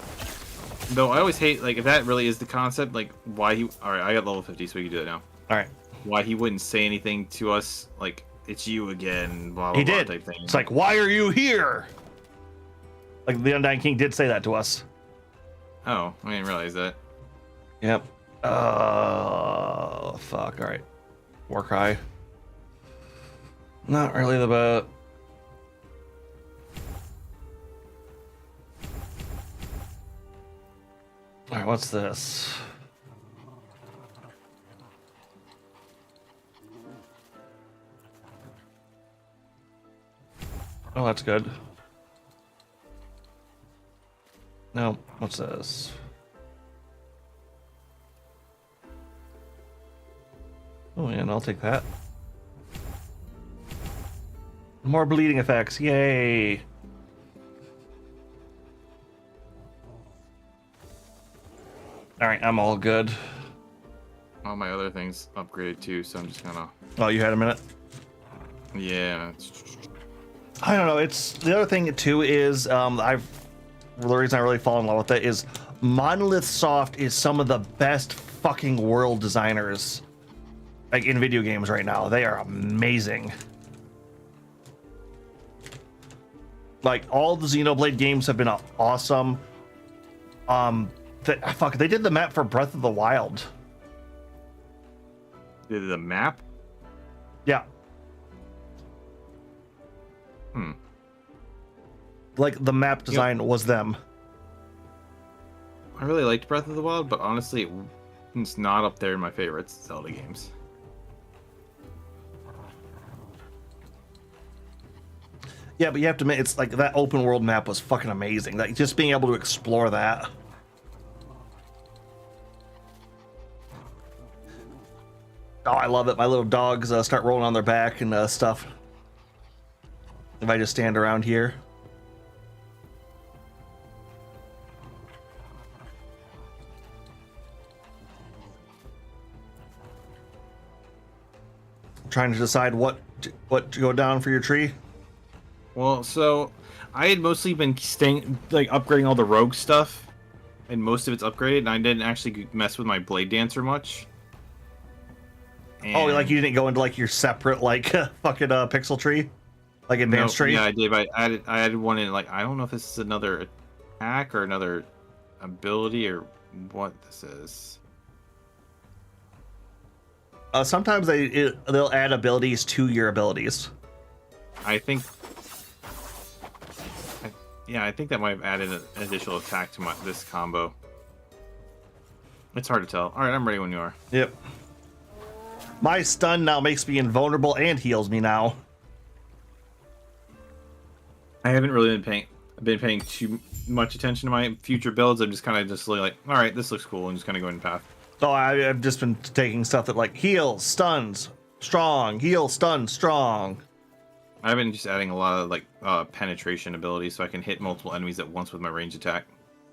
Though I always hate, like, if that really is the concept, like, why he... Alright, I got level 50, so we can do it now. Alright. Why he wouldn't say anything to us, like, it's you again, blah, blah, he blah, did. type thing. It's like, why are you here? Like, the Undying King did say that to us. Oh, I didn't realize that. Yep. Fuck, alright. Warcry. Not really the best. Alright, what's this? Oh, that's good. No, what's this? Oh, yeah, and I'll take that. More bleeding effects, yay! Alright, I'm all good. All my other things upgraded too, so I'm just gonna... Oh, you had a minute? Yeah. I don't know, it's... The other thing, too, is, the reason I really fall in love with it is Monolith Soft is some of the best fucking world designers, like, in video games right now. They are amazing. Like all the Xenoblade games have been awesome. They did the map for Breath of the Wild. Did the map? Yeah. Like the map design was them. I really liked Breath of the Wild, but honestly, it's not up there in my favorites Zelda games. Yeah, but you have to admit, it's like that open world map was fucking amazing. Like just being able to explore that. Oh, I love it. My little dogs start rolling on their back and stuff. If I just stand around here. Trying to decide what to go down for your tree. Well, so I had mostly been upgrading all the rogue stuff, and most of it's upgraded, and I didn't actually mess with my blade dancer much. Oh, like you didn't go into like your separate like fucking pixel tree, like advanced tree. Yeah, I did. But I added one in. Like I don't know if this is another attack or another ability or what this is. Sometimes they'll add abilities to your abilities. I think that might have added an additional attack to this combo. It's hard to tell. All right, I'm ready when you are. Yep. My stun now makes me invulnerable and heals me now. I haven't really been paying too much attention to my future builds. I'm just kind of like, all right, this looks cool, and just kind of going in path. Oh, I've just been taking stuff that like heals, stuns, strong, heal, stun, strong. I've been just adding a lot of like penetration abilities, so I can hit multiple enemies at once with my range attack.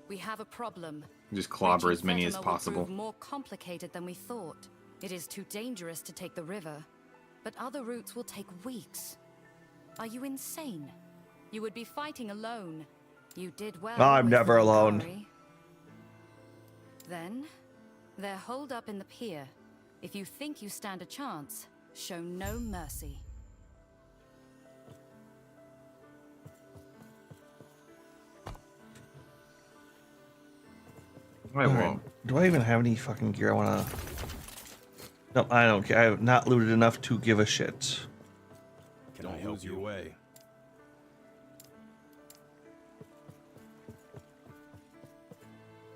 We have a problem. Just clobber as many as Settlement will possible. prove more complicated than we thought. It is too dangerous to take the river, but other routes will take weeks. Are you insane? You would be fighting alone. You did well. I'm with never alone. Valkyrie. Then, they're holed up in the pier. If you think you stand a chance, show no mercy. I won't. Do I even have any fucking gear I want to... No, I don't care. I have not looted enough to give a shit. Can I help your way?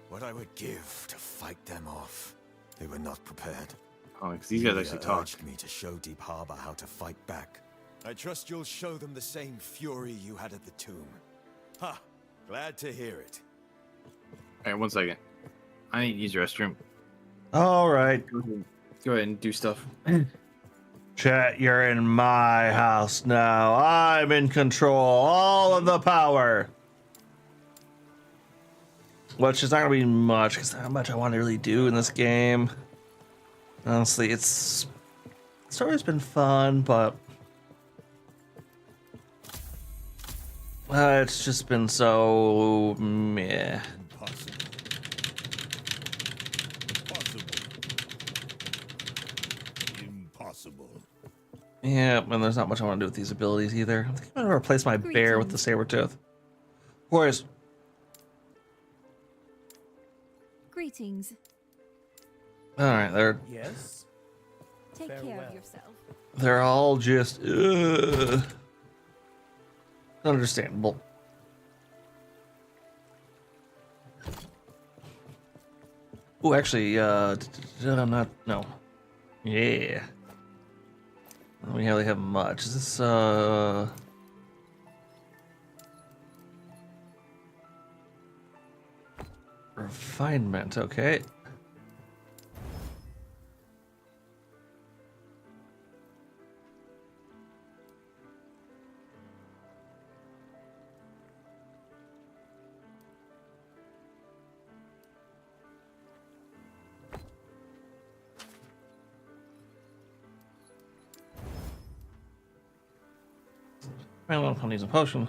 What I would give to fight them off. They were not prepared. Oh, because these guys actually talk. Urged me to show Deep Harbor how to fight back. I trust you'll show them the same fury you had at the tomb. Ha! Glad to hear it. All right, 1 second. I need to use the restroom. All right. Go ahead and do stuff. Chat, you're in my house now. I'm in control. All of the power. Which is not going to be much, because not much I want to really do in this game. Honestly, it's always been fun, but... it's just been so... meh. Impossible. Impossible. Yeah, and there's not much I want to do with these abilities either. I think I'm going to replace my bear with the saber-tooth. Whereas... Greetings. Alright, Yes. Take care Farewell. of yourself. they're all just... understandable. Oh, actually, not... no. Yeah. I don't really have much. Is this, refinement, okay. I don't know if I'll use a potion.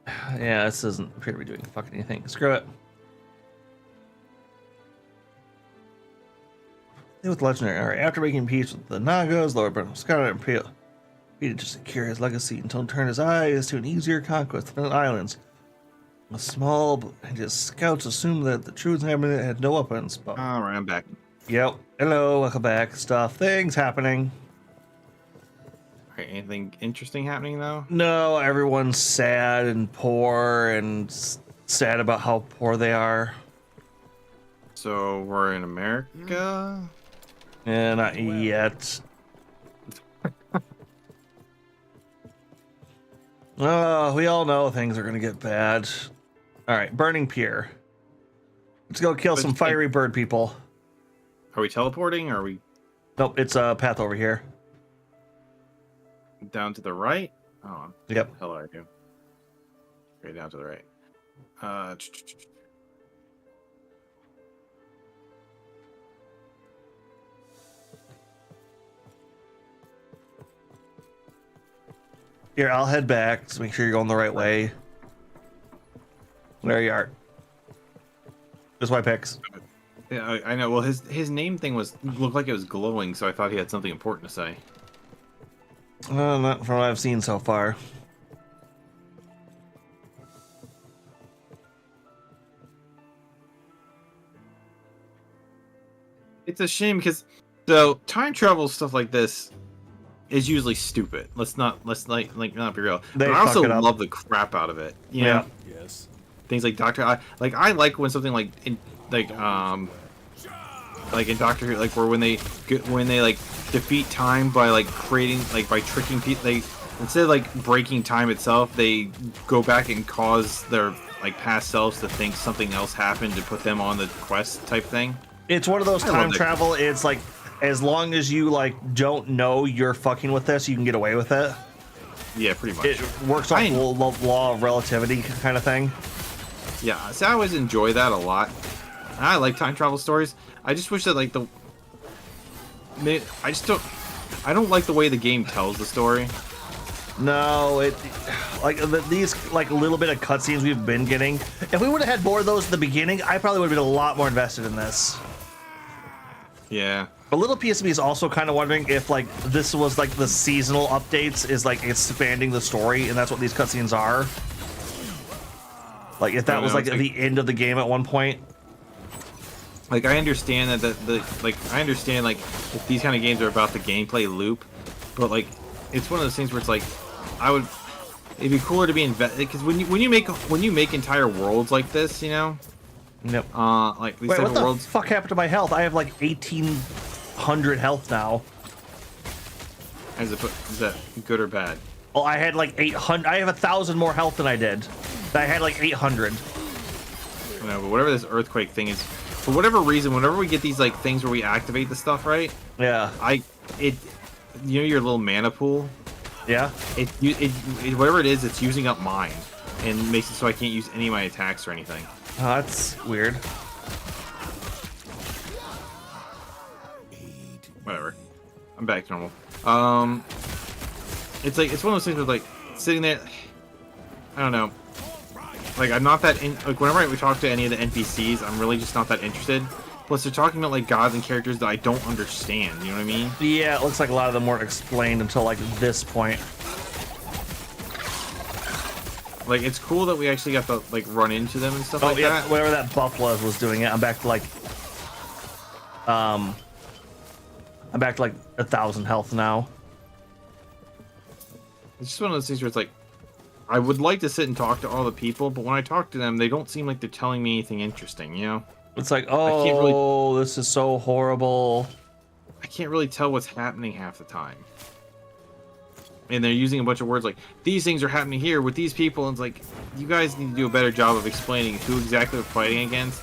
Yeah, this doesn't appear to be doing fucking anything. Screw it. With legendary. Alright, after making peace with the Nagas, Lord Brent Scarlet and needed to secure his legacy until turn his eyes to an easier conquest than islands. A small and his scouts assumed that the true inhabitant had no weapons, but All right, I'm back. yep. Hello, welcome back. Things happening. All right, anything interesting happening though? No, everyone's sad and poor and sad about how poor they are. So we're in America. Yeah, not yet. We all know things are gonna get bad. All right, Burning Pier. Let's go kill some fiery bird people. Are we teleporting? Or are we Nope, it's a path over here. down to the right? Oh, Yep. hell are you? Straight down to the right. Here, I'll head back. So make sure you're going the right way. There you are. Just my picks. Yeah, I know. Well, his name thing looked like it was glowing, so I thought he had something important to say. Not from what I've seen so far. It's a shame because so time travel stuff like this is usually stupid. Let's not not be real. They But I also fuck it up. love the crap out of it. You know? Yes. Things like I like when something like in Doctor Who, like where when they like defeat time by like creating by tricking people, they instead of like breaking time itself, they go back and cause their like past selves to think something else happened to put them on the quest type thing. It's one of those I love time that. travel. It's like as long as you like don't know you're fucking with this, you can get away with it. Yeah, pretty much. It works off the law of relativity kind of thing. Yeah, so I always enjoy that a lot. I like time travel stories. I just wish that like I don't like the way the game tells the story. No, these like little bit of cutscenes we've been getting. If we would have had more of those at the beginning, I probably would have been a lot more invested in this. Yeah. A little piece of me is also kind of wondering if like this was like the seasonal updates is like expanding the story, and that's what these cutscenes are. Like if that was like at the end of the game at one point. Like I understand that I understand like if these kind of games are about the gameplay loop, but like it's one of those things where it's like it'd be cooler to be invested because when you make entire worlds like this, you know. Yep. Like these Wait, type what of the worlds. fuck happened to my health? I have like 1,800 health now. Is that good or bad? Oh, I had like 800. I have 1,000 more health than I did. I had like 800. No, but whatever this earthquake thing is, for whatever reason, whenever we get these like things where we activate the stuff, right? Yeah. You know your little mana pool. Yeah. It whatever it is, it's using up mine, and makes it so I can't use any of my attacks or anything. Oh, that's weird. Whatever. I'm back to normal. It's one of those things where like sitting there. I don't know. Like I'm not that like whenever we talk to any of the NPCs, I'm really just not that interested. Plus, they're talking about like gods and characters that I don't understand. You know what I mean? Yeah, it looks like a lot of them weren't explained until like this point. Like it's cool that we actually got to like run into them and stuff Oh like yeah, that. whatever that buff was doing it. I'm back to like 1,000 health now. It's just one of those things where it's like, I would like to sit and talk to all the people, but when I talk to them, they don't seem like they're telling me anything interesting, you know? It's like, can't really- oh, this is so horrible. I can't really tell what's happening half the time. And they're using a bunch of words like, these things are happening here with these people, and it's like, you guys need to do a better job of explaining who exactly we're fighting against.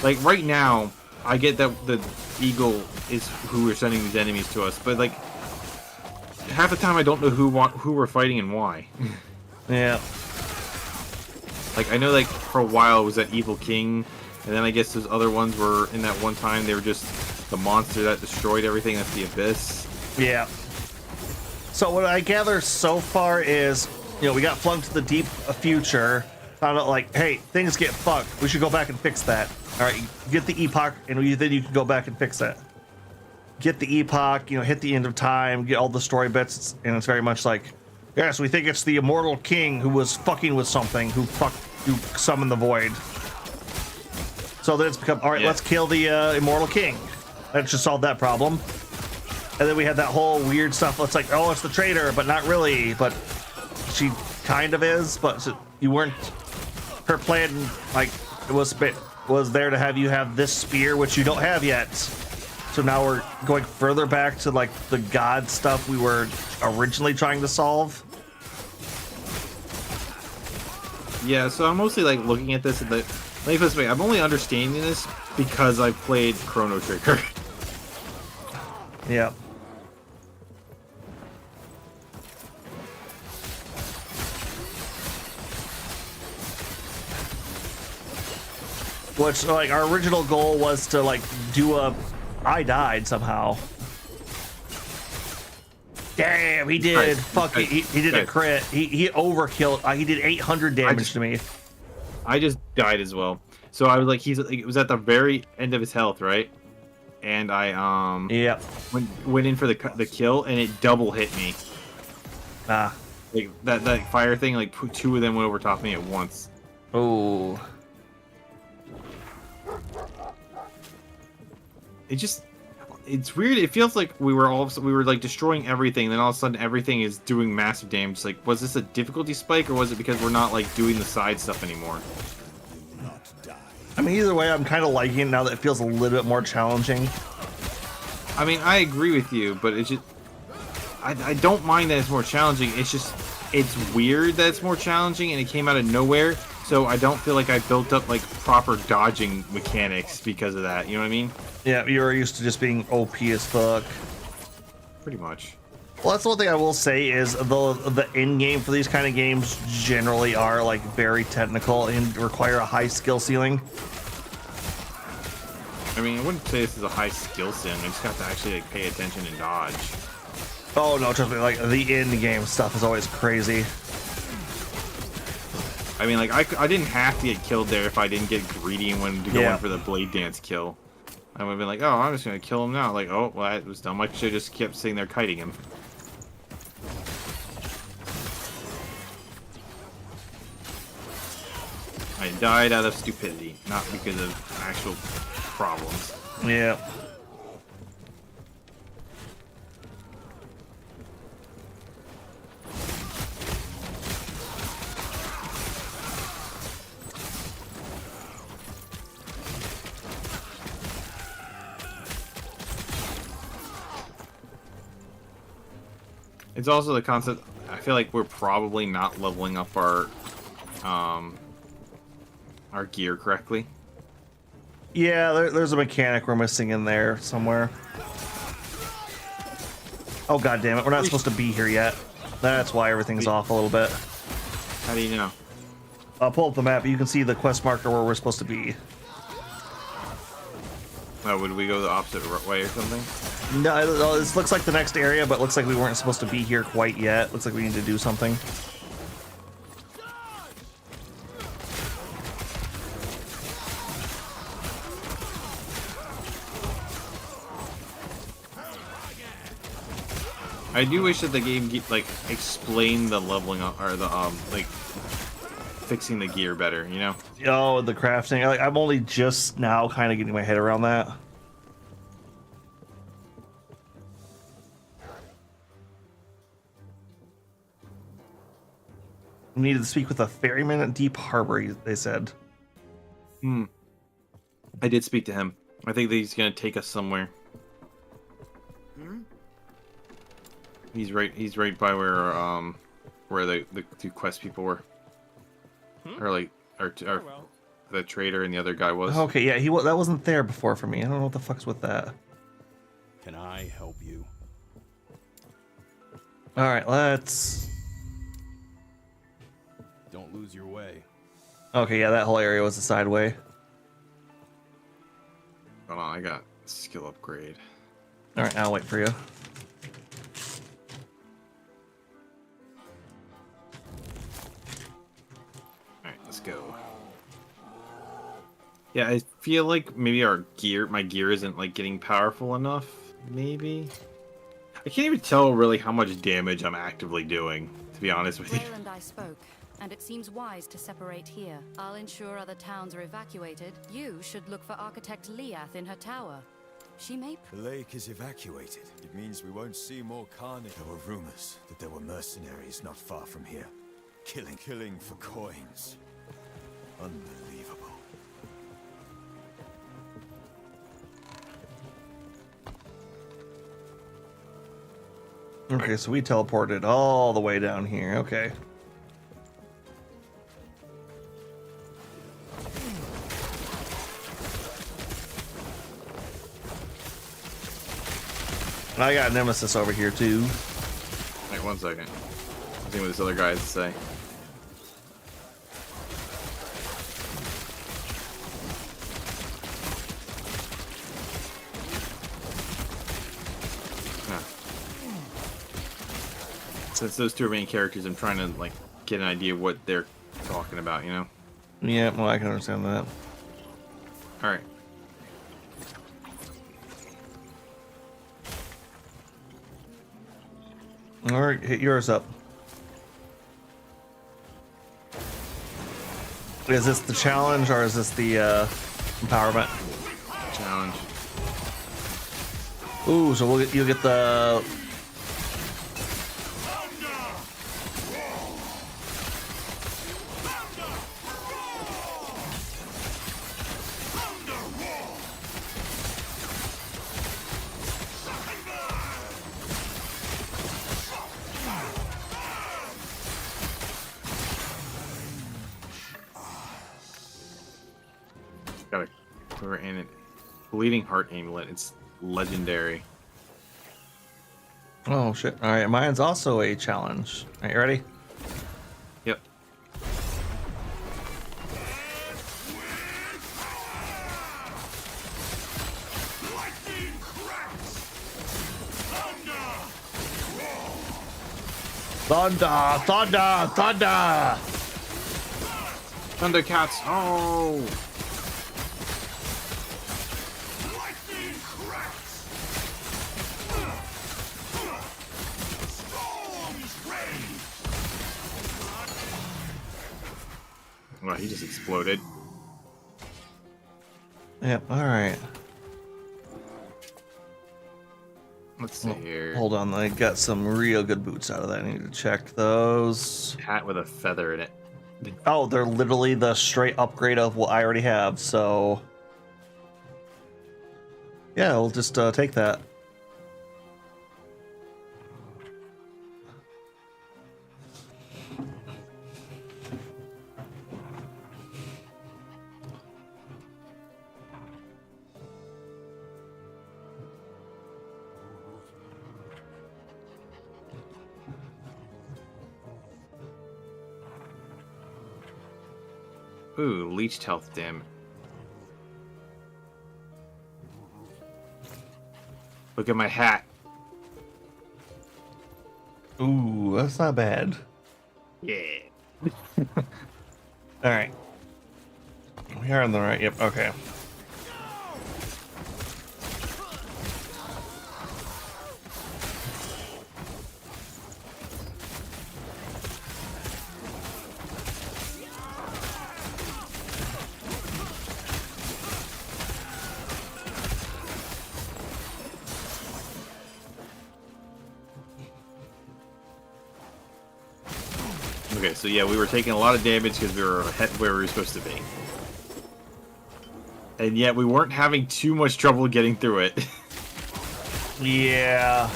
Like, right now, I get that the Eagle is who we're sending these enemies to us, but like, half the time I don't know who we're fighting and why. Yeah. Like, I know, like, for a while it was that Evil King, and then I guess those other ones were, in that one time, they were just the monster that destroyed everything, that's the Abyss. Yeah. So what I gather so far is, we got flung to the deep future, found out like, hey, things get fucked. We should go back and fix that. All right, get the epoch, and then you can go back and fix that. get the epoch, hit the end of time, get all the story bits, and it's very much like, yes, we think it's the immortal king who was fucking with something, who summoned the void. So then it's become, all right, let's kill the immortal king. That should solve that problem. And then we had that whole weird stuff. It's like, oh, it's the traitor, but not really. But she kind of is. But you weren't. Her plan, like, it was there to have you have this spear, which you don't have yet. So now we're going further back to like the god stuff we were originally trying to solve. Yeah, so I'm mostly like looking at this. Let me put it this way: I'm only understanding this because I played Chrono Trigger. Yeah. Which, like, our original goal was to, like, I died somehow. Damn, he did. Fuck it. He did a crit. He overkilled. He did 800 damage to me. I just died as well. So I was like, it was at the very end of his health, right? And I went in for the kill, and it double hit me. Like that fire thing, like two of them went over top of me at once. Oh. It's weird. It feels like we were like destroying everything, then all of a sudden everything is doing massive damage. Like, was this a difficulty spike, or was it because we're not like doing the side stuff anymore? I mean, either way, I'm kind of liking it now that it feels a little bit more challenging. I mean, I agree with you, but it's just I don't mind that it's more challenging. It's weird that it's more challenging, and it came out of nowhere. So I don't feel like I built up like proper dodging mechanics because of that. You know what I mean? Yeah, you're used to just being OP as fuck. Pretty much. Well, that's the one thing I will say is the end game for these kind of games generally are like very technical and require a high skill ceiling. I mean, I wouldn't say this is a high skill ceiling. I just have to actually like pay attention and dodge. Oh no, trust me, like the end game stuff is always crazy. I mean, like I didn't have to get killed there if I didn't get greedy and wanted to go in for the blade dance kill. I would have been like, oh, I'm just gonna kill him now. Like, oh, well, that was dumb. I should have just kept sitting there kiting him. I died out of stupidity, not because of actual problems. Yeah. It's also the concept. I feel like we're probably not leveling up our gear correctly. Yeah, there's a mechanic we're missing in there somewhere. Oh god damn it, we're not supposed to be here yet. That's why everything's off a little bit. How do you know? I'll pull up the map. You can see the quest marker where we're supposed to be. Oh, would we go the opposite way or something? No, this looks like the next area, but looks like we weren't supposed to be here quite yet. Looks like we need to do something. I do wish that the game like explained the leveling up or the like fixing the gear better, you know? Oh, the crafting. Like, I'm only just now kind of getting my head around that. We needed to speak with a ferryman at Deep Harbor, they said. I did speak to him. I think that he's gonna take us somewhere. He's right by where the two quest people were. Or like or the trader and the other guy was. Okay, yeah, that wasn't there before for me. I don't know what the fuck's with that. Can I help you? All right, let's. Don't lose your way. Okay, yeah, that whole area was a sideway. Hold on, I got skill upgrade. All right, I'll wait for you. Alright, let's go. Yeah, I feel like maybe my gear isn't like getting powerful enough maybe. I can't even tell really how much damage I'm actively doing, to be honest with you. Rael and I spoke, and it seems wise to separate here. I'll ensure other towns are evacuated. You should look for Architect Liath in her tower. She may... The lake is evacuated. It means we won't see more carnage. There were rumors that there were mercenaries not far from here. Killing for coins. Unbelievable. Okay, so we teleported all the way down here. Okay. I got Nemesis over here too. Wait 1 second. Let's see what this other guy has to say. Since those two are main characters, I'm trying to like get an idea of what they're talking about, you know? Yeah, well, I can understand that. All right. All right, hit yours up. Is this the challenge or is this the empowerment? Challenge. Ooh, so you'll get the... Got a clever and bleeding heart amulet. It's legendary. Oh shit! All right, mine's also a challenge. All right, you ready? Yep. Thunder! Thunder! Thunder! Thundercats! Oh! Wow, he just exploded. Yep. All right. Let's see here. Hold on, I got some real good boots out of that. I need to check those. Hat with a feather in it. Oh, they're literally the straight upgrade of what I already have. So yeah, we'll just take that. Ooh, leeched health, damn. Look at my hat. Ooh, that's not bad. Yeah. All right. We are on the right. Yep. Okay. Okay, so yeah, we were taking a lot of damage because we were ahead where we were supposed to be. And yet we weren't having too much trouble getting through it. Yeah.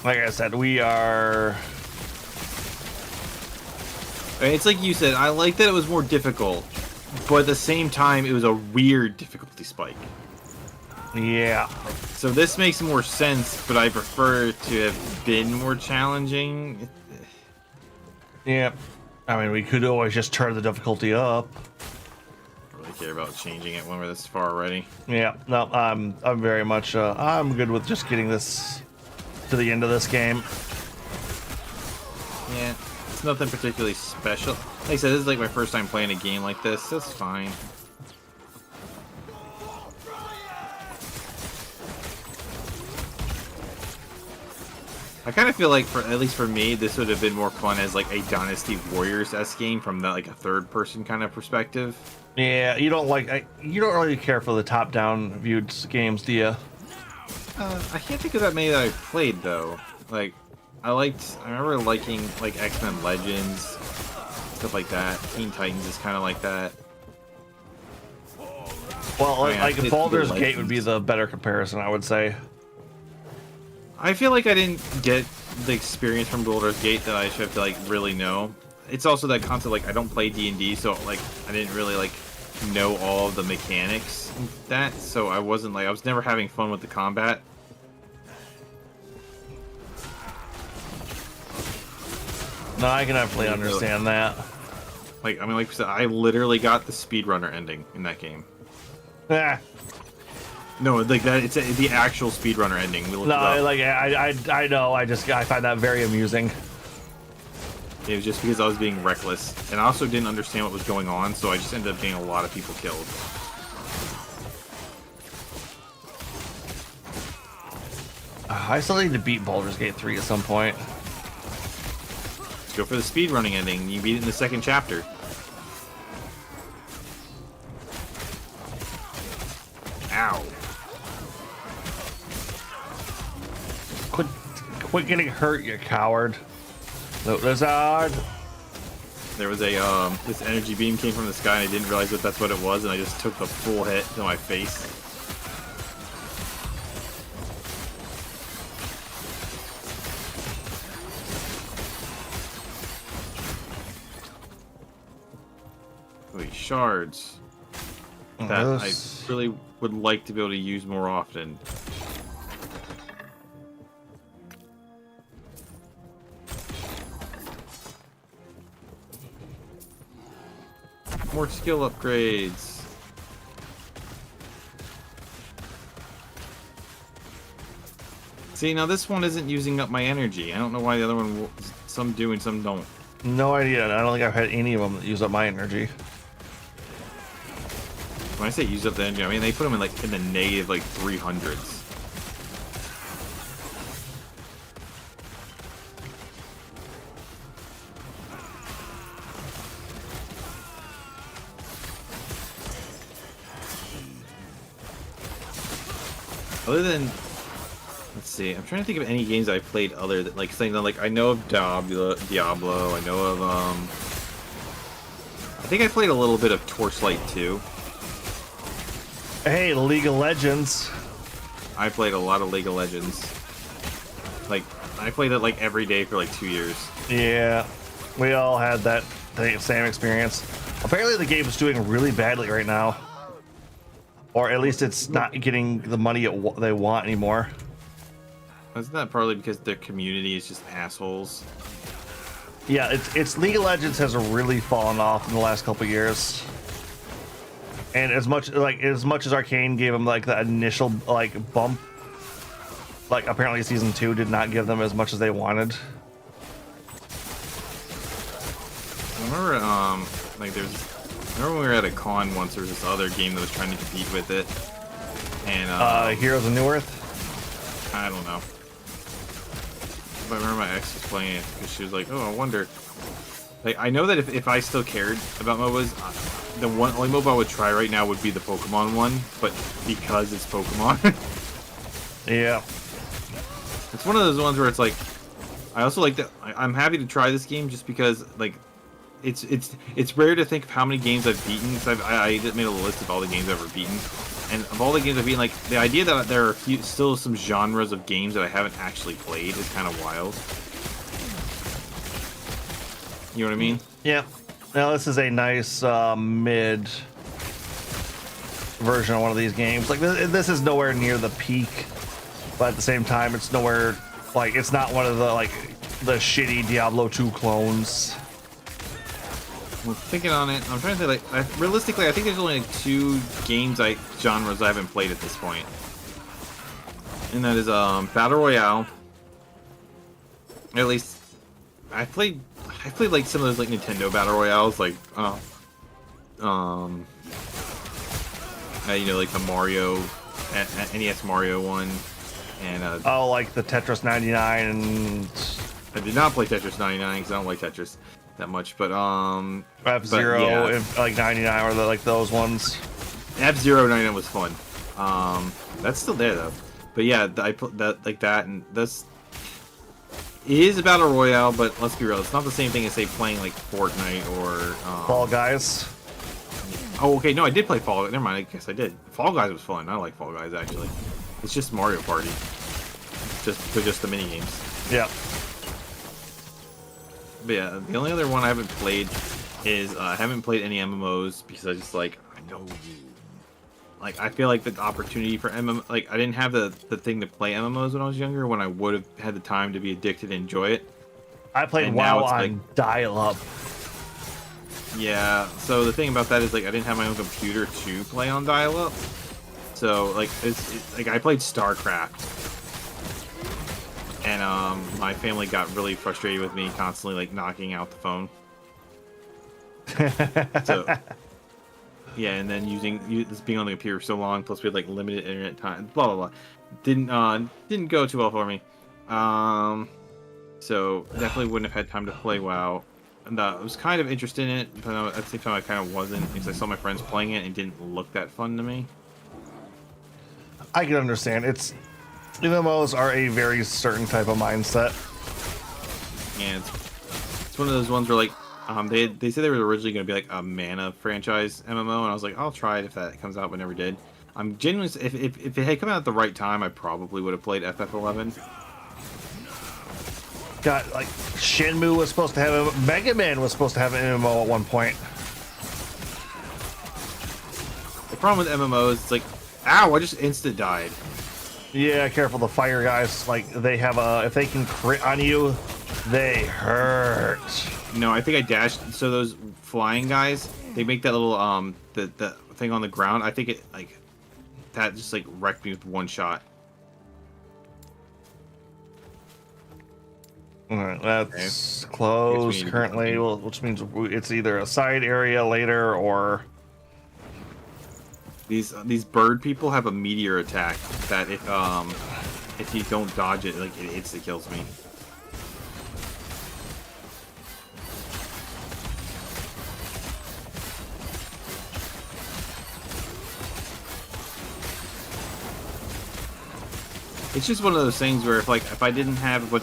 Like I said, we are... I mean, it's like you said, I like that it was more difficult, but at the same time, it was a weird difficulty spike. Yeah. So this makes more sense, but I prefer to have been more challenging. Yeah. I mean, we could always just turn the difficulty up. I don't really care about changing it when we're this far already. Yeah. No, I'm very much I'm good with just getting this to the end of this game. Yeah, it's nothing particularly special. Like I said, this is like my first time playing a game like this. That's fine. I kind of feel like, at least for me, this would have been more fun as like a Dynasty Warriors-esque game from the, like a third-person kind of perspective. Yeah, you don't really care for the top-down viewed games, do you? I can't think of that many that I've played though. Like, I remember liking like X-Men Legends, stuff like that. Teen Titans is kind of like that. Well, I mean, like Baldur's Gate would be the better comparison, I would say. I feel like I didn't get the experience from Baldur's Gate that I should have to like really know. It's also that concept like I don't play D&D, so like I didn't really like know all of the mechanics and that, so I was never having fun with the combat. No, I can definitely understand that. Like I mean, like I said, I literally got the speedrunner ending in that game. Ah. No, like that. It's the actual speedrunner ending. We looked it No, up. like I know. I find that very amusing. It was just because I was being reckless, and I also didn't understand what was going on, so I just ended up getting a lot of people killed. I still need to beat Baldur's Gate 3 at some point. Let's go for the speedrunning ending. You beat it in the second chapter. Ow. Quit getting hurt, you coward. The lizard. There was a this energy beam came from the sky, and I didn't realize that that's what it was, and I just took the full hit to my face. Wait, shards. That I really would like to be able to use more often. More skill upgrades. See, now this one isn't using up my energy. I don't know why the other one, some do and some don't. No idea. I don't think I've had any of them that use up my energy. When I say use up the energy, I mean they put them in like in the negative like 300s. Other than, let's see, I'm trying to think of any games I played other than like saying that like I know of Diablo. I know of I think I played a little bit of Torchlight 2. Hey, League of Legends. I played a lot of League of Legends. Like I played it like every day for like 2 years. Yeah, we all had that same experience. Apparently, the game is doing really badly right now. Or at least it's not getting the money they want anymore. Isn't that partly because their community is just assholes? Yeah, it's League of Legends has really fallen off in the last couple years. And as much as Arcane gave them like the initial like bump, like apparently season 2 did not give them as much as they wanted. I remember like remember when we were at a con once, there was this other game that was trying to compete with it. And Heroes of New Earth? I don't know. But I remember my ex was playing it because she was like, "Oh, I wonder." Like, I know that if I still cared about MOBAs, the only MOBA I would try right now would be the Pokemon one, but because it's Pokemon. Yeah. It's one of those ones where it's like, I also like that. I'm happy to try this game just because like, it's rare to think of how many games I've beaten. Because I made a list of all the games I've ever beaten, and of all the games I've beaten, like the idea that there are still some genres of games that I haven't actually played is kind of wild. You know what I mean? Yeah. Now this is a nice mid version of one of these games. Like this is nowhere near the peak, but at the same time, it's nowhere like it's not one of the like the shitty Diablo 2 clones. I'm thinking on it. I'm trying to say like realistically, I think there's only like 2 genres I haven't played at this point, and that is Battle Royale. At least I played like some of those like Nintendo Battle Royales, like you know, like the Mario NES Mario one, And Oh, like the Tetris 99 and I did not play Tetris 99 because I don't like Tetris that much. But F-Zero, yeah. like 99, or like those ones. F-Zero 99 was fun. That's still there though. But yeah, I put that like that, and this it is a battle royale. But let's be real, it's not the same thing as say playing like Fortnite or Fall Guys. Oh, okay. No, I did play Fall Guys. Never mind. I guess I did. Fall Guys was fun. I like Fall Guys actually. It's just Mario Party. Just the mini games. Yeah. But yeah, the only other one I haven't played is I haven't played any MMOs because I just like I know. Like I feel like the opportunity for like I didn't have the thing to play MMOs when I was younger. When I would have had the time to be addicted and enjoy it. I played And WoW now it's on like- dial-up. Yeah. So the thing about that is like I didn't have my own computer to play on dial-up. So like it's like I played StarCraft, and my family got really frustrated with me constantly like knocking out the phone. So yeah, and then this being on the computer for so long, plus we had like limited internet time, blah blah blah, didn't go too well for me. So definitely wouldn't have had time to play WoW. And I was kind of interested in it, but at the same time I kind of wasn't because I saw my friends playing it and it didn't look that fun to me. I can understand. MMOs are a very certain type of mindset. And it's one of those ones where like they said they were originally going to be like a Mana franchise MMO, and I was like, I'll try it if that comes out, but never did. I'm genuinely if it had come out at the right time, I probably would have played FF11. Got like Shenmue was supposed to have Mega Man was supposed to have an MMO at one point. The problem with MMOs, it's like, ow, I just insta died. Yeah, careful, the fire guys, like they have if they can crit on you, they hurt. No, I think I dashed. So those flying guys, they make that little the thing on the ground. I think it like that just like wrecked me with one shot. All right, that's Okay. closed currently, which means it's either a side area later or These bird people have a meteor attack that if you don't dodge it, like it insta kills me. It's just one of those things where if I didn't have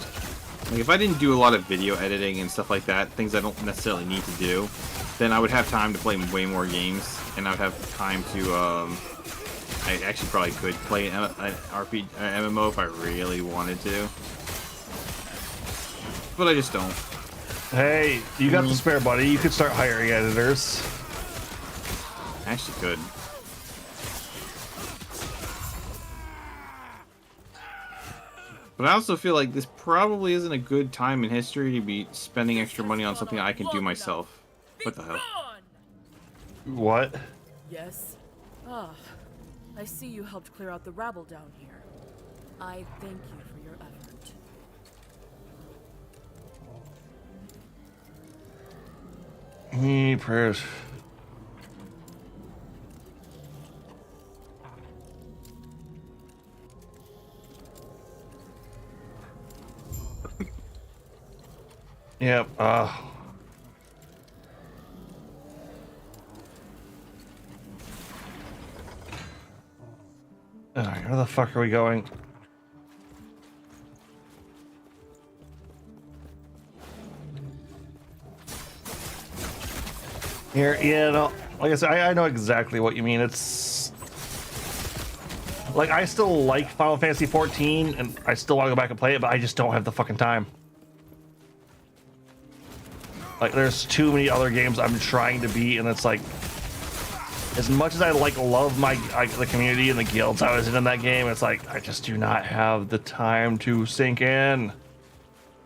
if I didn't do a lot of video editing and stuff like that, things I don't necessarily need to do, then I would have time to play way more games, and I'd have time to I actually probably could play an RPG MMO if I really wanted to, but I just don't. hey, you got the spare buddy. You could start hiring editors. I actually could. But I also feel like this probably isn't a good time in history to be spending extra money on something I can do myself. What the hell? What? Yes. Ah, I see you helped clear out the rabble down here. I thank you for your effort. Prayers. Yep. Alright, where the fuck are we going? Here, yeah, no, like I said, I know exactly what you mean. It's like I still like Final Fantasy 14, and I still want to go back and play it, but I just don't have the fucking time. Like, there's too many other games I'm trying to beat, and it's like, as much as I love the community and the guilds I was in that game, it's like I just do not have the time to sink in.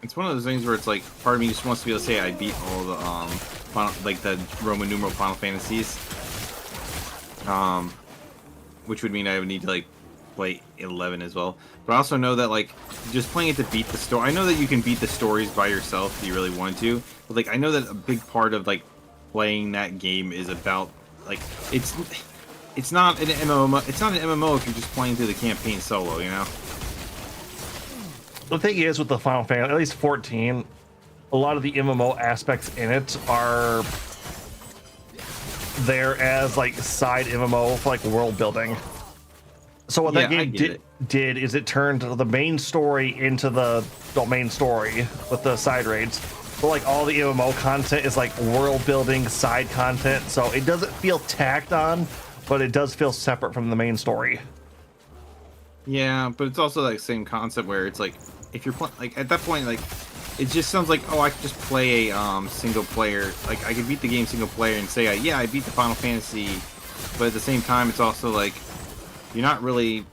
It's one of those things where it's like part of me just wants to be able to say I beat all the like the Roman numeral Final Fantasies, which would mean I would need to like play 11 as well. But I also know that like just playing it to beat the story. I know that you can beat the stories by yourself if you really want to, but like I know that a big part of like playing that game is about like it's not an MMO. It's not an MMO if you're just playing through the campaign solo, you know. The thing is with the Final Fantasy, at least 14, a lot of the MMO aspects in it are there as like side MMO for like world building. So what that game did is it turned the main story into the main story with the side raids. But like all the MMO content is like world building side content, so it doesn't feel tacked on, but it does feel separate from the main story. Yeah, but it's also like same concept where it's like if you're like at that point like it just sounds like, oh, I could just play a single player, like I could beat the game single player and say yeah, I beat the Final Fantasy, but at the same time it's also like you're not really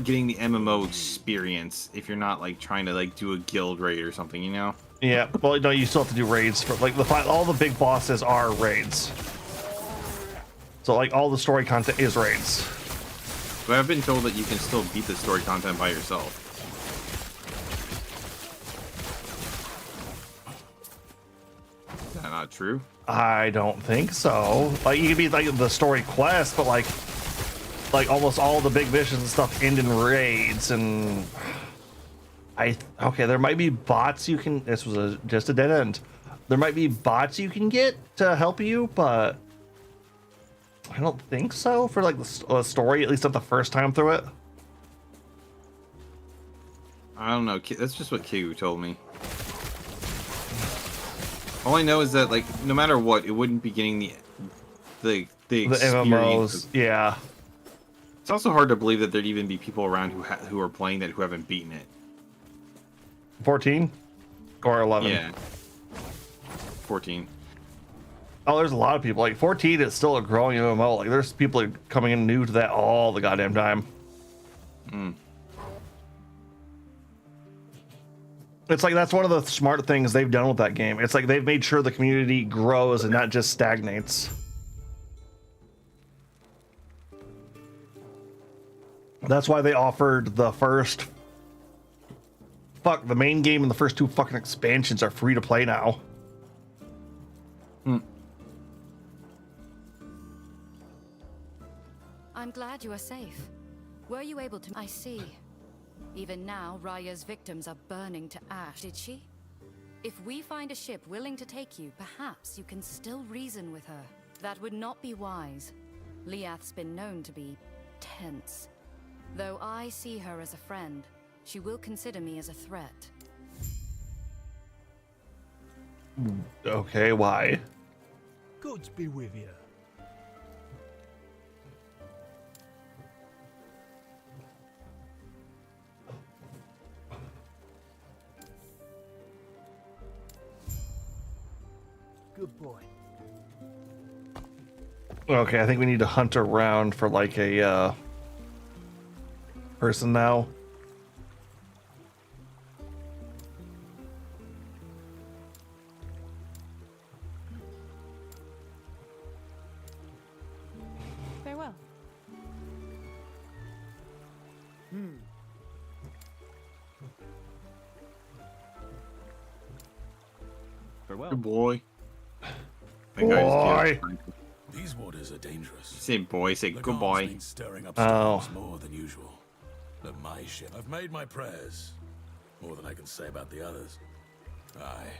getting the MMO experience if you're not like trying to like do a guild raid or something, you know? Yeah, well, no, you still have to do raids for like all the big bosses are raids. So like all the story content is raids. But I've been told that you can still beat the story content by yourself. Is that not true? I don't think so. Like you can beat like the story quest, but like almost all the big missions and stuff end in raids. And okay, there might be bots you can. This was just a dead end. There might be bots you can get to help you, but I don't think so for like the story, at least not the first time through it. I don't know. That's just what Kigu told me. All I know is that like no matter what, it wouldn't be getting the MMOs. Yeah. It's also hard to believe that there'd even be people around who are playing that who haven't beaten it. 14 or 11. Yeah. 14. Oh, there's a lot of people. Like 14 is still a growing MMO. Like there's people coming in new to that all the goddamn time. It's like that's one of the smart things they've done with that game. It's like they've made sure the community grows and not just stagnates. That's why they offered the first the main game and the first 2 fucking expansions are free to play now. I'm glad you are safe. Were you able to... I see. Even now, Raya's victims are burning to ash. Did she? If we find a ship willing to take you, perhaps you can still reason with her. That would not be wise. Liath's been known to be tense. Though I see her as a friend, she will consider me as a threat. Okay, why? Gods be with you. Good boy. Okay, I think we need to hunt around for like a person now. Farewell. Farewell. Good boy. Boy. These waters are dangerous. Say boy, say good boy. Been stirring up Oh. storms more than usual. But my ship. I've made my prayers. More than I can say about the others. Aye.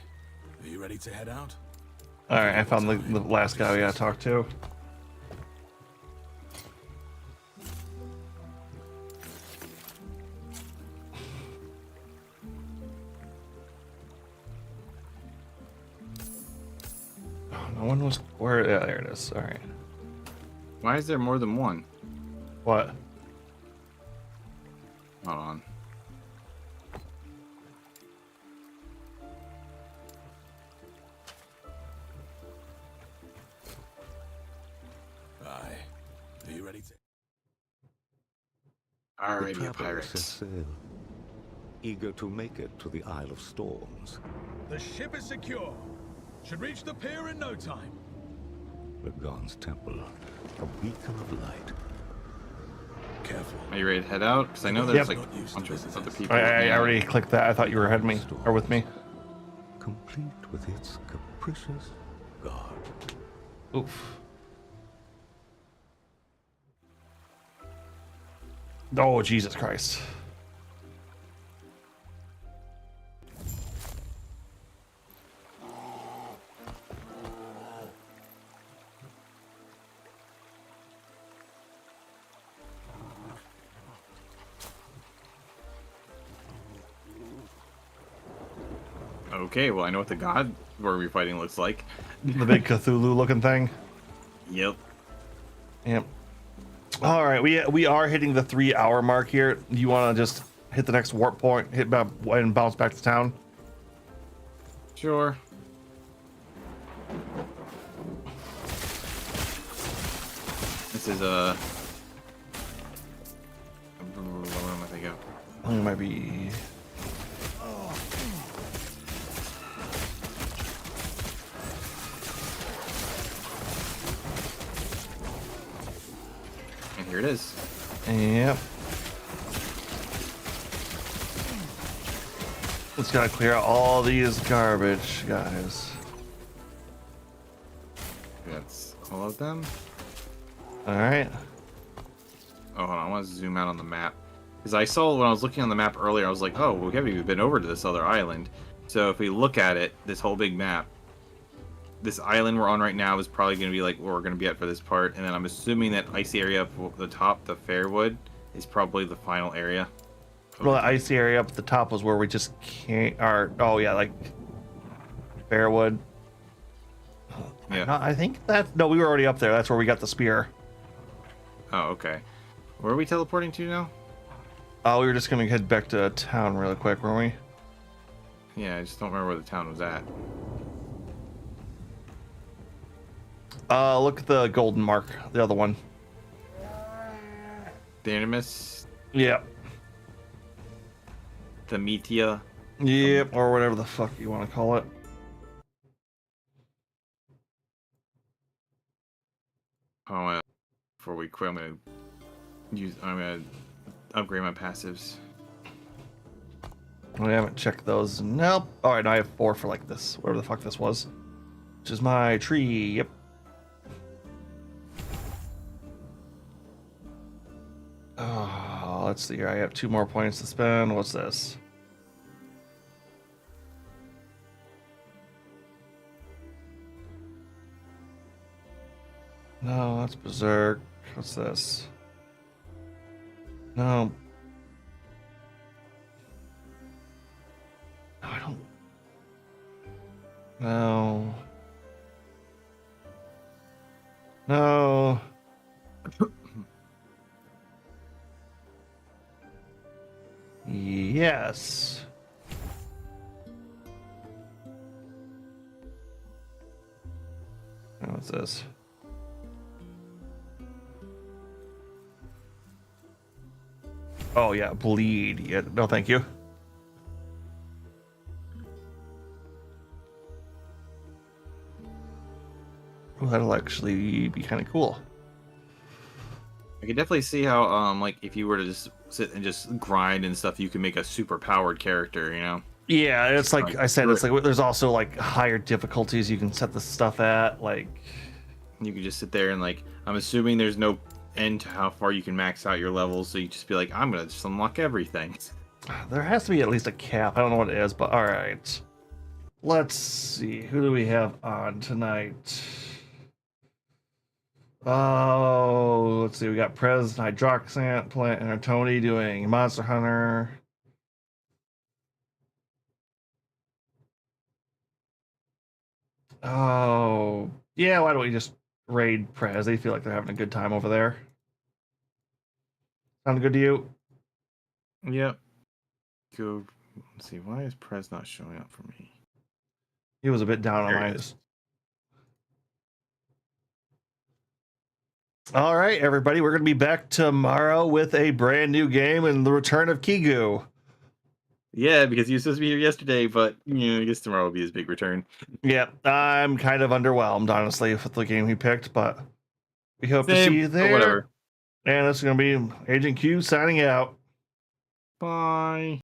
Are you ready to head out? All right, I found the last guy we gotta talk to. Oh, no one was where? Yeah, there it is. All right. Why is there more than one? What? Hold on. Aye. Are you ready to... Alrighty, pirates. Sail, eager to make it to the Isle of Storms. The ship is secure. Should reach the pier in no time. The God's temple, a beacon of light. Careful. Are you ready to head out? Because I know there's Yep. like a bunch of other people. I already clicked that. I thought you were ahead of me or with me. Complete with its capricious guard. Oof. Oh, Jesus Christ. Okay, well I know what the god we're fighting looks like. The big Cthulhu looking thing. Yep. Yep. All right, we are hitting the 3-hour mark here. You want to just hit the next warp point, hit back and bounce back to town? Sure. This is a. Where am I thinking of? I think it might be. And here it is. Yep. Let's gotta clear out all these garbage, guys. That's all of them. All right. Oh, hold on. I want to zoom out on the map. Because I saw when I was looking on the map earlier, I was like, oh, we haven't even been over to this other island. So if we look at it, this whole big map, this island we're on right now is probably going to be like where we're going to be at for this part. And then I'm assuming that icy area up at the top, the Fairwood, is probably the final area. Well, the icy area up at the top was where we just can't. Oh yeah, like Fairwood. Yeah. No, I think that. No, we were already up there. That's where we got the spear. Oh, okay. Where are we teleporting to now? Oh, we were just gonna head back to town really quick, weren't we? Yeah, I just don't remember where the town was at. Look at the golden mark, the other one. Danimus, Yep. the Metia. Yep, or whatever the fuck you want to call it. Oh, before we quit, I'm gonna upgrade my passives. I haven't checked those. Nope. All right, now I have 4 for like this, whatever the fuck this was, which is my tree. Yep. Oh, let's see here. I have 2 more points to spend. What's this? No, that's Berserk. What's this? No. No, I don't. No. No. Yes. What's this? Oh yeah, bleed. Yeah, no, thank you. Oh, that'll actually be kind of cool. I can definitely see how, like, if you were to just sit and just grind and stuff, you can make a super powered character, you know? Yeah, it's like I said, it's like there's also like higher difficulties you can set the stuff at. Like, you can just sit there and, like, I'm assuming there's no end to how far you can max out your levels, so you just be like, I'm gonna just unlock everything. there has to be at least a cap. I don't know what it is, but all right. Let's see. Who do we have on tonight? Oh, let's see. We got Prez, Hydroxant, Plant, and Tony doing Monster Hunter. Oh, yeah. Why don't we just raid Prez? They feel like they're having a good time over there. Sound good to you? Yep. Go. Let's see. Why is Prez not showing up for me? He was a bit down on mine. All right, everybody. We're going to be back tomorrow with a brand new game and the return of Kigu. Yeah, because he was supposed to be here yesterday, but I guess tomorrow will be his big return. Yeah, I'm kind of underwhelmed, honestly, with the game he picked, but we hope to see you there. Whatever. And it's going to be Agent Q signing out. Bye.